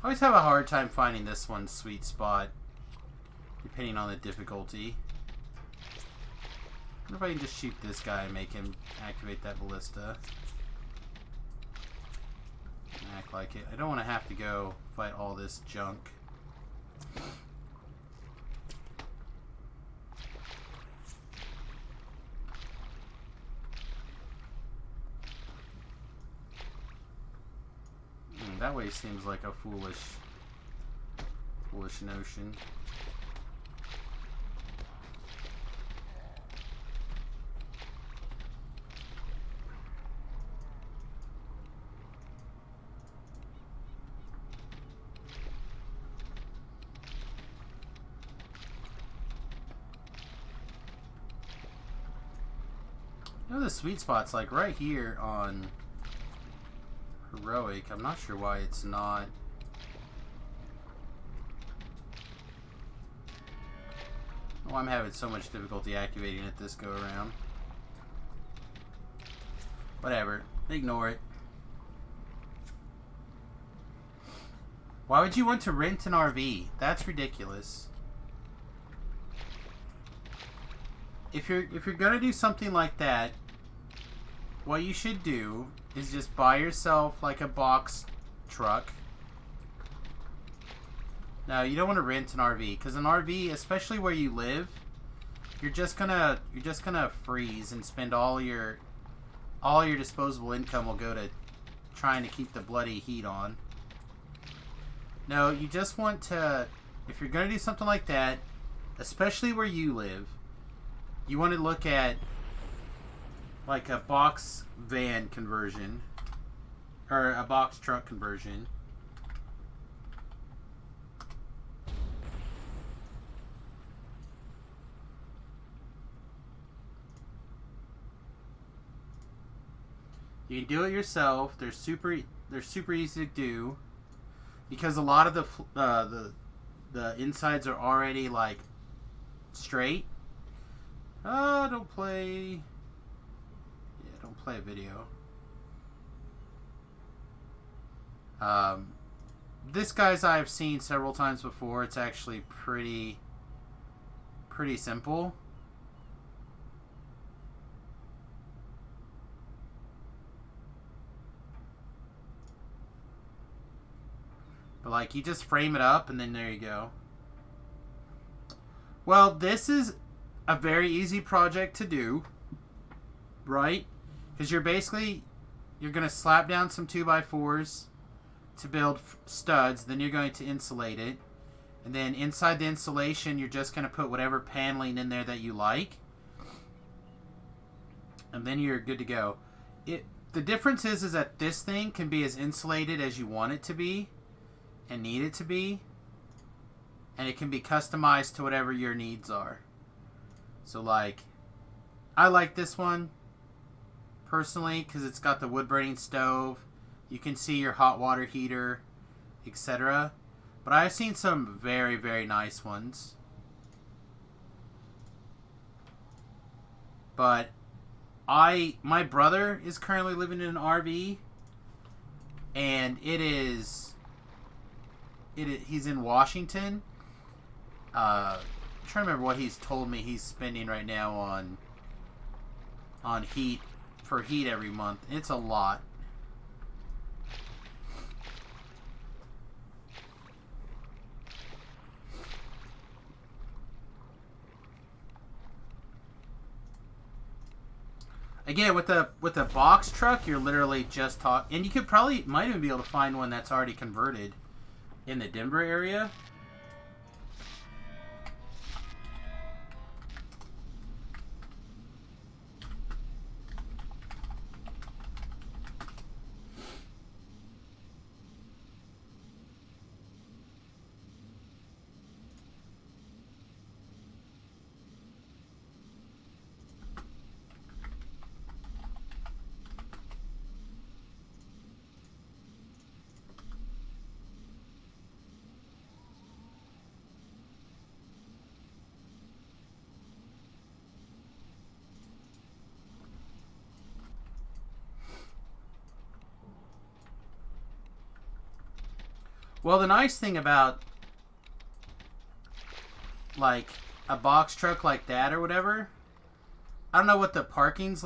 I always have a hard time finding this one's sweet spot, depending on the difficulty. I wonder if I can just shoot this guy and make him activate that ballista. And act like it. I don't want to have to go fight all this junk. That way seems like a foolish notion. You know, the sweet spot's like right here on heroic. I'm not sure why it's not. Oh, I'm having so much difficulty activating it this go around. Whatever. Ignore it. Why would you want to rent an RV? That's ridiculous. If you're gonna do something like that, what you should do is just buy yourself like a box truck. No, you don't want to rent an RV, because an RV, especially where you live, you're just gonna freeze and spend all your disposable income will go to trying to keep the bloody heat on. No, you just want to, if you're gonna do something like that, especially where you live, you want to look at like a box van conversion or a box truck conversion. You can do it yourself. They're super easy to do because a lot of the insides are already like straight. Oh, don't play a video. This guy's I've seen several times before. It's actually pretty simple. But like, you just frame it up and then there you go. Well, this is a very easy project to do, right? Because you're going to slap down some 2x4s to build studs, then you're going to insulate it, and then inside the insulation you're just going to put whatever paneling in there that you like, and then you're good to go. The difference is that this thing can be as insulated as you want it to be and need it to be, and it can be customized to whatever your needs are. So like, I like this one personally because it's got the wood burning stove. You can see your hot water heater, etc. But I've seen some very, very nice ones. But my brother is currently living in an RV, and he's in Washington, I'm trying to remember what he's told me he's spending right now on heat, for heat every month. It's a lot. Again, with the box truck, you're literally just talking, and you could probably might even be able to find one that's already converted in the Denver area. Well, the nice thing about, like, a box truck like that or whatever, I don't know what the parking is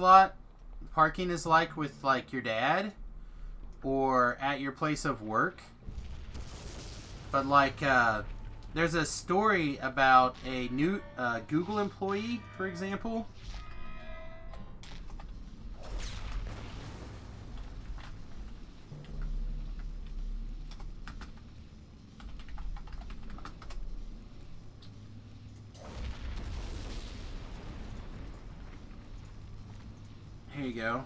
like with, like, your dad or at your place of work, but, like, there's a story about a new Google employee, for example. Here you go.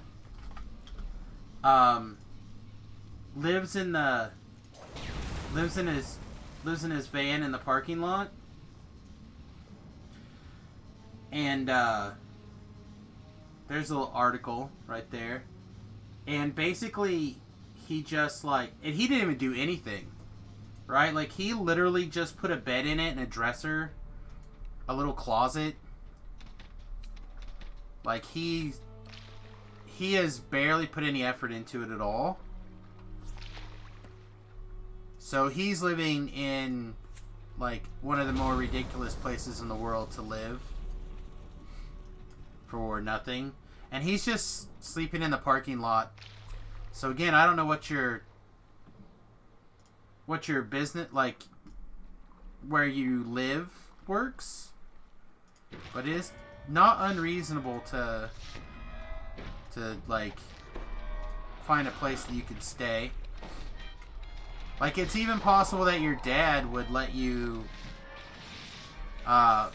Lives in his van in the parking lot, and there's a little article right there, and basically he just and he didn't even do anything, right? Like, he literally just put a bed in it and a dresser, a little closet. Like, he has barely put any effort into it at all. So he's living in, like, one of the more ridiculous places in the world to live for nothing. And he's just sleeping in the parking lot. So again, I don't know what your business, like, where you live works. But it is not unreasonable to like, find a place that you can stay. Like, it's even possible that your dad would let you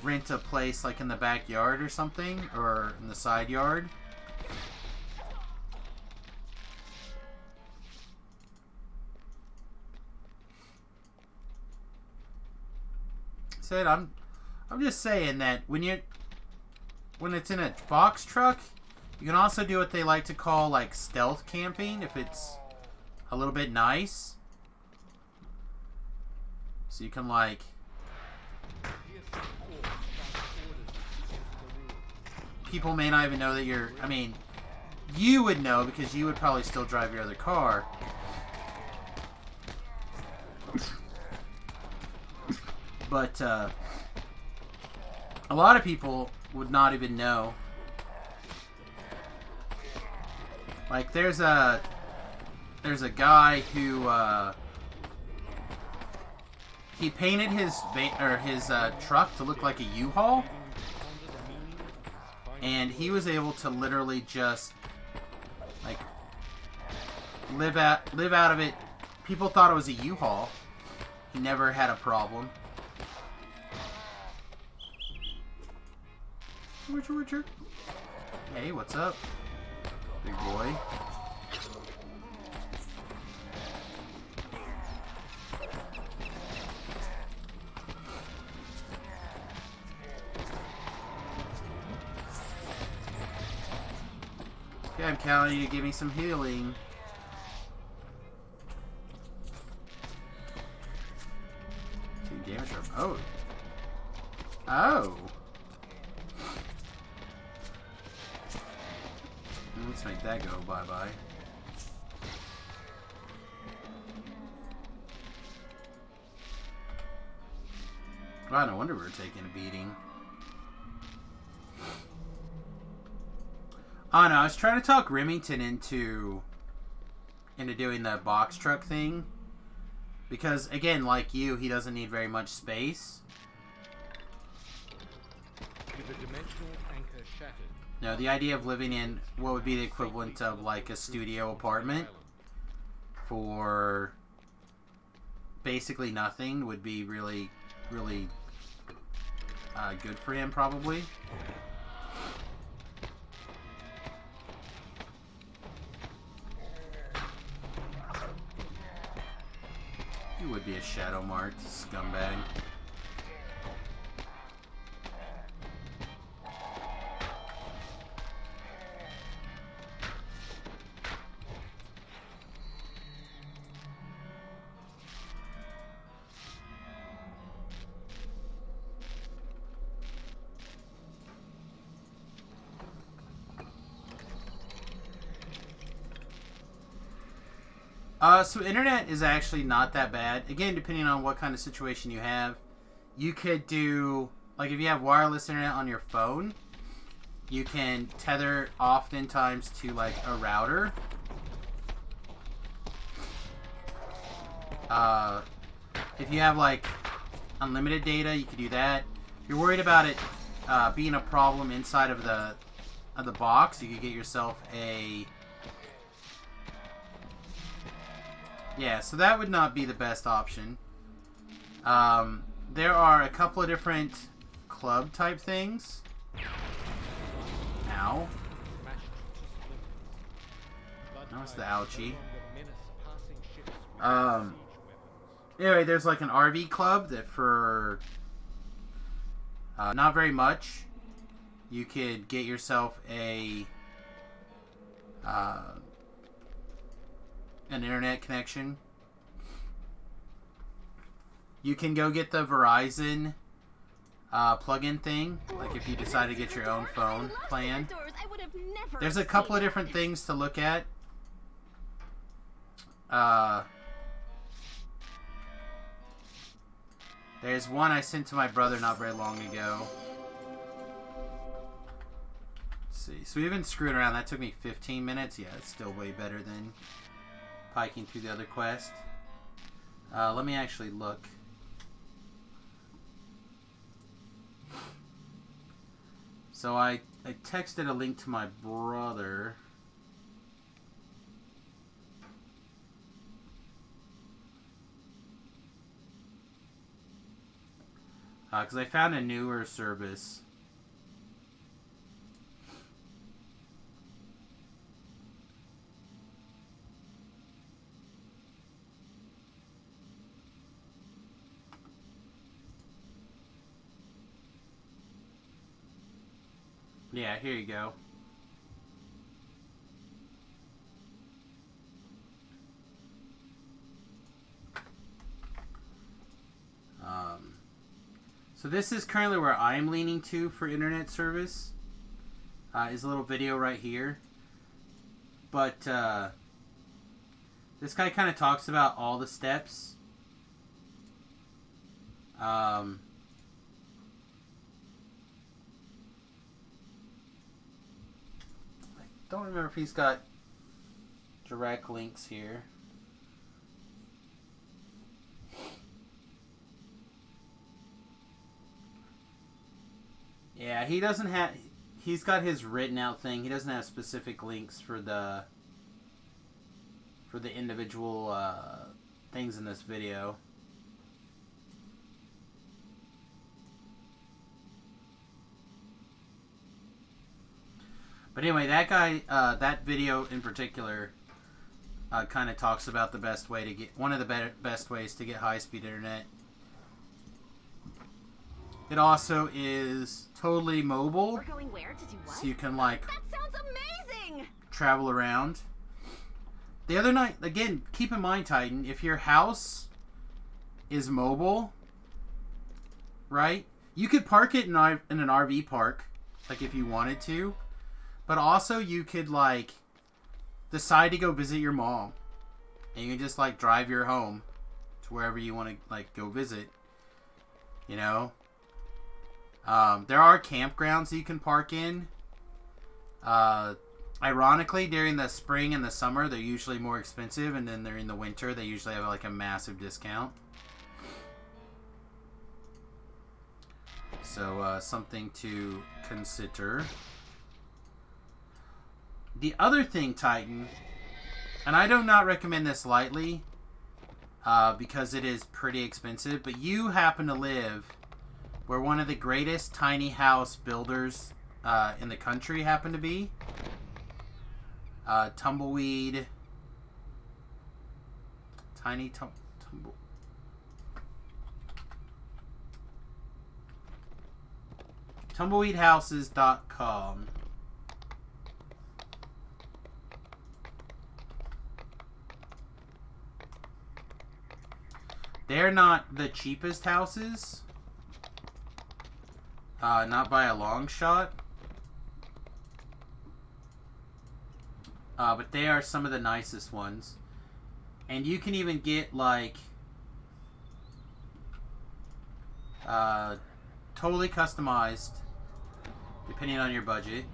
rent a place, like, in the backyard or something, or in the side yard. Said, I'm just saying that when it's in a box truck, you can also do what they like to call, like, stealth camping, if it's a little bit nice. So you can, like, people may not even know that you're, I mean, you would know because you would probably still drive your other car. But, a lot of people would not even know. Like, there's a guy who he painted his truck to look like a U-Haul, and he was able to literally just, like, live out of it. People thought it was a U-Haul. He never had a problem. Richard. Hey, what's up, big boy? Okay, I'm counting you to give me some healing. Team damage or oh. Oh. Let's make that go bye-bye. Wow, no wonder we're taking a beating. Oh no, I was trying to talk Remington into doing the box truck thing. Because, again, like you, he doesn't need very much space. With the dimensional anchor shattered. No, the idea of living in what would be the equivalent of like a studio apartment for basically nothing would be really, really good for him, probably. He would be a shadow marked scumbag. So internet is actually not that bad. Again, depending on what kind of situation you have. You could do, like if you have wireless internet on your phone, you can tether oftentimes to like a router. If you have like unlimited data, you can do that. If you're worried about it being a problem inside of the box, you could get yourself a... Yeah, so that would not be the best option. There are a couple of different club type things. Ow. That was the ouchie. Anyway, there's like an RV club that for not very much, you could get yourself an internet connection. You can go get the Verizon plug-in thing, like if you decide to get your own phone plan. There's a couple of different things to look at. There's one I sent to my brother not very long ago. Let's see. So we've been screwing around. That took me 15 minutes. Yeah, it's still way better than piking through the other quest. Let me actually look. So I texted a link to my brother. Because I found a newer service. Yeah, here you go. So this is currently where I'm leaning to for internet service. Is a little video right here. But this guy kind of talks about all the steps. I don't remember if he's got direct links here. Yeah, he doesn't have... He's got his written out thing. He doesn't have specific links for the individual things in this video. But anyway, that guy, that video in particular, kind of talks about the best way to get... One of the best ways to get high-speed internet. It also is totally mobile. We're going where to do what? So you can, like... That sounds amazing! Travel around. The other night, again, keep in mind, Titan, if your house is mobile, right? You could park it in an RV park, like if you wanted to. But also you could, like, decide to go visit your mom. And you can just, like, drive your home to wherever you want to, like, go visit. You know? There are campgrounds you can park in. Ironically, during the spring and the summer, they're usually more expensive, and then during the winter, they usually have like a massive discount. So, something to consider. The other thing, Titan, and I do not recommend this lightly, because it is pretty expensive, but you happen to live where one of the greatest tiny house builders in the country happen to be. Tumbleweed. Tumbleweedhouses.com. They're not the cheapest houses. Not by a long shot. But they are some of the nicest ones. And you can even get, like, totally customized, depending on your budget.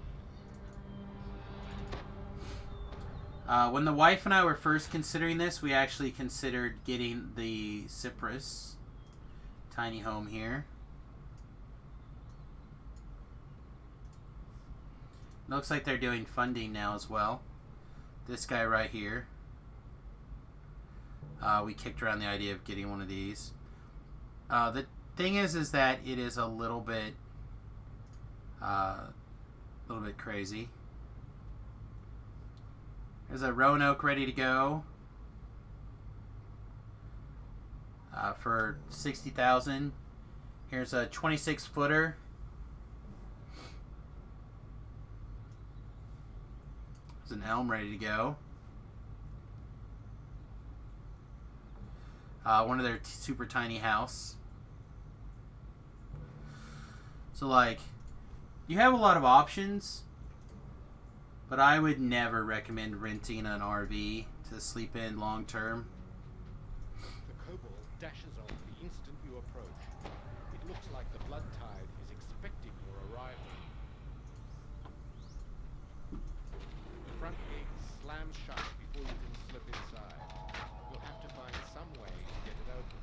When the wife and I were first considering this, we actually considered getting the Cypress tiny home here. Looks like they're doing funding now as well. This guy right here. We kicked around the idea of getting one of these. The thing is that it is a little bit crazy. There's a Roanoke ready to go for $60,000. Here's a 26-footer. There's an elm ready to go. One of their super tiny house. So, like, you have a lot of options, but I would never recommend renting an RV to sleep in long term. The kobold dashes off the instant you approach. It looks like the blood tide is expecting your arrival. The front gate slams shut before you can slip inside. You'll have to find some way to get it open.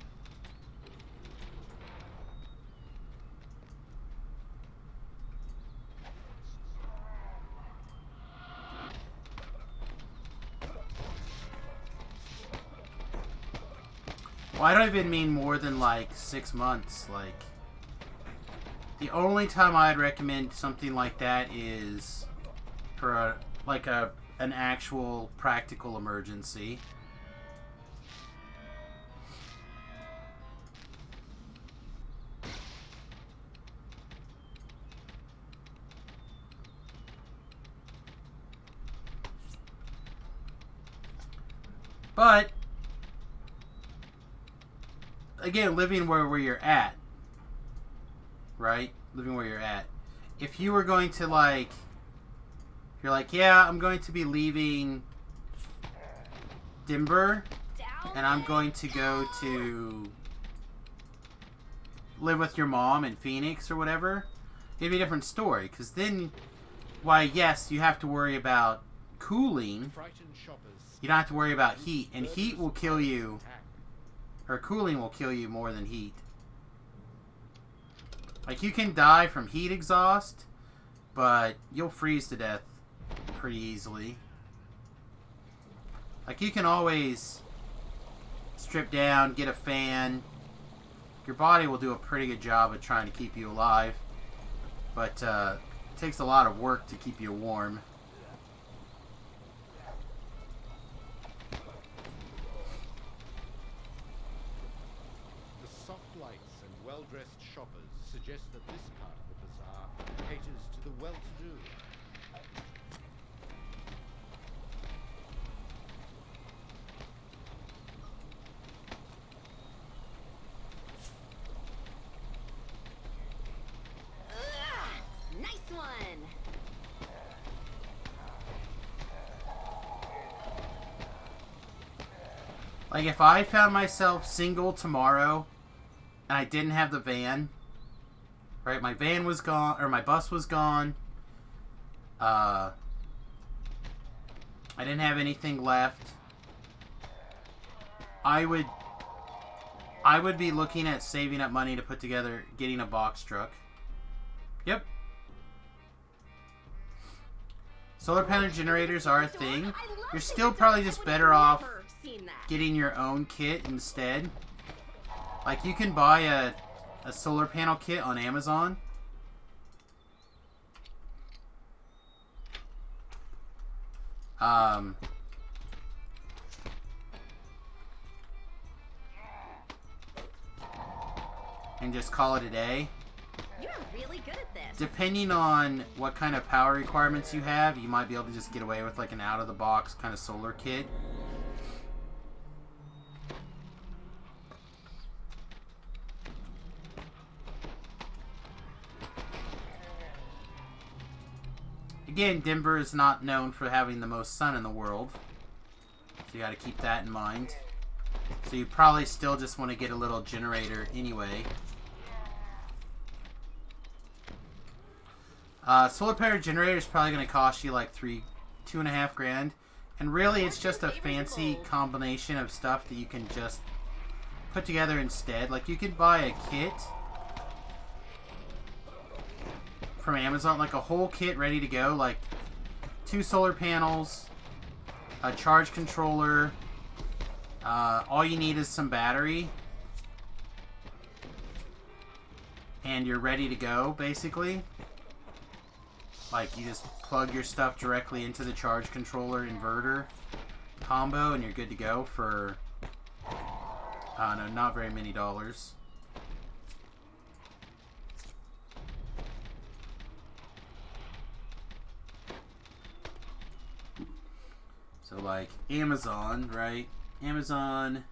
Well, I don't even mean more than like 6 months. Like, the only time I'd recommend something like that is for an actual practical emergency. But again, living where you're at, right? Living where you're at. If you were going to, like, if you're like, yeah, I'm going to be leaving Denver, and I'm going to go to live with your mom in Phoenix or whatever, it'd be a different story. Because then, why, yes, you have to worry about cooling. You don't have to worry about heat, and heat will kill you. Or cooling will kill you more than heat. Like, you can die from heat exhaust, but you'll freeze to death pretty easily. Like, you can always strip down, get a fan. Your body will do a pretty good job of trying to keep you alive. But it takes a lot of work to keep you warm. Well-dressed shoppers suggest that this part of the bazaar caters to the well-to-do. Nice one! Like, if I found myself single tomorrow and I didn't have the van, Right, my van was gone, or my bus was gone. I didn't have anything left. I would be looking at saving up money to put together, getting a box truck. Yep. Solar panel generators are a thing. You're still probably just better off getting your own kit instead. Like, you can buy a solar panel kit on Amazon. And just call it a day. You're really good at this. Depending on what kind of power requirements you have, you might be able to just get away with like an out-of-the-box kind of solar kit. Again, Denver is not known for having the most sun in the world. So you got to keep that in mind. So you probably still just want to get a little generator anyway. Solar powered generator is probably going to cost you like $2.5 grand. And really it's just a fancy combination of stuff that you can just put together instead. Like, you could buy a kit from Amazon, like a whole kit ready to go, like 2 solar panels, a charge controller, all you need is some battery, and you're ready to go, basically. Like, you just plug your stuff directly into the charge controller inverter combo, and you're good to go for, I don't know, not very many dollars. So, like, Amazon, right? Amazon,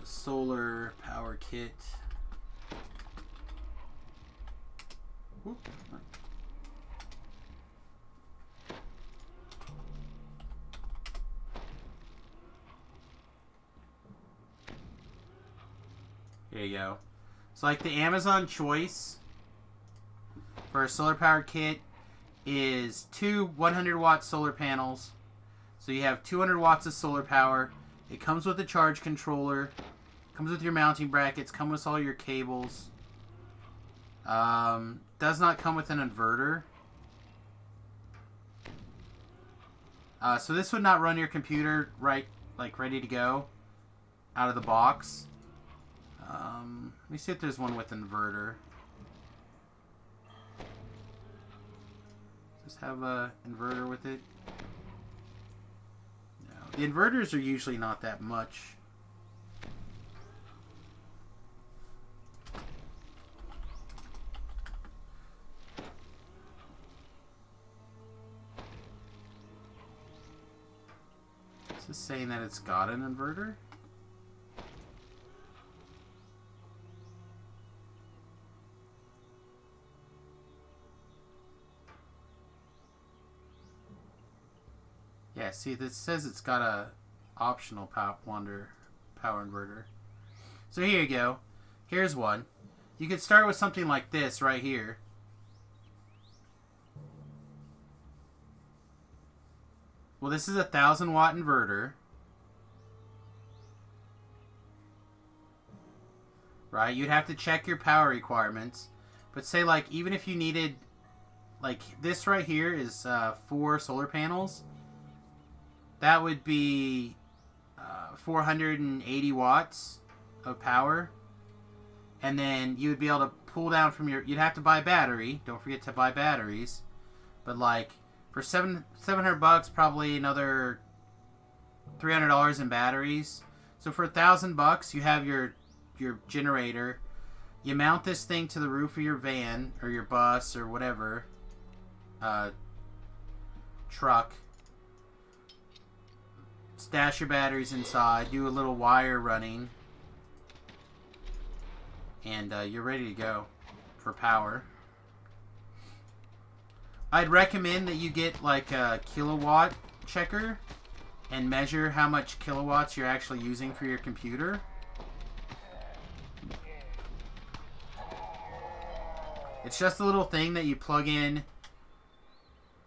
solar power kit. Whoop. Here you go. So, like, the Amazon choice for a solar powered kit is 2 100-watt solar panels. So you have 200 watts of solar power. It comes with a charge controller. Comes with your mounting brackets. Comes with all your cables. Does not come with an inverter. So this would not run your computer right, like ready to go out of the box. Let me see if there's one with inverter. Does this have a inverter with it? No. The inverters are usually not that much. Is this saying that it's got an inverter? Yeah, see, this says it's got a optional power inverter. So here you go. Here's one. You could start with something like this right here. Well, this is a 1,000-watt inverter. Right? You'd have to check your power requirements. But say, like, even if you needed, like, this right here is 4 solar panels. That would be 480 watts of power. And then you would be able to pull down from your... You'd have to buy a battery. Don't forget to buy batteries. But, like, for $700, probably another $300 in batteries. So for $1,000, you have your generator. You mount this thing to the roof of your van or your bus or whatever truck. Stash your batteries inside. Do a little wire running, and you're ready to go for power. I'd recommend that you get like a kilowatt checker and measure how much kilowatts you're actually using for your computer. It's just a little thing that you plug in.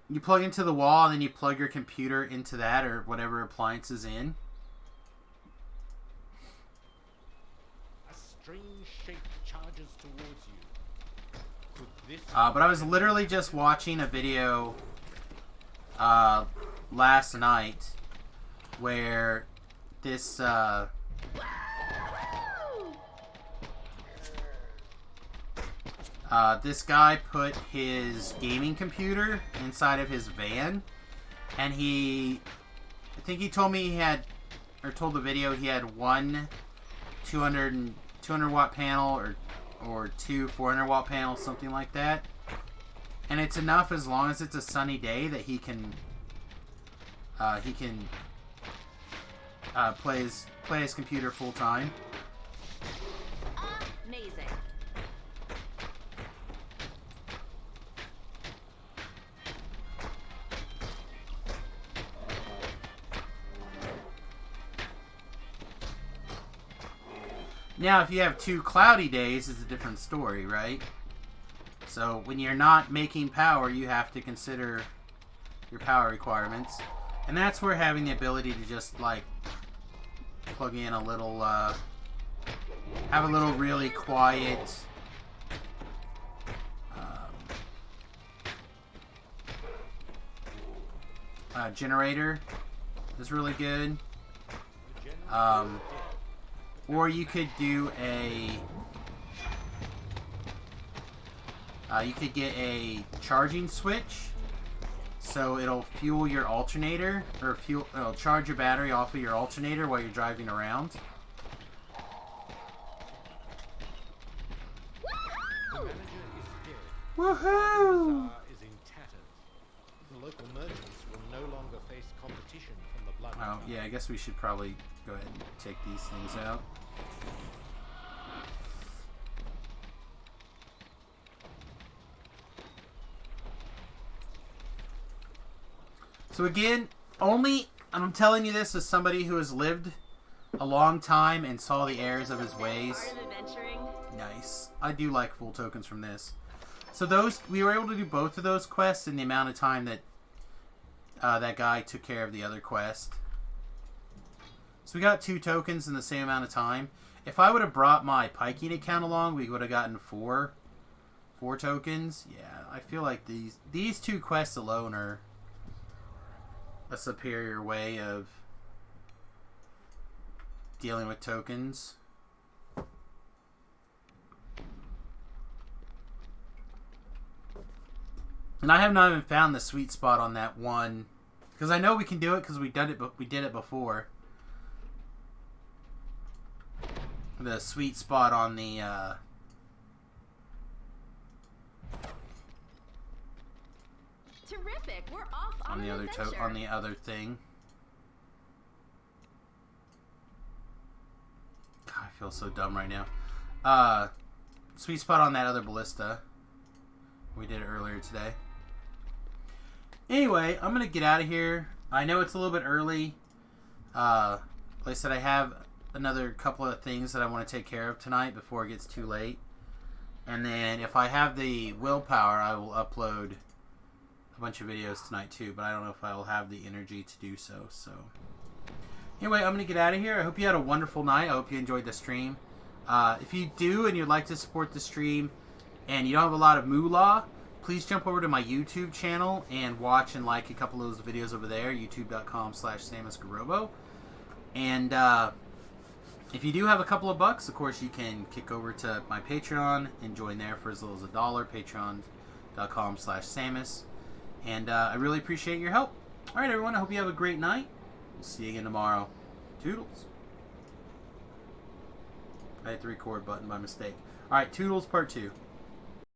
You plug into the wall, and then you plug your computer into that or whatever appliance is in. A strange shape charges towards you. Could this But I was literally just watching a video last night where this this guy put his gaming computer inside of his van, and I think he told me he had, or told the video he had one 200 watt panel or two 400 watt panels, something like that. And it's enough as long as it's a sunny day that he can play his computer full time. Amazing. Now, if you have 2 cloudy days, it's a different story, right? So, when you're not making power, you have to consider your power requirements. And that's where having the ability to just, like, plug in a little, have a little really quiet, generator is really good. Or you could do you could get a charging switch, so it'll fuel your alternator, or it'll charge your battery off of your alternator while you're driving around. The manager is dead. Woohoo! The bazaar is in tatters. The local merchants will no longer face competition from the blood. Oh, yeah, I guess we should probably go ahead and take these things out. So again, I'm telling you this as somebody who has lived a long time and saw the errors of his ways. Part of adventuring. Nice. I do like full tokens from this. So we were able to do both of those quests in the amount of time that that guy took care of the other quest. So we got 2 tokens in the same amount of time. If I would have brought my piking account along, we would have gotten 4 tokens. Yeah, I feel like these 2 quests alone are a superior way of dealing with tokens. And I have not even found the sweet spot on that one, because I know we can do it because we did it before. The sweet spot on the Terrific. We're off on the an other adventure. on the other thing. God, I feel so dumb right now. Sweet spot on that other ballista. We did it earlier today. Anyway, I'm gonna get out of here. I know it's a little bit early. Like I said, I have another couple of things that I want to take care of tonight before it gets too late. And then if I have the willpower, I will upload a bunch of videos tonight too, but I don't know if I will have the energy to do so. So anyway, I'm going to get out of here. I hope you had a wonderful night. I hope you enjoyed the stream. If you do and you'd like to support the stream and you don't have a lot of moolah, please jump over to my YouTube channel and watch and like a couple of those videos over there, youtube.com/SamusGarobo. And if you do have a couple of bucks, of course, you can kick over to my Patreon and join there for as little as $1, patreon.com/Samus. And I really appreciate your help. All right, everyone, I hope you have a great night. We'll see you again tomorrow. Toodles. I hit the record button by mistake. All right, Toodles Part 2.